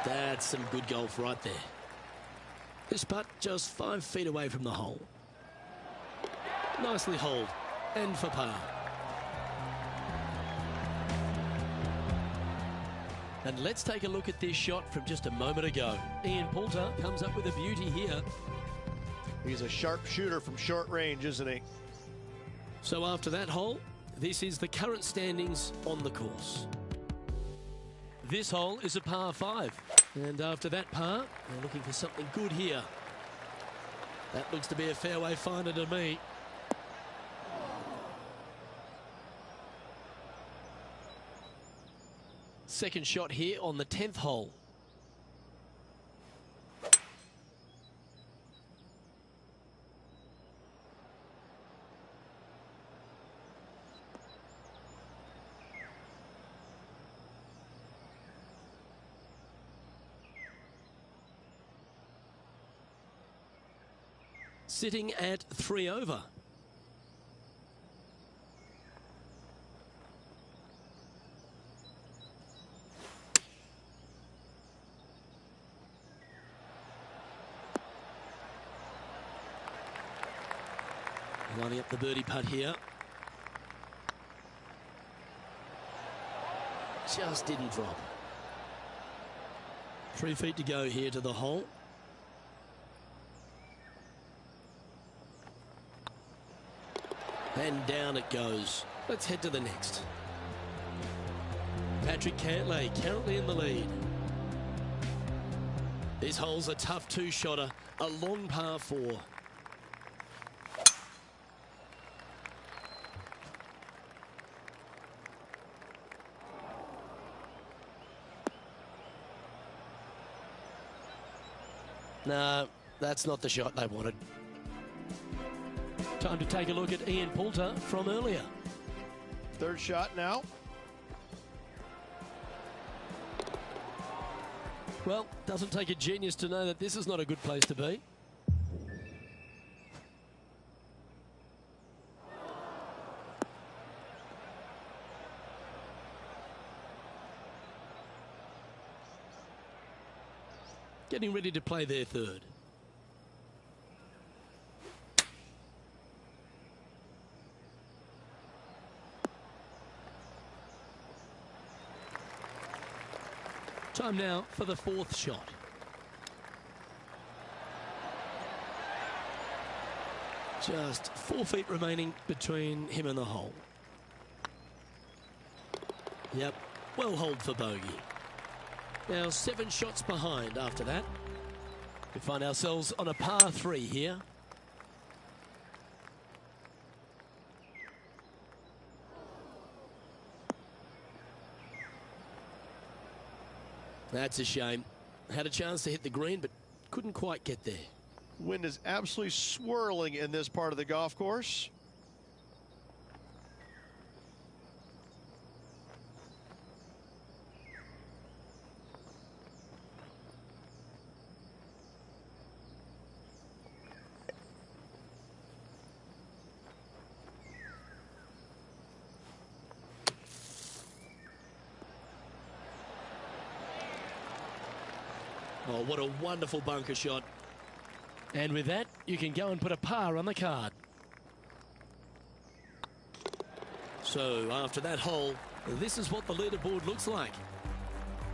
E: That's some good golf right there. This putt just 5 feet away from the hole. Nicely holed and for par. And let's take a look at this shot from just a moment ago. Ian Poulter comes up with a beauty here.
C: He's a sharp shooter from short range, isn't he?
E: So after that hole, this is the current standings on the course. This hole is a par 5. And after that par, they're looking for something good here. That looks to be a fairway finder to me. Second shot here on the 10th hole. Sitting at 3 over. Lining up the birdie putt here. Just didn't drop. 3 feet to go here to the hole. And down it goes. Let's head to the next. Patrick Cantlay currently in the lead. This hole's a tough 2-shotter, a long par 4. No, that's not the shot they wanted. Time to take a look at Ian Poulter from earlier.
C: 3rd shot now.
E: Well, doesn't take a genius to know that this is not a good place to be. Getting ready to play their 3rd. Time now for the 4th shot. Just 4 feet remaining between him and the hole. Yep, well holed for bogey. Now 7 shots behind after that. We find ourselves on a par 3 here. That's a shame. Had a chance to hit the green, but couldn't quite get there.
C: Wind is absolutely swirling in this part of the golf course.
E: Oh, what a wonderful bunker shot.
A: And with that, you can go and put a par on the card.
E: So after that hole, this is what the leaderboard looks like.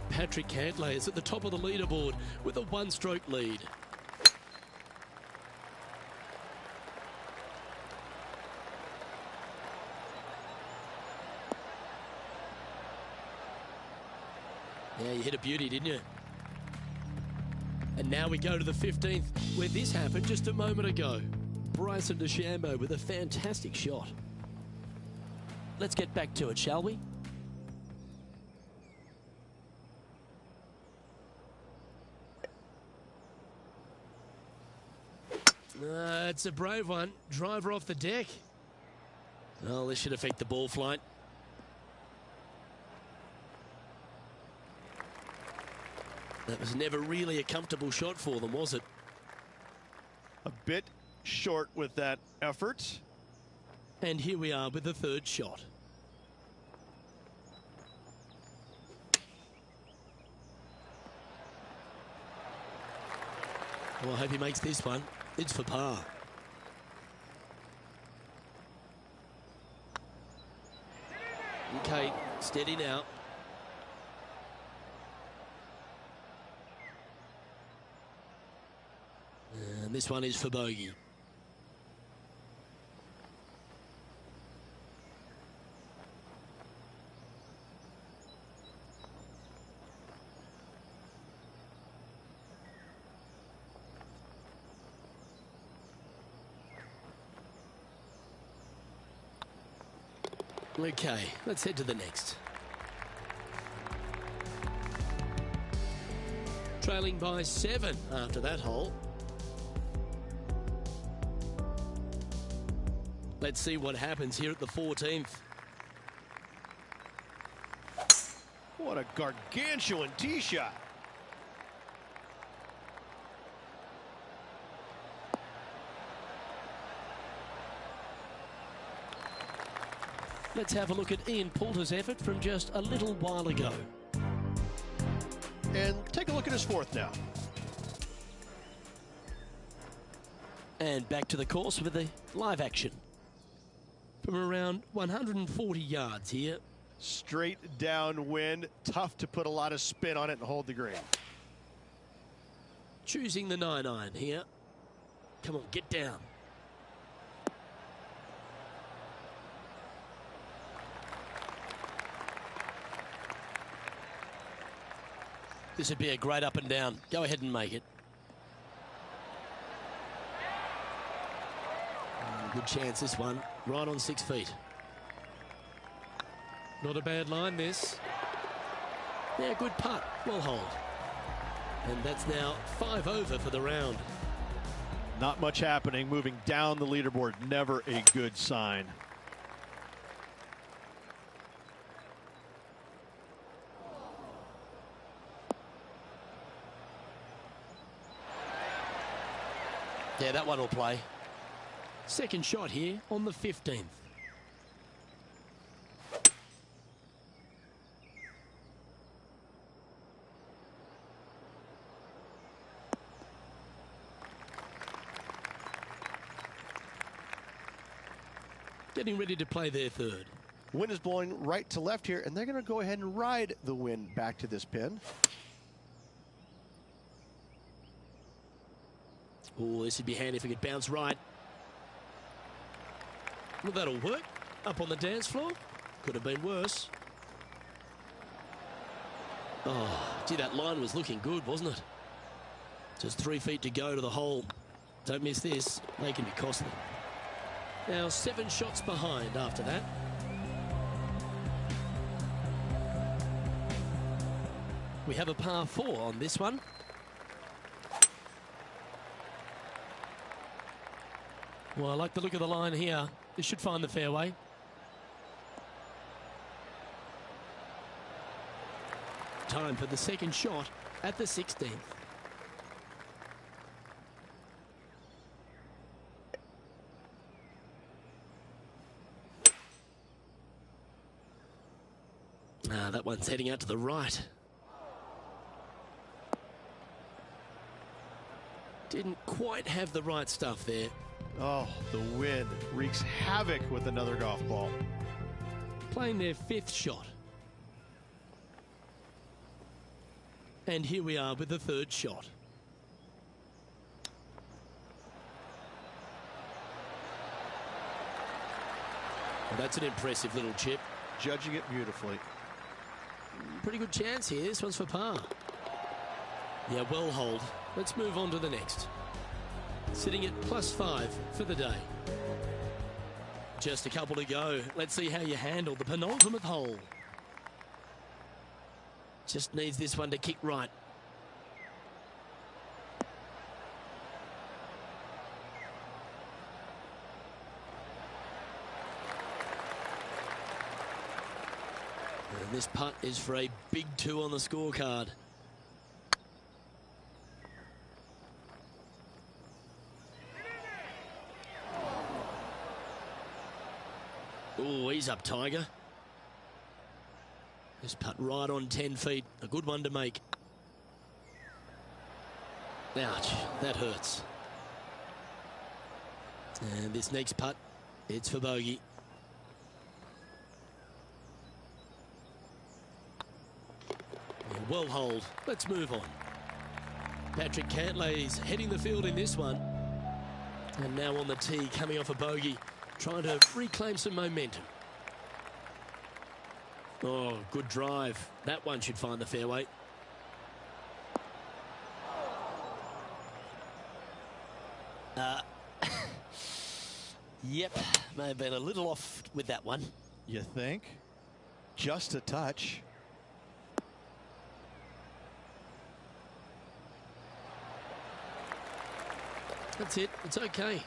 E: Patrick Cantlay is at the top of the leaderboard with a one-stroke lead. Yeah, you hit a beauty, didn't you? And now we go to the 15th, where this happened just a moment ago. Bryson DeChambeau with a fantastic shot. Let's get back to it, shall we? It's a brave one. Driver off the deck. Oh, this should affect the ball flight. That was never really a comfortable shot for them, was it?
C: A bit short with that effort.
E: And here we are with the third shot. Well, I hope he makes this one. It's for par. Okay, steady now. And this one is for bogey. Okay, let's head to the next. Trailing by 7 after that hole. Let's see what happens here at the 14th.
C: What a gargantuan tee shot.
E: Let's have a look at Ian Poulter's effort from just a little while ago.
C: And take a look at his fourth now.
E: And back to the course with the live action. From around 140 yards here.
C: Straight downwind. Tough to put a lot of spin on it and hold the green.
E: Choosing the 9-iron here. Come on, get down. This would be a great up and down. Go ahead and make it. Good chance, this one. Right on 6 feet.
A: Not a bad line, this.
E: Yeah, good putt. Well hold. And that's now 5 over for the round.
C: Not much happening. Moving down the leaderboard. Never a good sign.
E: Yeah, that one will play. Second shot here on the 15th. Getting ready to play their third.
C: Wind is blowing right to left here, and they're going to go ahead and ride the wind back to this pin.
E: Oh, this would be handy if we could bounce right. Well, that'll work. Up on the dance floor. Could have been worse. Oh, gee, that line was looking good, wasn't it? Just 3 feet to go to the hole. Don't miss this. They can be costly. Now 7 shots behind after that. We have a par 4 on this one. Well, I like the look of the line here. This should find the fairway. Time for the second shot at the 16th. That one's heading out to the right. Didn't quite have the right stuff there.
C: Oh, the wind wreaks havoc with another golf ball.
E: Playing their 5th shot. And here we are with the 3rd shot. Well, that's an impressive little chip.
C: Judging it beautifully.
E: Pretty good chance here. This one's for par. Yeah, well hold. Let's move on to the next. Sitting at +5 for the day. Just a couple to go. Let's see how you handle the penultimate hole. Just needs this one to kick right. And this putt is for a big 2 on the scorecard. Oh, he's up, Tiger. This putt right on 10 feet. A good one to make. Ouch, that hurts. And this next putt, it's for bogey. Yeah, well hold. Let's move on. Patrick Cantlay's heading the field in this one. And now on the tee, coming off a bogey, trying to reclaim some momentum. Oh, good drive. That one should find the fairway. Yep, may have been a little off with that one.
F: You think? Just a touch.
E: That's it. It's okay.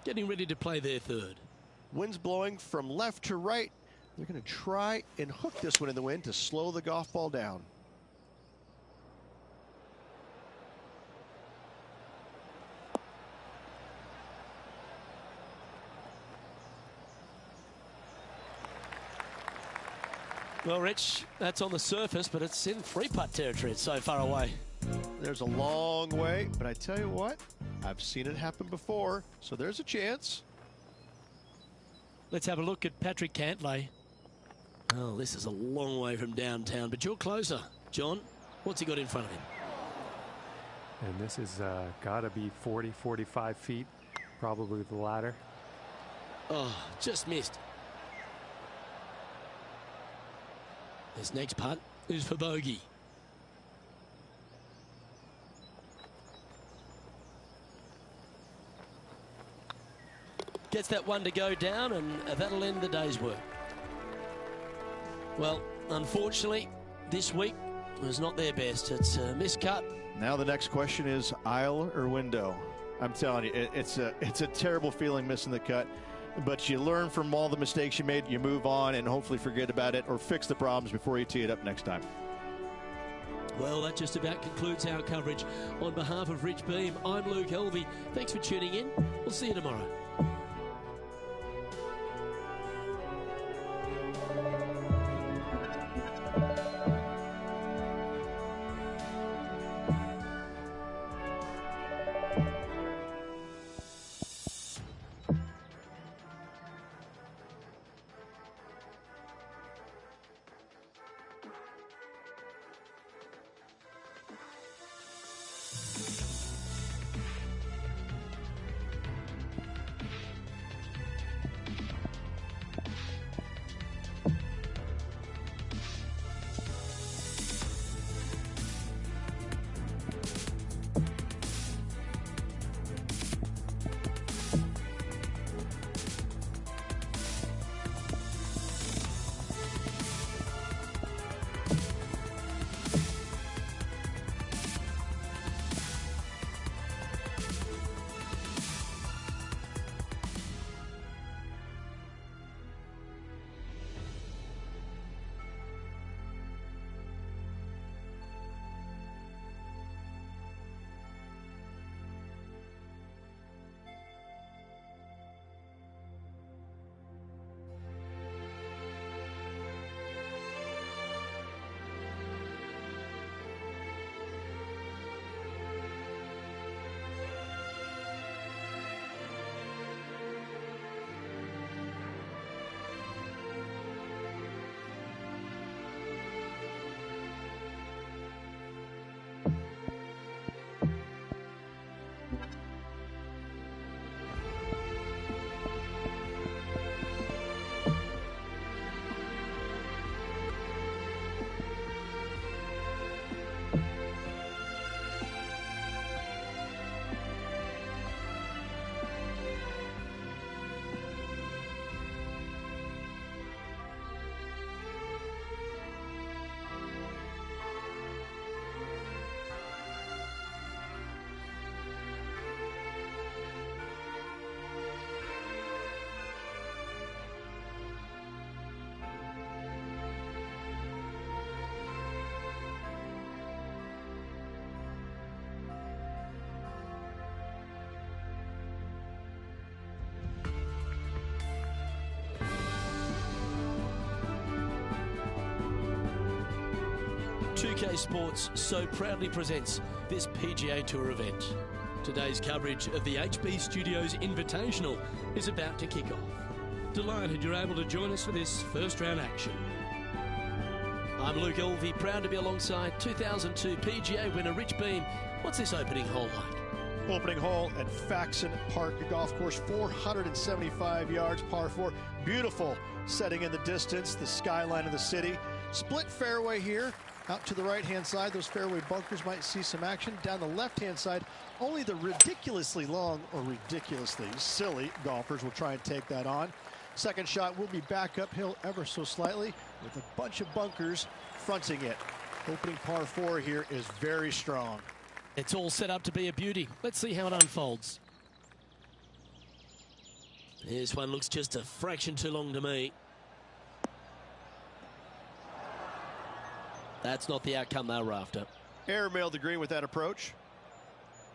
E: Getting ready to play their 3rd.
C: Wind's blowing from left to right. They're going to try and hook this one in the wind to slow the golf ball down.
E: Well, Rich, that's on the surface, but it's in 3-putt territory. It's so far away.
C: There's a long way, but I tell you what, I've seen it happen before, so there's a chance.
E: Let's have a look at Patrick Cantlay. Oh, this is a long way from downtown, but you're closer. John, what's he got in front of him?
D: And this is got to be 40, 45 feet, probably the ladder.
E: Oh, just missed. This next putt is for bogey. Gets that one to go down, and that'll end the day's work. Well, unfortunately, this week was not their best. It's a miscut.
C: Now the next question is aisle or window. I'm telling you, it's a terrible feeling missing the cut. But you learn from all the mistakes you made, you move on, and hopefully forget about it or fix the problems before you tee it up next time.
E: Well, that just about concludes our coverage. On behalf of Rich Beam, I'm Luke Helvey. Thanks for tuning in. We'll see you tomorrow.
A: 2K Sports so proudly presents this PGA Tour event. Today's coverage of the HB Studios Invitational is about to kick off. Delighted you're able to join us for this first round action. I'm Luke Elvey, proud to be alongside 2002 PGA winner Rich Beem. What's this opening hole like?
C: Opening hole at Faxon Park Golf Course, 475 yards, par 4. Beautiful setting in the distance, the skyline of the city. Split fairway here. Out to the right-hand side, those fairway bunkers might see some action. Down the left-hand side, only the ridiculously long or ridiculously silly golfers will try and take that on. Second shot will be back uphill ever so slightly with a bunch of bunkers fronting it. Opening par 4 here is very strong.
A: It's all set up to be a beauty. Let's see how it unfolds. This one looks just a fraction too long to me. That's not the outcome they were after.
C: Airmailed the green with that approach.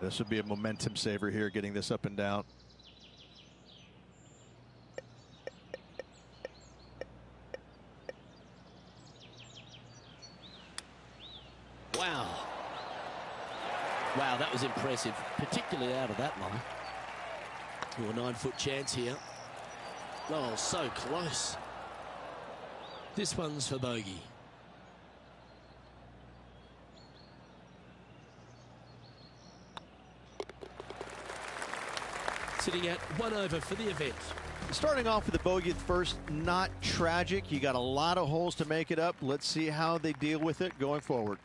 F: This would be a momentum saver here, getting this up and down.
A: Wow. Wow, that was impressive, particularly out of that line. A 9-foot chance here. Oh, so close. This one's for bogey. Sitting at 1 over for the event.
F: Starting off with a bogey at first, not tragic. You got a lot of holes to make it up. Let's see how they deal with it going forward.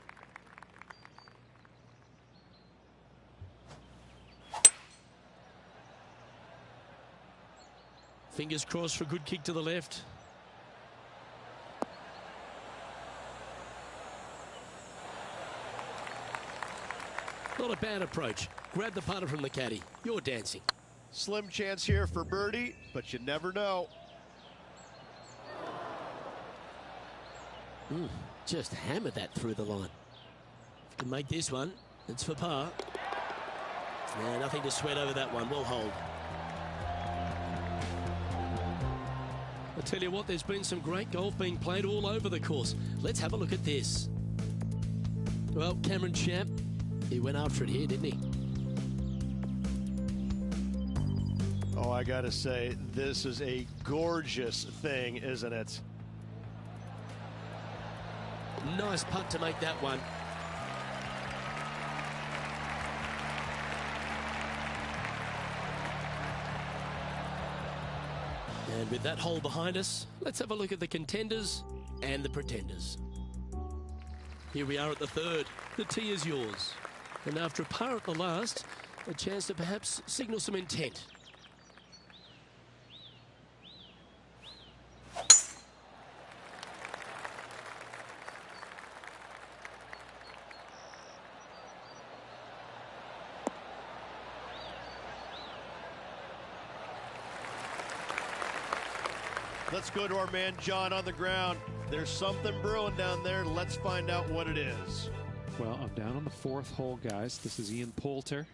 A: Fingers crossed for a good kick to the left. Not a bad approach. Grab the putter from the caddy. You're dancing.
C: Slim chance here for birdie, but you never know.
A: Just hammered that through the line. If you can make this one, it's for par. Yeah, nothing to sweat over that one. We'll hold. I tell you what, there's been some great golf being played all over the course. Let's have a look at this. Well, Cameron Champ, he went after it here, didn't he?
C: Oh, I gotta say, this is a gorgeous thing, isn't it?
A: Nice putt to make that one. And with that hole behind us, let's have a look at the contenders and the pretenders. Here we are at the third. The tee is yours. And after a par at the last, a chance to perhaps signal some intent.
C: Let's go to our man John on the ground. There's something brewing down there. Let's find out what it is.
D: Well, I'm down on the 4th hole, guys. This is Ian Poulter.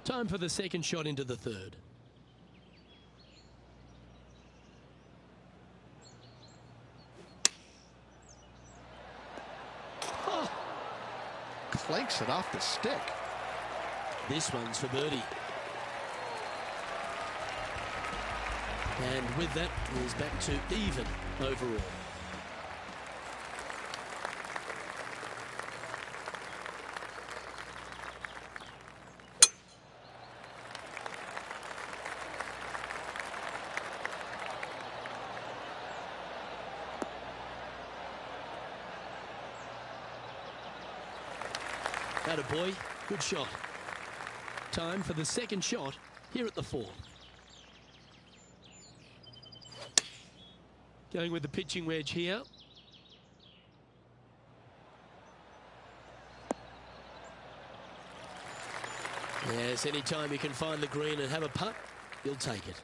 A: Time for the second shot into the third.
B: Clanks it off the stick.
A: This one's for birdie. And with that, he's back to even overall. Attaboy, good shot. Time for the second shot here at the 4. Going with the pitching wedge here. Yes, anytime you can find the green and have a putt, you'll take it.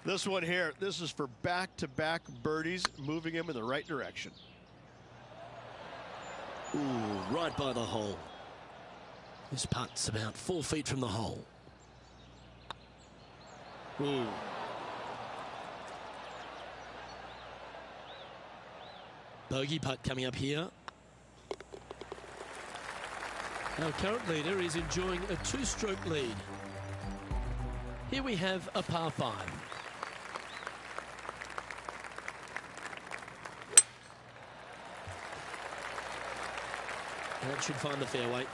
C: This one here, this is for back-to-back birdies, moving him in the right direction.
A: Ooh, right by the hole. This putt's about 4 feet from the hole. Ooh.
E: Bogey putt coming up here. Our current leader is enjoying a 2-stroke lead. Here we have a par 5. That should find the fairway.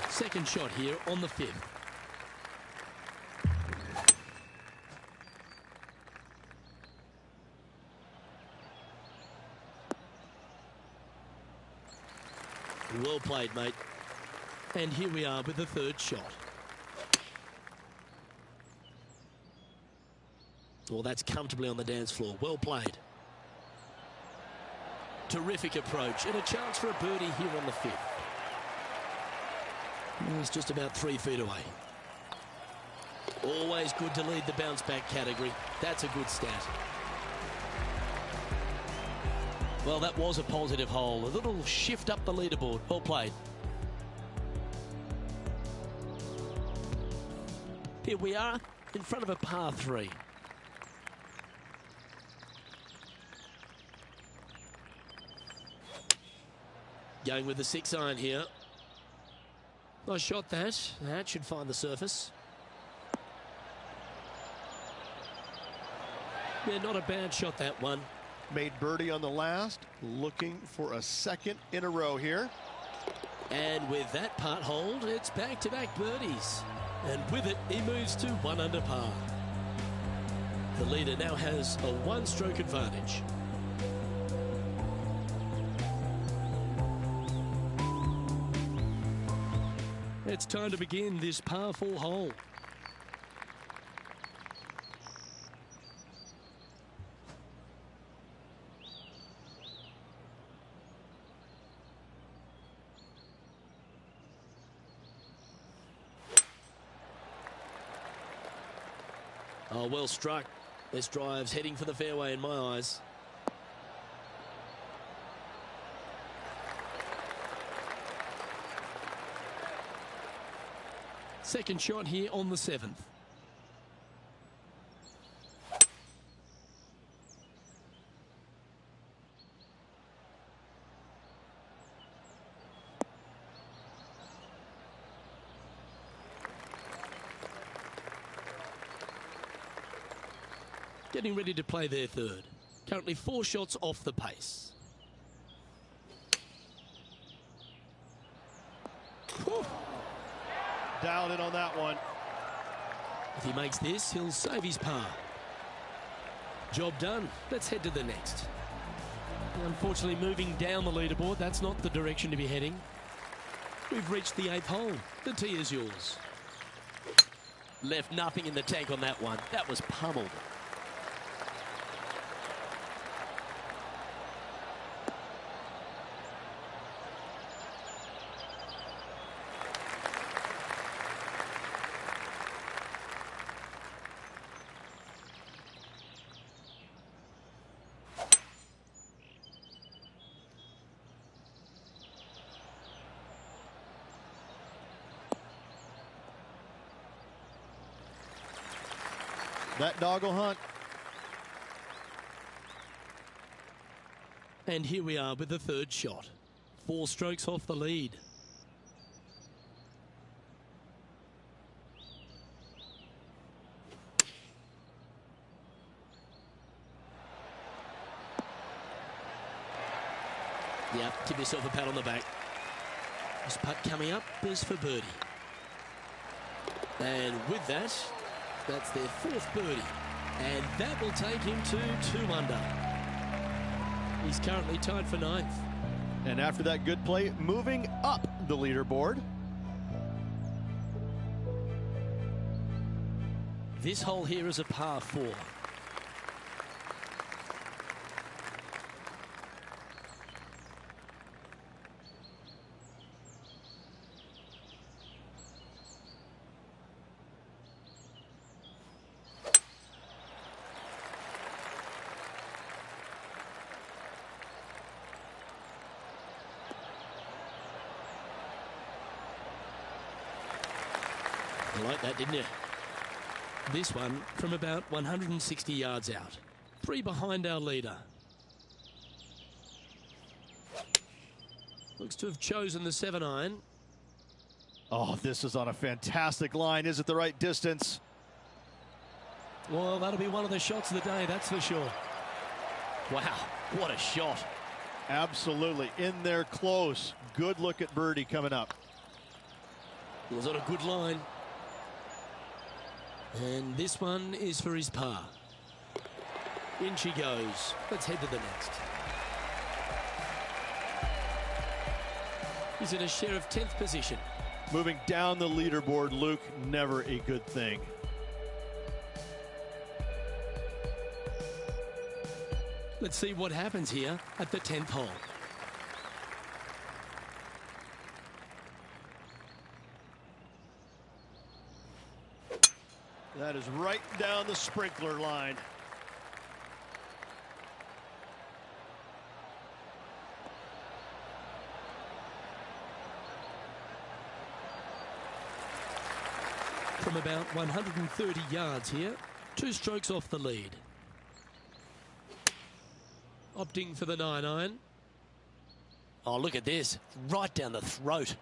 E: Second shot here on the 5th. Well played, mate. And here we are with the 3rd shot. Well, that's comfortably on the dance floor. Well played. Terrific approach and a chance for a birdie here on the 5th. He's just about 3 feet away. Always good to lead the bounce back category. That's a good stat. Well, that was a positive hole. A little shift up the leaderboard. Well played. Here we are in front of a par 3. Going with the 6-iron here. Nice shot that. That should find the surface. Yeah, not a bad shot, that one.
C: Made birdie on the last, looking for a second in a row here.
E: And with that part hold, it's back-to-back birdies. And with it, he moves to 1 under par. The leader now has a 1-stroke advantage. It's time to begin this par 4 hole. Oh, well struck. This drive's heading for the fairway in my eyes. Second shot here on the 7th. Getting ready to play their 3rd. Currently 4 shots off the pace. Whew.
C: Dialed in on that one.
E: If he makes this, he'll save his par. Job done. Let's head to the next. Unfortunately, moving down the leaderboard, that's not the direction to be heading. We've reached the 8th hole. The tee is yours. Left nothing in the tank on that one. That was pummeled.
C: That dog will hunt.
E: And here we are with the 3rd shot. 4 strokes off the lead. Yeah, give yourself a pat on the back. This putt coming up is for birdie. And with that, that's their 4th birdie. And that will take him to 2 under. He's currently tied for 9th.
C: And after that good play, moving up the leaderboard.
E: This hole here is a par 4. You like that, didn't you? This one from about 160 yards out. 3 behind our leader. Looks to have chosen the 7-iron.
F: Oh, this is on a fantastic line. Is it the right distance?
E: Well, that'll be one of the shots of the day, that's for sure. Wow, what a shot.
F: Absolutely. In there close. Good look at birdie coming up.
E: It was on a good line. And this one is for his par. In she goes. Let's head to the next. He's in a share of 10th position.
F: Moving down the leaderboard, Luke, never a good thing.
E: Let's see what happens here at the 10th hole.
F: That is right down the sprinkler line.
E: From about 130 yards here, 2 strokes off the lead. Opting for the 9-iron. Oh, look at this. Right down the throat.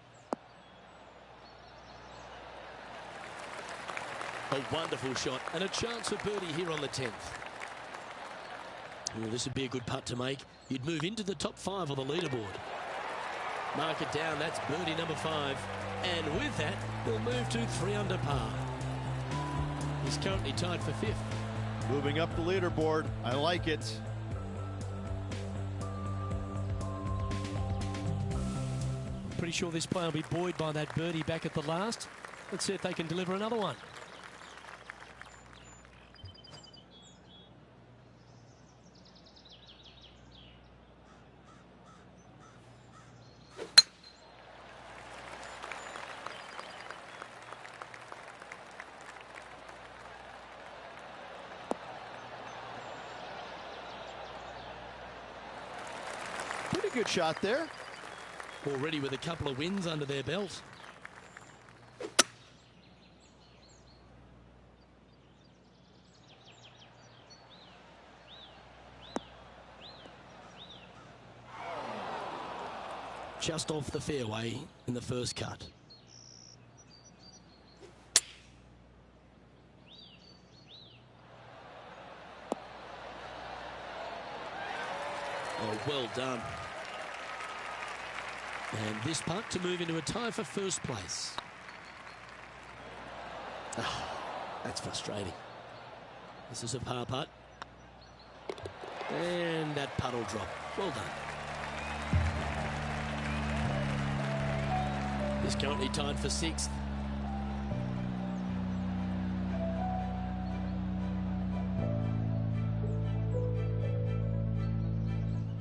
E: A wonderful shot and a chance for birdie here on the 10th. Oh, this would be a good putt to make. You'd move into the top 5 on the leaderboard. Mark it down. That's birdie number 5. And with that, they'll move to 3 under par. He's currently tied for 5th.
F: Moving up the leaderboard. I like it.
E: Pretty sure this player will be buoyed by that birdie back at the last. Let's see if they can deliver another one.
F: Pretty good shot there.
E: Already with a couple of wins under their belt. Just off the fairway in the first cut. Oh, well done. And this putt to move into a tie for first place. Oh, that's frustrating. This is a par putt. And that putt will drop. Well done. He's currently tied for 6th.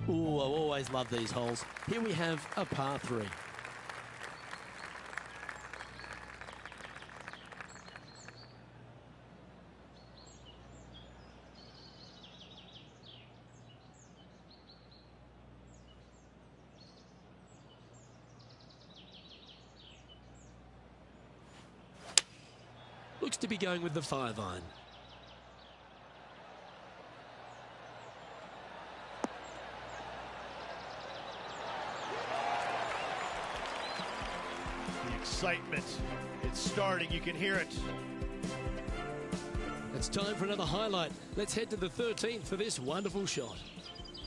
E: Ooh, I always love these holes. Here we have a par 3. Looks to be going with the 5-iron.
F: Excitement. It's starting. You can hear it.
E: It's time for another highlight. Let's head to the 13th for this wonderful shot.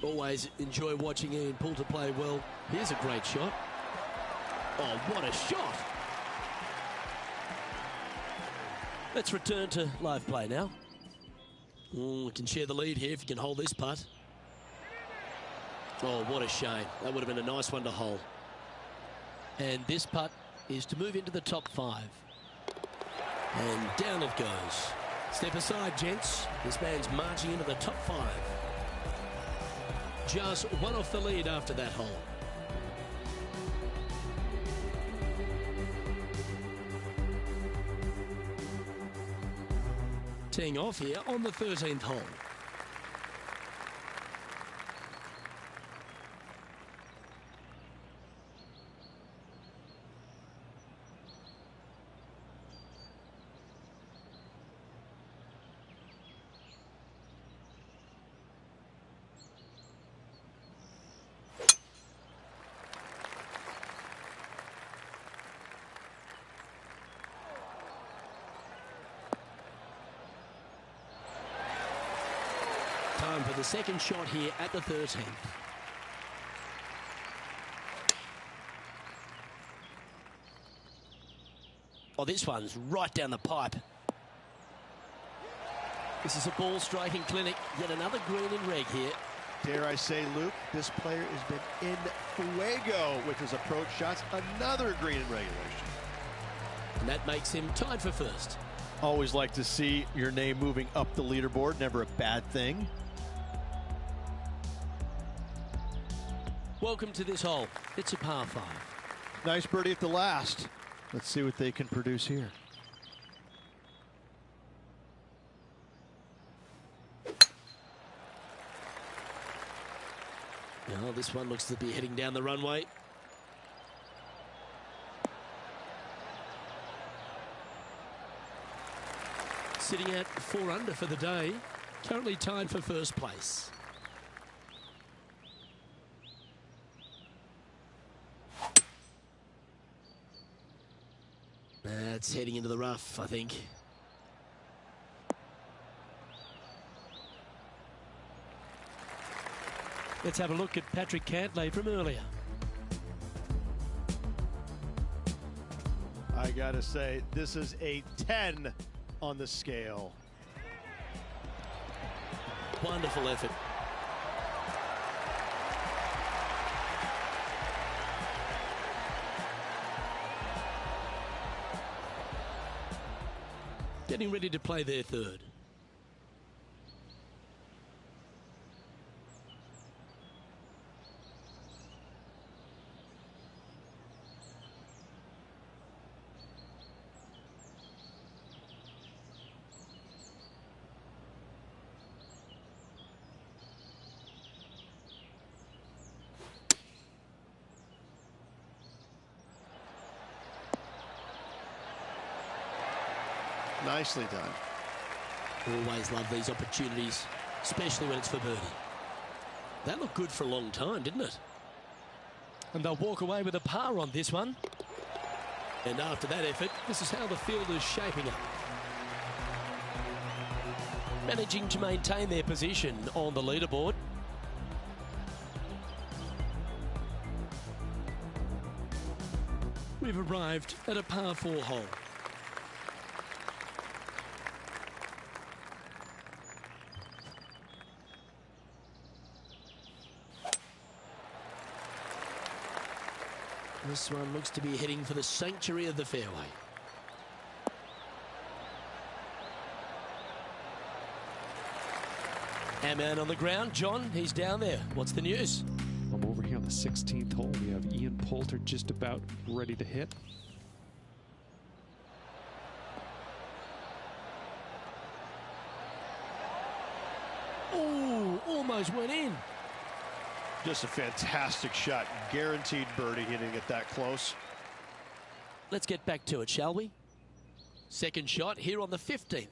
E: Always enjoy watching Ian Poulter play well. Here's a great shot. Oh, what a shot. Let's return to live play now. We can share the lead here if you can hold this putt. Oh, what a shame. That would have been a nice one to hole. And this putt is to move into the top 5. And down it goes. Step aside, gents. This man's marching into the top 5. Just one off the lead after that hole. Teeing off here on the 13th hole. the second shot here at the 13th. Oh, this one's right down the pipe. This is a ball striking clinic. Yet another green and reg here.
C: Dare I say, Luke, this player has been in fuego with his approach shots. Another green in regulation.
E: And that makes him tied for first.
F: Always like to see your name moving up the leaderboard. Never a bad thing.
E: Welcome to this hole. It's a par 5.
F: Nice birdie at the last. Let's see what they can produce here.
E: Well, this one looks to be heading down the runway. Sitting at 4 under for the day. Currently tied for first place. That's heading into the rough, I think.
A: Let's have a look at Patrick Cantlay from earlier.
C: I gotta say, this is a 10 on the scale.
E: Wonderful effort. Getting ready to play their third.
C: Nicely done.
E: Always love these opportunities, especially when it's for birdie. That looked good for a long time, didn't it?
A: And they'll walk away with a par on this one.
E: And after that effort, this is how the field is shaping up. Managing to maintain their position on the leaderboard.
A: We've arrived at a par 4 hole.
E: This one looks to be heading for the sanctuary of the fairway. Our man on the ground, John, he's down there. What's the news?
D: I'm over here on the 16th hole. We have Ian Poulter just about ready to hit.
E: Oh, almost went in.
C: Just a fantastic shot. Guaranteed birdie hitting it that close.
E: Let's get back to it, shall we? Second shot here on the 15th.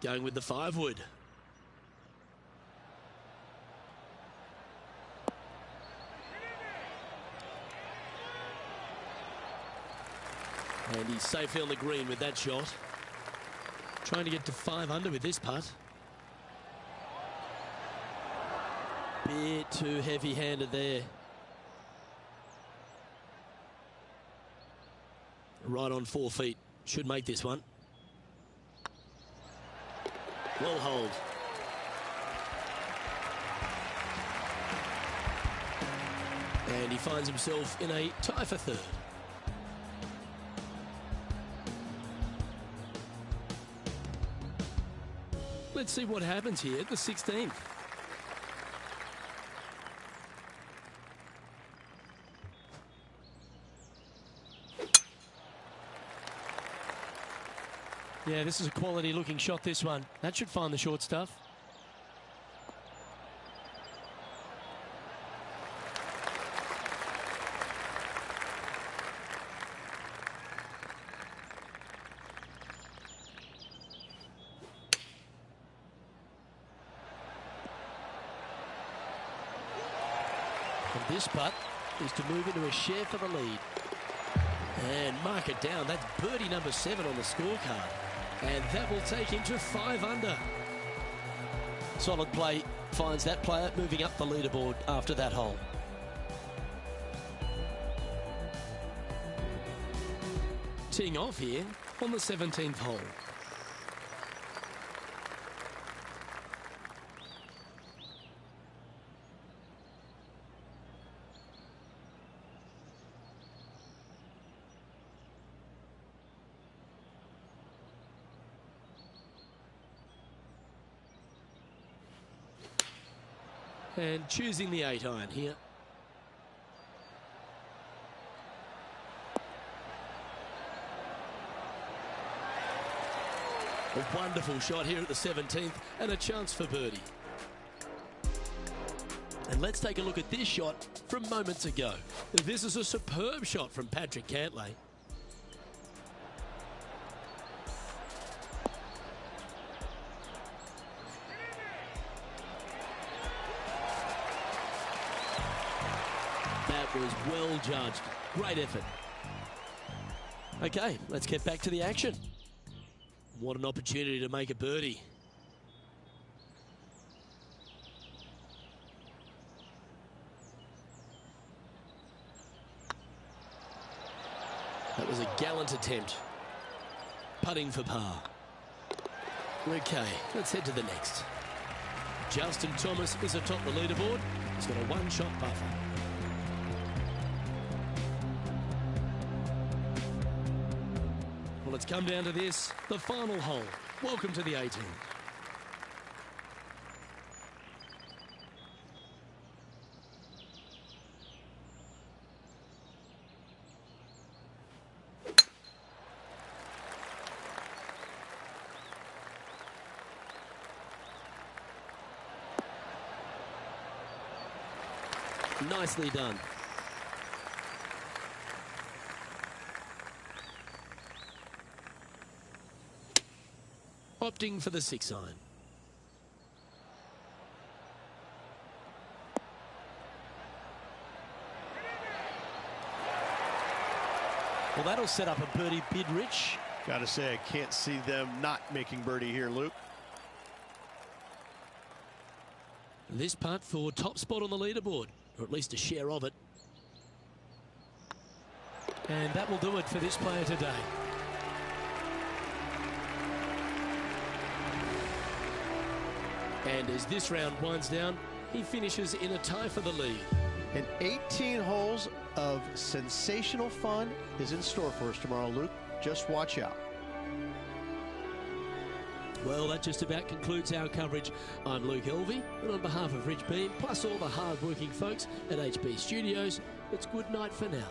E: Going with the 5-wood. And he's safely on the green with that shot. Trying to get to 5 under with this putt. Bit too heavy-handed there. Right on 4 feet. Should make this one. Well hold. And he finds himself in a tie for 3rd. Let's see what happens here at the 16th.
A: Yeah, this is a quality looking shot, this one. That should find the short stuff. And this putt is to move into a share for the lead. And mark it down. That's birdie number 7 on the scorecard. And that will take him to 5 under. Solid play finds that player moving up the leaderboard after that hole. Teeing off here on the 17th hole. And choosing the 8-iron here. A wonderful shot here at the 17th and a chance for birdie. And let's take a look at this shot from moments ago. This is a superb shot from Patrick Cantlay. That was well judged. Great effort. Okay, let's get back to the action. What an opportunity to make a birdie. That was a gallant attempt. Putting for par. Okay, let's head to the next. Justin Thomas is atop the leaderboard. He's got a 1-shot buffer. Well, it's come down to this, the final hole. Welcome to the 18th. Nicely done. Opting for the 6-iron. Well, that'll set up a birdie bid, Rich.
C: Gotta say, I can't see them not making birdie here, Luke.
E: This putt for top spot on the leaderboard, or at least a share of it.
A: And that will do it for this player today.
E: And as this round winds down, he finishes in a tie for the lead.
C: And 18 holes of sensational fun is in store for us tomorrow, Luke. Just watch out.
E: Well, that just about concludes our coverage. I'm Luke Elvey, and on behalf of Rich Beam, plus all the hard-working folks at HB Studios, it's good night for now.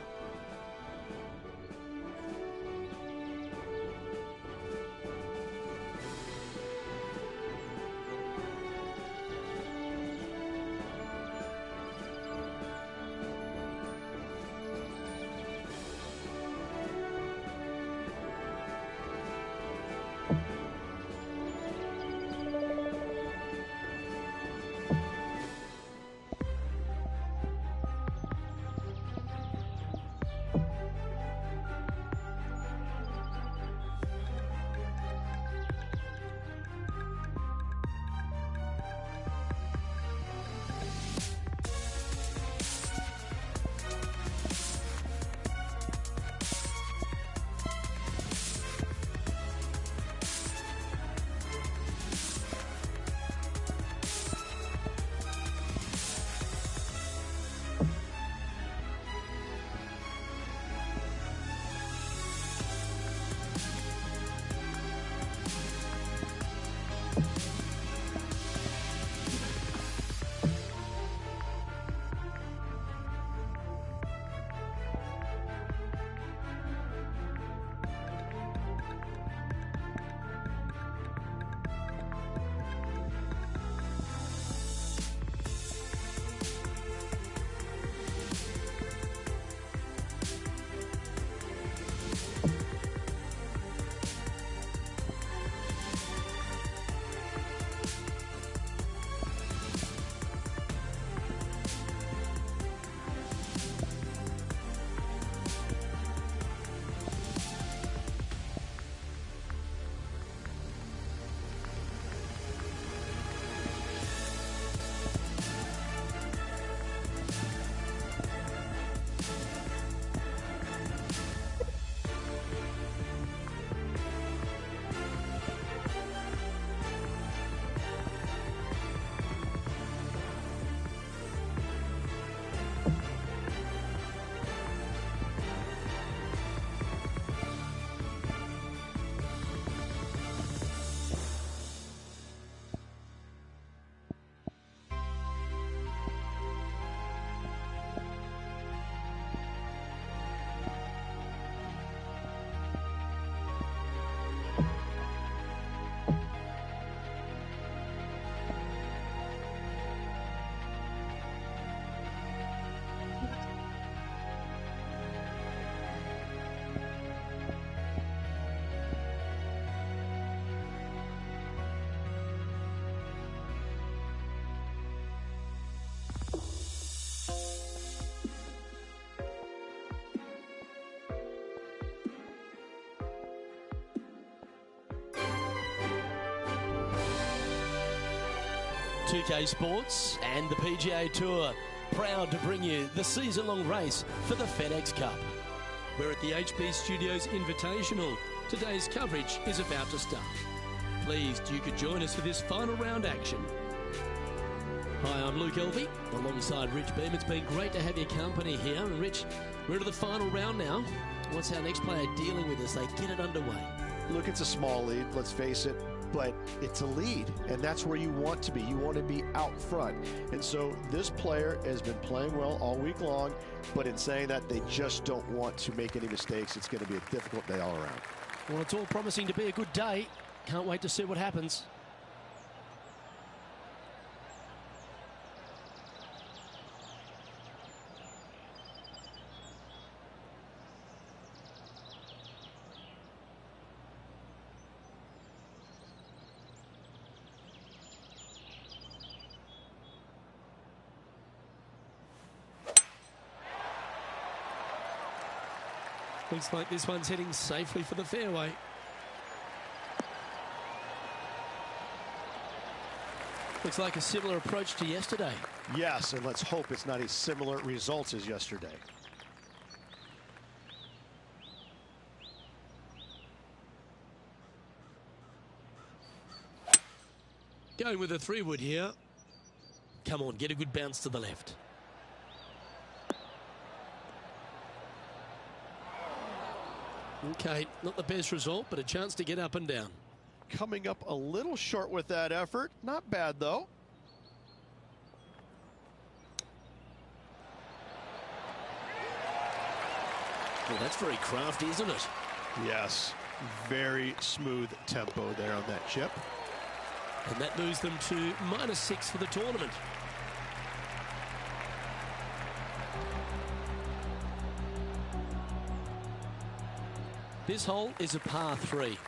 E: 2K Sports and the PGA Tour, proud to bring you the season-long race for the FedEx Cup. We're at the HP Studios Invitational. Today's coverage is about to start. Pleased you could join us for this final round action. Hi, I'm Luke Elvey, alongside Rich Beam. It's been great to have your company here. And Rich, we're into the final round now. What's our next player dealing with as they get it underway?
C: Look, it's a small lead, let's face it, but it's a lead, and that's where you want to be. You want to be out front. And so this player has been playing well all week long, but in saying that, they just don't want to make any mistakes. It's going to be a difficult day all around.
E: Well, it's all promising to be a good day. Can't wait to see what happens. Looks like this one's heading safely for the fairway. Looks like a similar approach to yesterday.
C: Yes, and let's hope it's not as similar results as yesterday.
E: Going with a 3-wood here. Come on, get a good bounce to the left. Okay, not the best result, but a chance to get up and down.
C: Coming up a little short with that effort. Not bad, though.
E: Well, that's very crafty, isn't it?
C: Yes, very smooth tempo there on that chip.
E: And that moves them to -6 for the tournament. This hole is a par 3.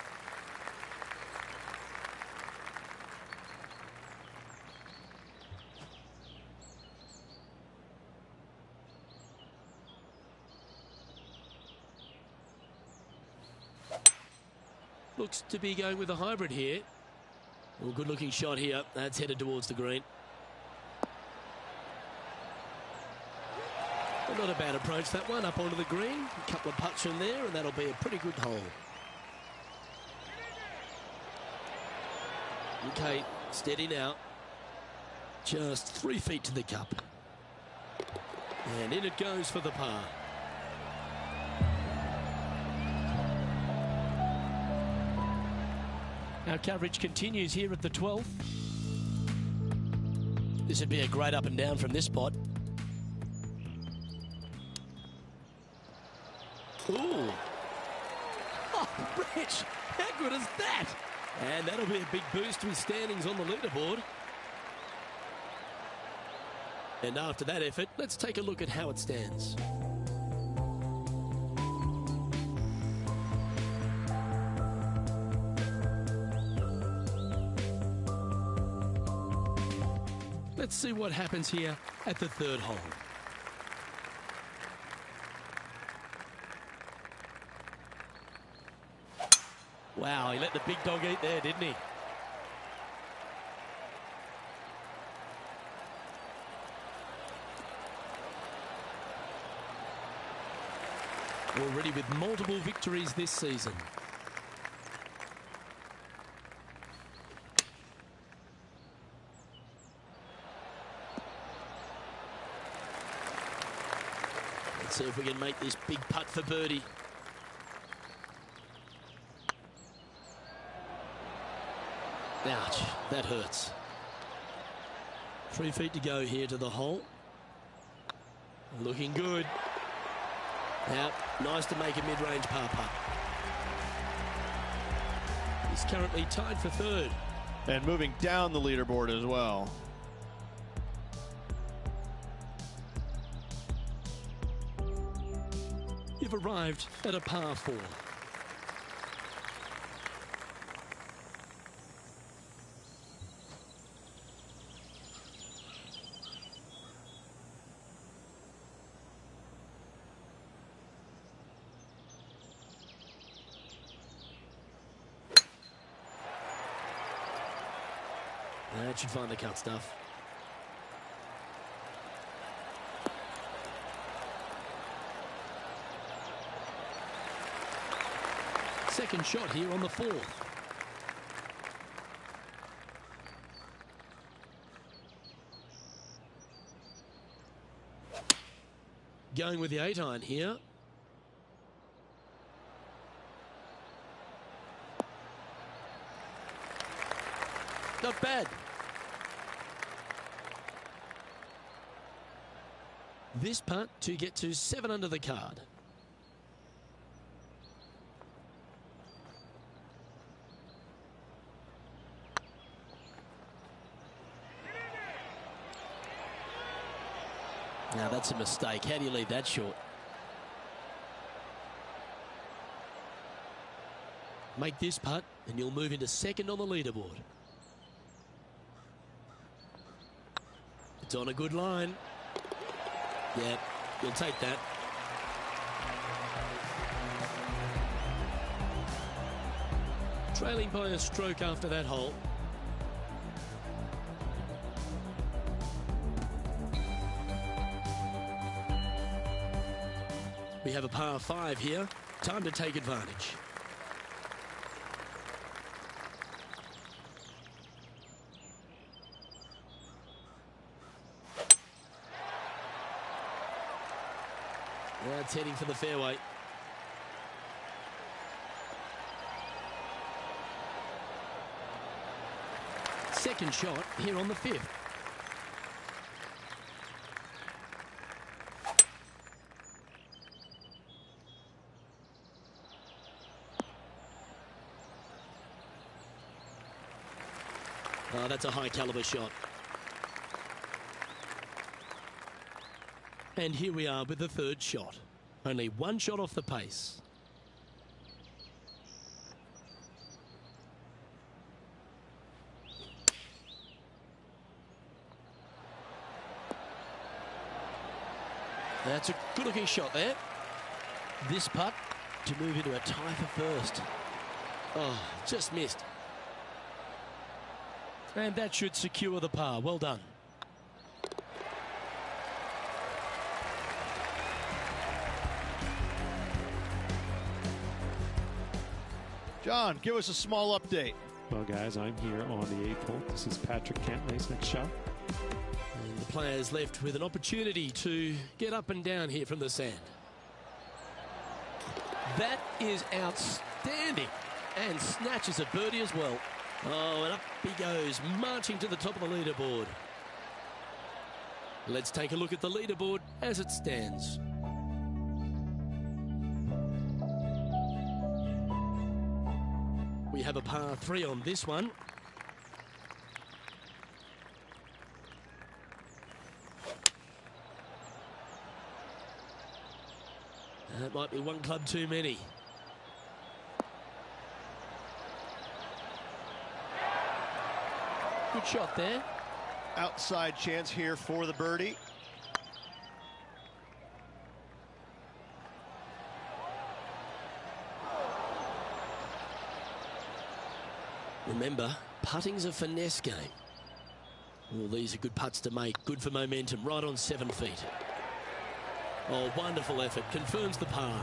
E: Looks to be going with a hybrid here. Well, good looking shot here. That's headed towards the green. Well, not a bad approach, that one, up onto the green. A couple of putts from there, and that'll be a pretty good hole. Okay, steady now. Just 3 feet to the cup. And in it goes for the par. Our coverage continues here at the 12th. This would be a great up and down from this spot. Ooh. Oh, Rich, how good is that? And that'll be a big boost to his standings on the leaderboard. And after that effort, let's take a look at how it stands. Let's see what happens here at the 3rd hole. Wow, he let the big dog eat there, didn't he? Already with multiple victories this season. Let's see if we can make this big putt for birdie. Ouch, that hurts. 3 feet to go here to the hole. Looking good. Now, nice to make a mid-range par putt. He's currently tied for 3rd.
F: And moving down the leaderboard as well.
E: You've arrived at a par 4. That should find the cut stuff. Second shot here on the fourth. Going with the 8-iron here. Not bad. This putt to get to 7 under the card. Now that's a mistake. How do you leave that short? Make this putt and you'll move into second on the leaderboard. It's on a good line. Yeah, you'll take that. Trailing by a stroke after that hole. We have a par 5 here. Time to take advantage. That's heading for the fairway. Second shot here on the 5th. Oh, that's a high caliber shot. And here we are with the third shot. Only one shot off the pace. That's a good looking shot there. This putt to move into a tie for first. Oh, just missed. And that should secure the par. Well done.
F: John, give us a small update.
D: Well, guys, I'm here on the 8th hole. This is Patrick Cantlay's next shot.
E: And the players left with an opportunity to get up and down here from the sand. That is outstanding. And snatches a birdie as well. Oh, and up he goes, marching to the top of the leaderboard. Let's take a look at the leaderboard as it stands. We have a par 3 on this one. That might be one club too many. Good shot there.
C: Outside chance here for the birdie.
E: Remember, putting's a finesse game. Well, these are good putts to make. Good for momentum, right on 7 feet. Oh, wonderful effort. Confirms the par.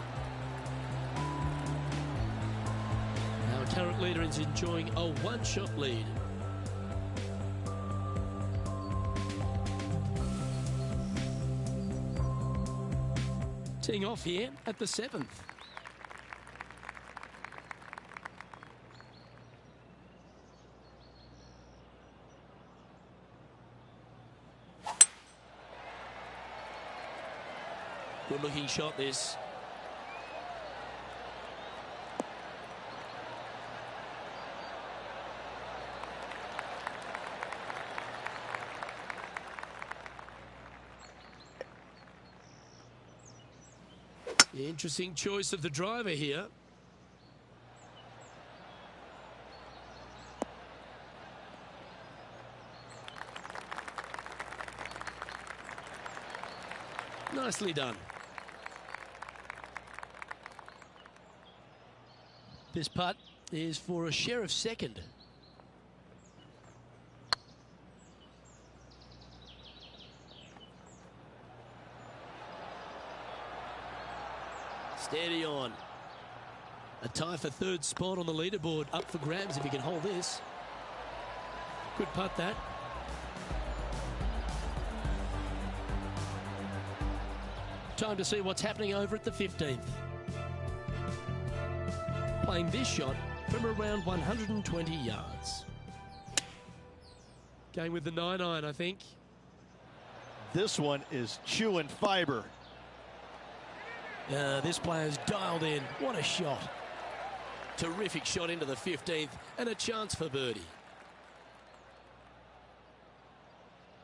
E: Our current leader is enjoying a one-shot lead. Teeing off here at the 7th. Good looking shot this. Interesting choice of the driver here. Nicely done. This putt is for a share of second. Steady on. A tie for third spot on the leaderboard. Up for grabs if he can hold this. Good putt, that. Time to see what's happening over at the 15th. Playing this shot from around 120 yards. Going with the 9-iron, I think.
F: This one is chewing fiber.
E: This player's dialed in. What a shot. Terrific shot into the 15th and a chance for birdie.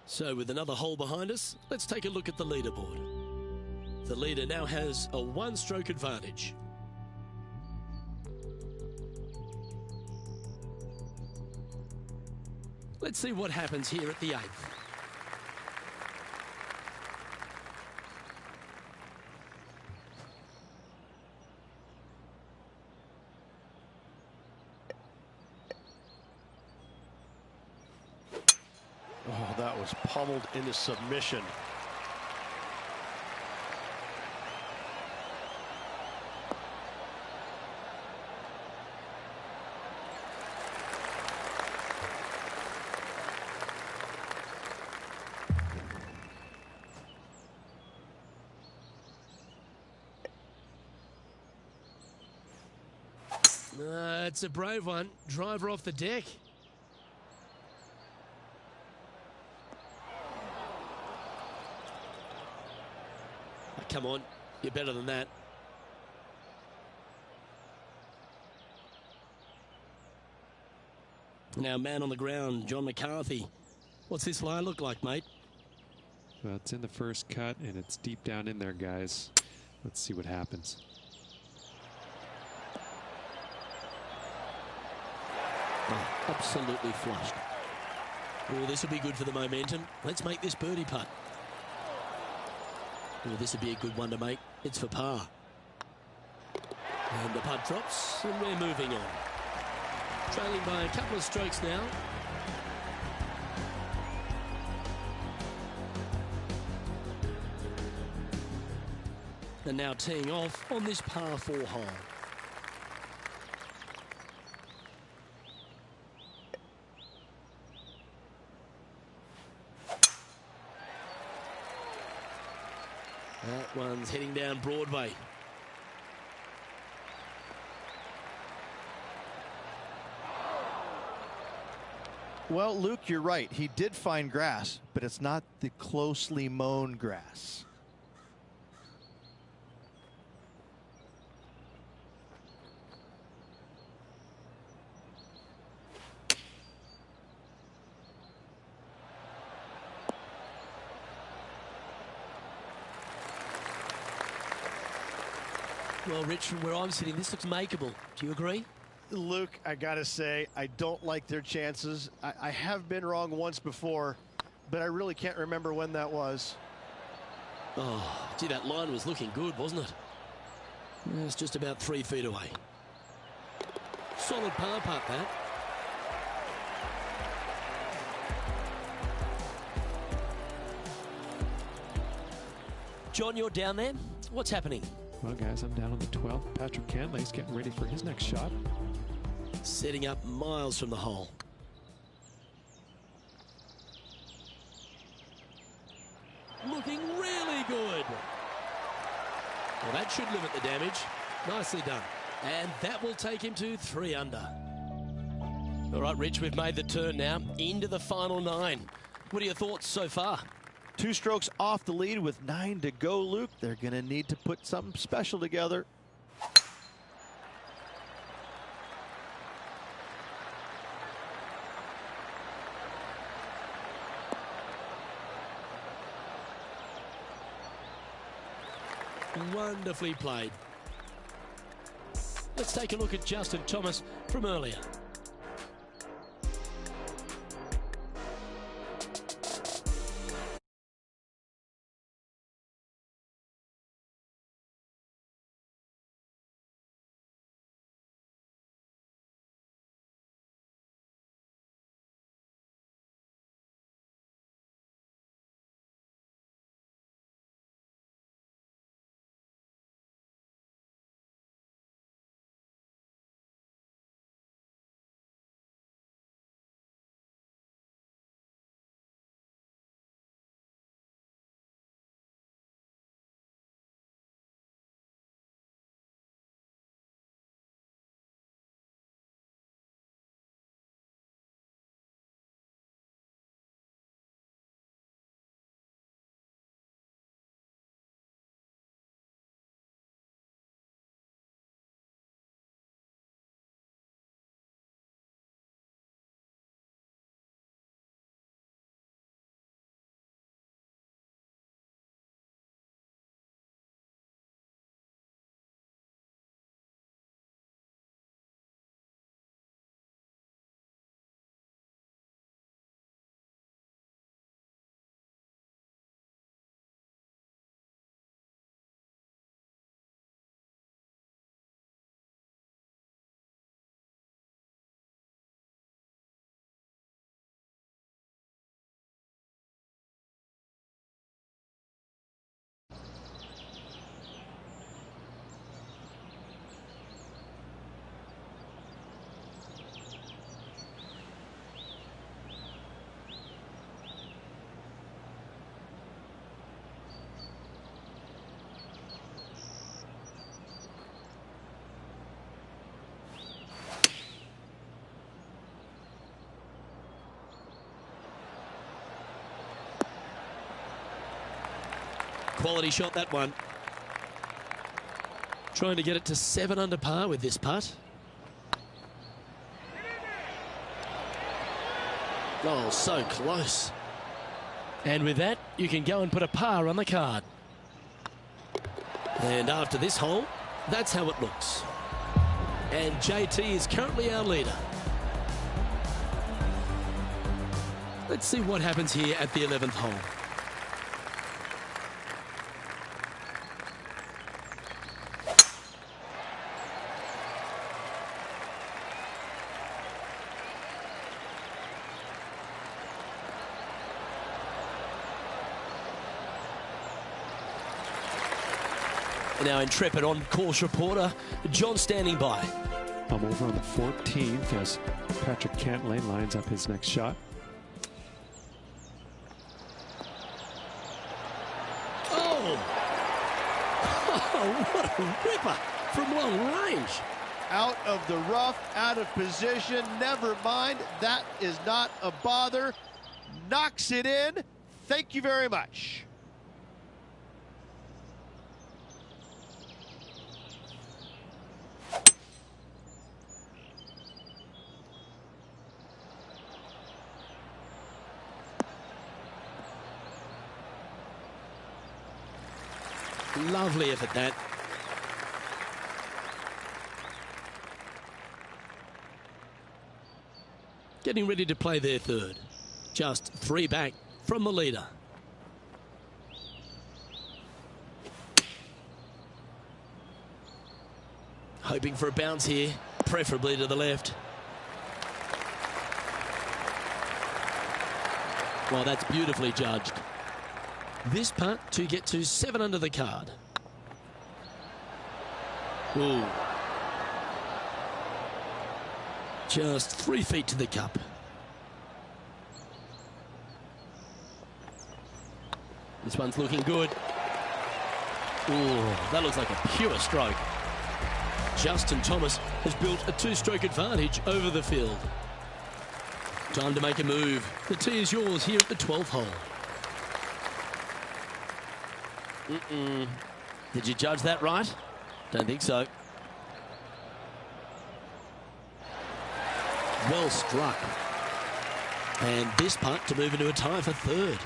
E: So with another hole behind us, let's take a look at the leaderboard. The leader now has a one-stroke advantage. Let's see what happens here at the 8th.
C: Oh, that was pummeled into submission.
E: It's a brave one. Driver off the deck. Oh, come on, you're better than that. Now, man on the ground, John McCarthy. What's this lie look like, mate?
D: Well, it's in the first cut, and it's deep down in there, guys. Let's see what happens.
E: Oh, absolutely flushed. Oh, this will be good for the momentum. Let's make this birdie putt. Oh, this would be a good one to make. It's for par. And the putt drops, and we're moving on. Trailing by a couple of strokes now. And now teeing off on this par 4 hole. That one's heading down Broadway.
F: Well, Luke, you're right. He did find grass, but it's not the closely mown grass.
E: Well, Rich, from where I'm sitting, this looks makeable. Do you agree?
C: Luke, I gotta say, I don't like their chances. I have been wrong once before, but I really can't remember when that was.
E: Oh, gee, that line was looking good, wasn't it? It's just about 3 feet away. Solid par putt, that. John, you're down there. What's happening?
D: Well, guys, I'm down on the 12th. Patrick Cantley's getting ready for his next shot.
E: Setting up miles from the hole. Looking really good. Well, that should limit the damage. Nicely done. And that will take him to 3 under. All right, Rich, we've made the turn now into the final 9. What are your thoughts so far?
F: 2 strokes off the lead with 9 to go, Luke. They're going to need to put something special together.
E: Wonderfully played. Let's take a look at Justin Thomas from earlier. quality shot, that one. Trying to get it to 7 under par with this putt. Oh, so close. And with that, you can go and put a par on the card. And after this hole, that's how it looks. And JT is currently our leader. Let's see what happens here at the 11th hole. Now intrepid on-course reporter John standing by.
D: I'm over on the 14th as Patrick Cantlay lines up his next shot.
E: Oh, what a ripper from long range.
C: Out of the rough, out of position. Never mind. That is not a bother. Knocks it in. Thank you very much.
E: Lovely effort, that. Getting ready to play their third. Just 3 back from the leader. Hoping for a bounce here, preferably to the left. Well, that's beautifully judged. This putt to get to 7 under the card. Ooh. Just 3 feet to the cup. This one's looking good. Ooh, that looks like a pure stroke. Justin Thomas has built a 2-stroke advantage over the field. Time to make a move. The tee is yours here at the 12th hole. Did you judge that right? Don't think so. Well struck. And this putt to move into a tie for third.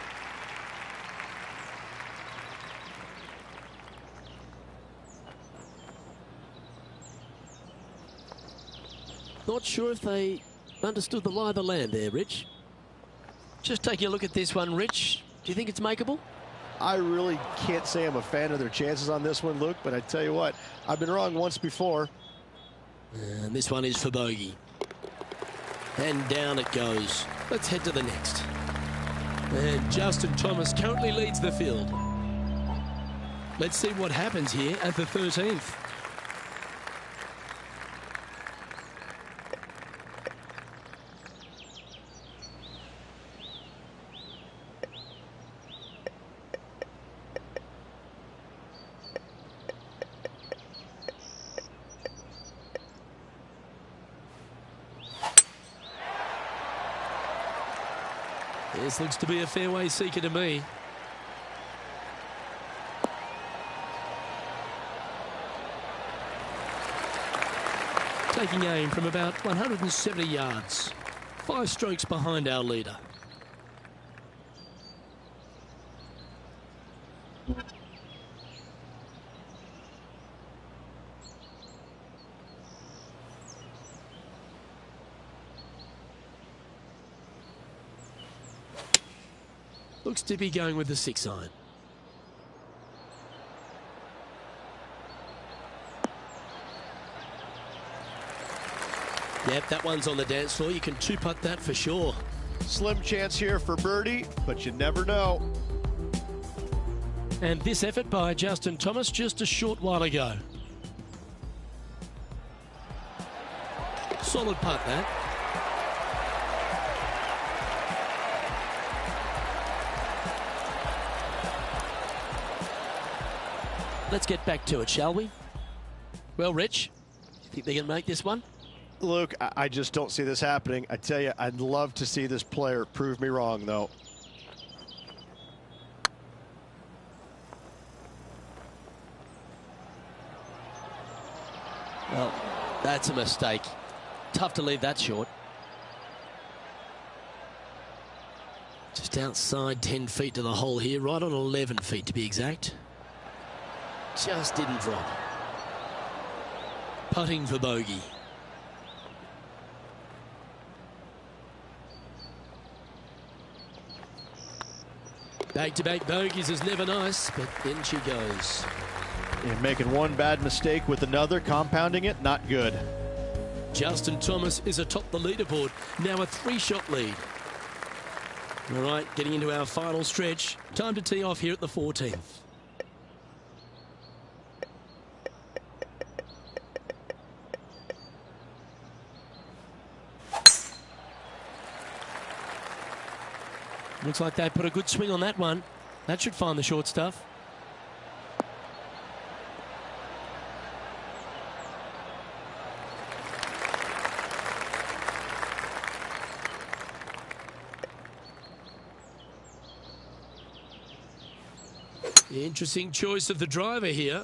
E: Not sure if they understood the lie of the land there, Rich. Just taking a look at this one, Rich. Do you think it's makeable?
C: I really can't say I'm a fan of their chances on this one, Luke, but I tell you what, I've been wrong once before.
E: And this one is for bogey. And down it goes. Let's head to the next. And Justin Thomas currently leads the field. Let's see what happens here at the 13th. This looks to be a fairway seeker to me. Taking aim from about 170 yards. 5 strokes behind our leader. Looks to be going with the 6-iron. Yep, that one's on the dance floor. You can 2-putt that for sure.
C: Slim chance here for birdie, but you never know.
E: And this effort by Justin Thomas just a short while ago. Solid putt, that. Let's get back to it, shall we? Well, Rich, you think they're going to make this one?
C: Luke, I just don't see this happening. I tell you, I'd love to see this player prove me wrong, though.
E: Well, that's a mistake. Tough to leave that short. Just outside 10 feet to the hole here, right on 11 feet to be exact. Just didn't drop. Putting for bogey. Back-to-back bogeys is never nice, but in she goes.
F: And making one bad mistake with another, compounding it, not good.
E: Justin Thomas is atop the leaderboard, now a 3-shot lead. All right, getting into our final stretch. Time to tee off here at the 14th. Looks like they put a good swing on that one. That should find the short stuff. Interesting choice of the driver here.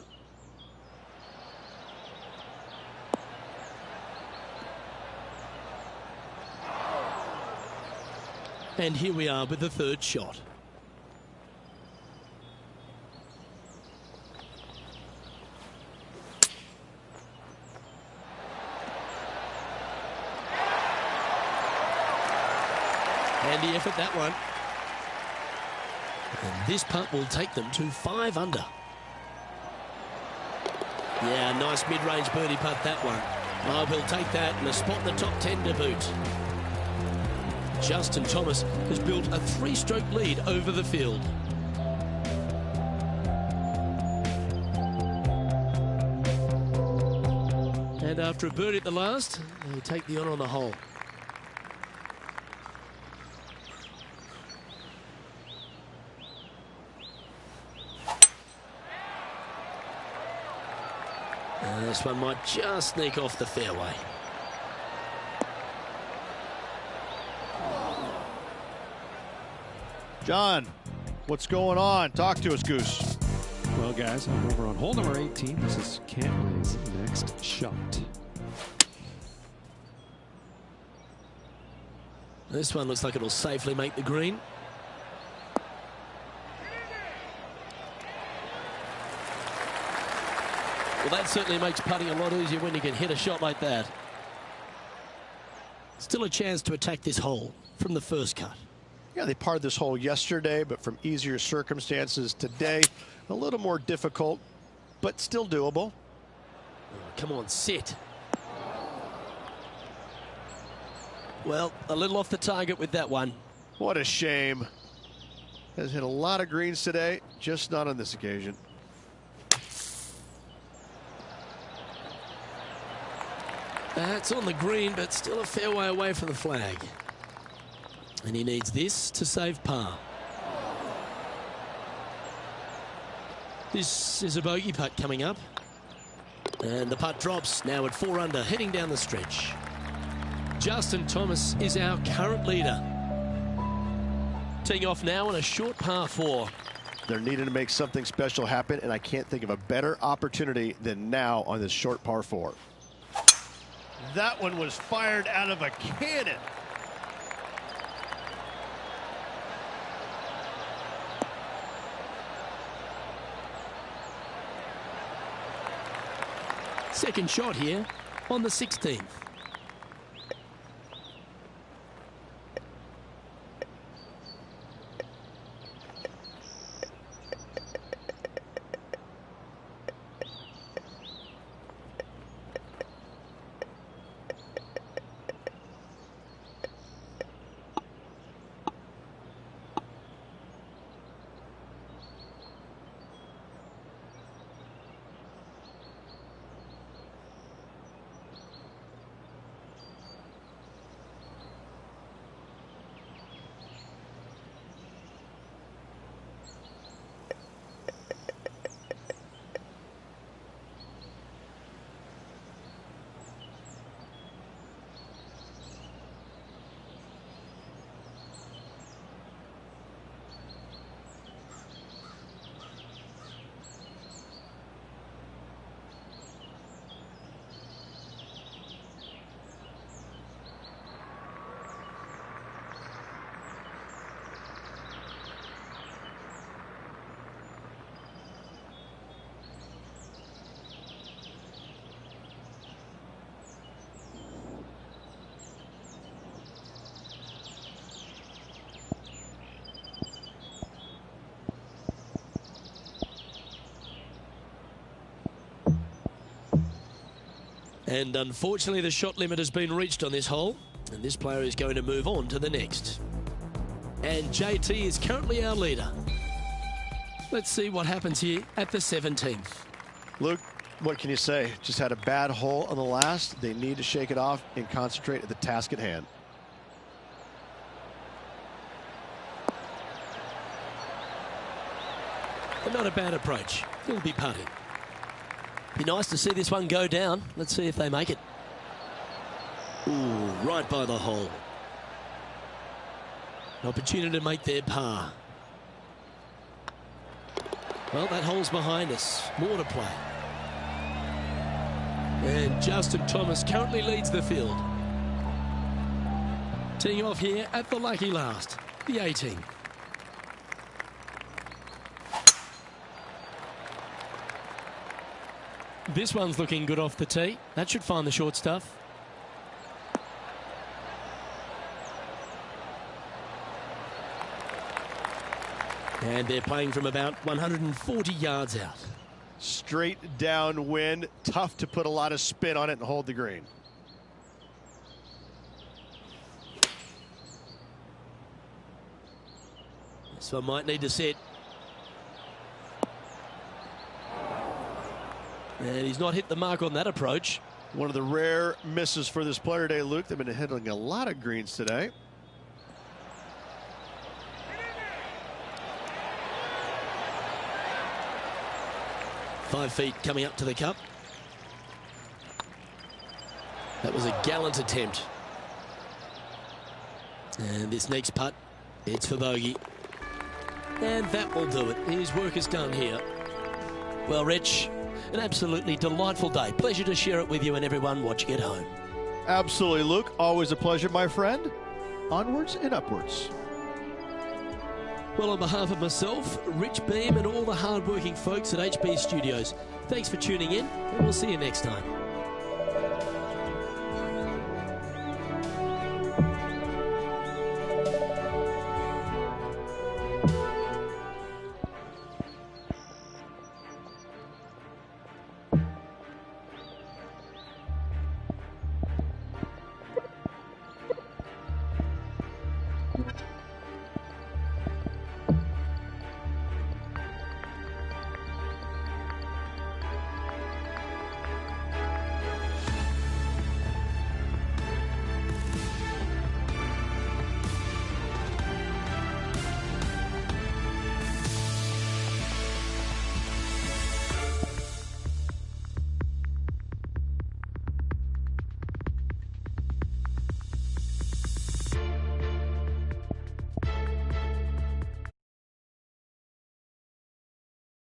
E: And here we are with the third shot. Handy effort, that one. And this putt will take them to 5 under. Yeah, nice mid-range birdie putt, that one. Oh, he'll take that and a spot in the top 10 to boot. Justin Thomas has built a 3-stroke lead over the field. And after a birdie at the last, they take the honour on the hole. And this one might just sneak off the fairway.
F: John, what's going on? Talk to us, Goose.
D: Well, guys, I'm over on hole number 18. This is Cantlay's next shot.
E: This one looks like it'll safely make the green. Well, that certainly makes putting a lot easier when you can hit a shot like that. Still a chance to attack this hole from the first cut.
C: Yeah, they parred this hole yesterday, but from easier circumstances today. A little more difficult, but still doable.
E: Oh, come on, sit. Well, a little off the target with that one.
C: What a shame. Has hit a lot of greens today, just not on this occasion.
E: That's on the green, but still a fair way away from the flag. And he needs this to save par. This is a bogey putt coming up. And the putt drops now at 4 under, heading down the stretch. Justin Thomas is our current leader. Teeing off now on a short par 4.
C: They're needing to make something special happen, and I can't think of a better opportunity than now on this short par 4. That one was fired out of a cannon.
E: Second shot here on the 16th. And unfortunately, the shot limit has been reached on this hole, and this player is going to move on to the next. And JT is currently our leader. Let's see what happens here at the 17th.
C: Luke, what can you say? Just had a bad hole on the last. They need to shake it off and concentrate at the task at hand.
E: But not a bad approach. He'll be putting. Be nice to see this one go down. Let's see if they make it. Ooh, right by the hole. An opportunity to make their par. Well, that hole's behind us. More to play. And Justin Thomas currently leads the field. Teeing off here at the lucky last, the 18. This one's looking good off the tee. That should find the short stuff. And they're playing from about 140 yards out.
C: Straight downwind. Tough to put a lot of spin on it and hold the green.
E: This one might need to sit. And he's not hit the mark on that approach.
C: One of the rare misses for this player today, Luke. They've been hitting a lot of greens today.
E: Five feet coming up to the cup. That was a gallant attempt. And this next putt, it's for bogey. And that will do it. His work is done here. Well, Rich, an absolutely delightful day. Pleasure to share it with you and everyone watching at home.
C: Absolutely, Luke. Always a pleasure, my friend. Onwards and upwards.
E: Well, on behalf of myself, Rich Beam, and all the hard-working folks at HB Studios, thanks for tuning in, and we'll see you next time.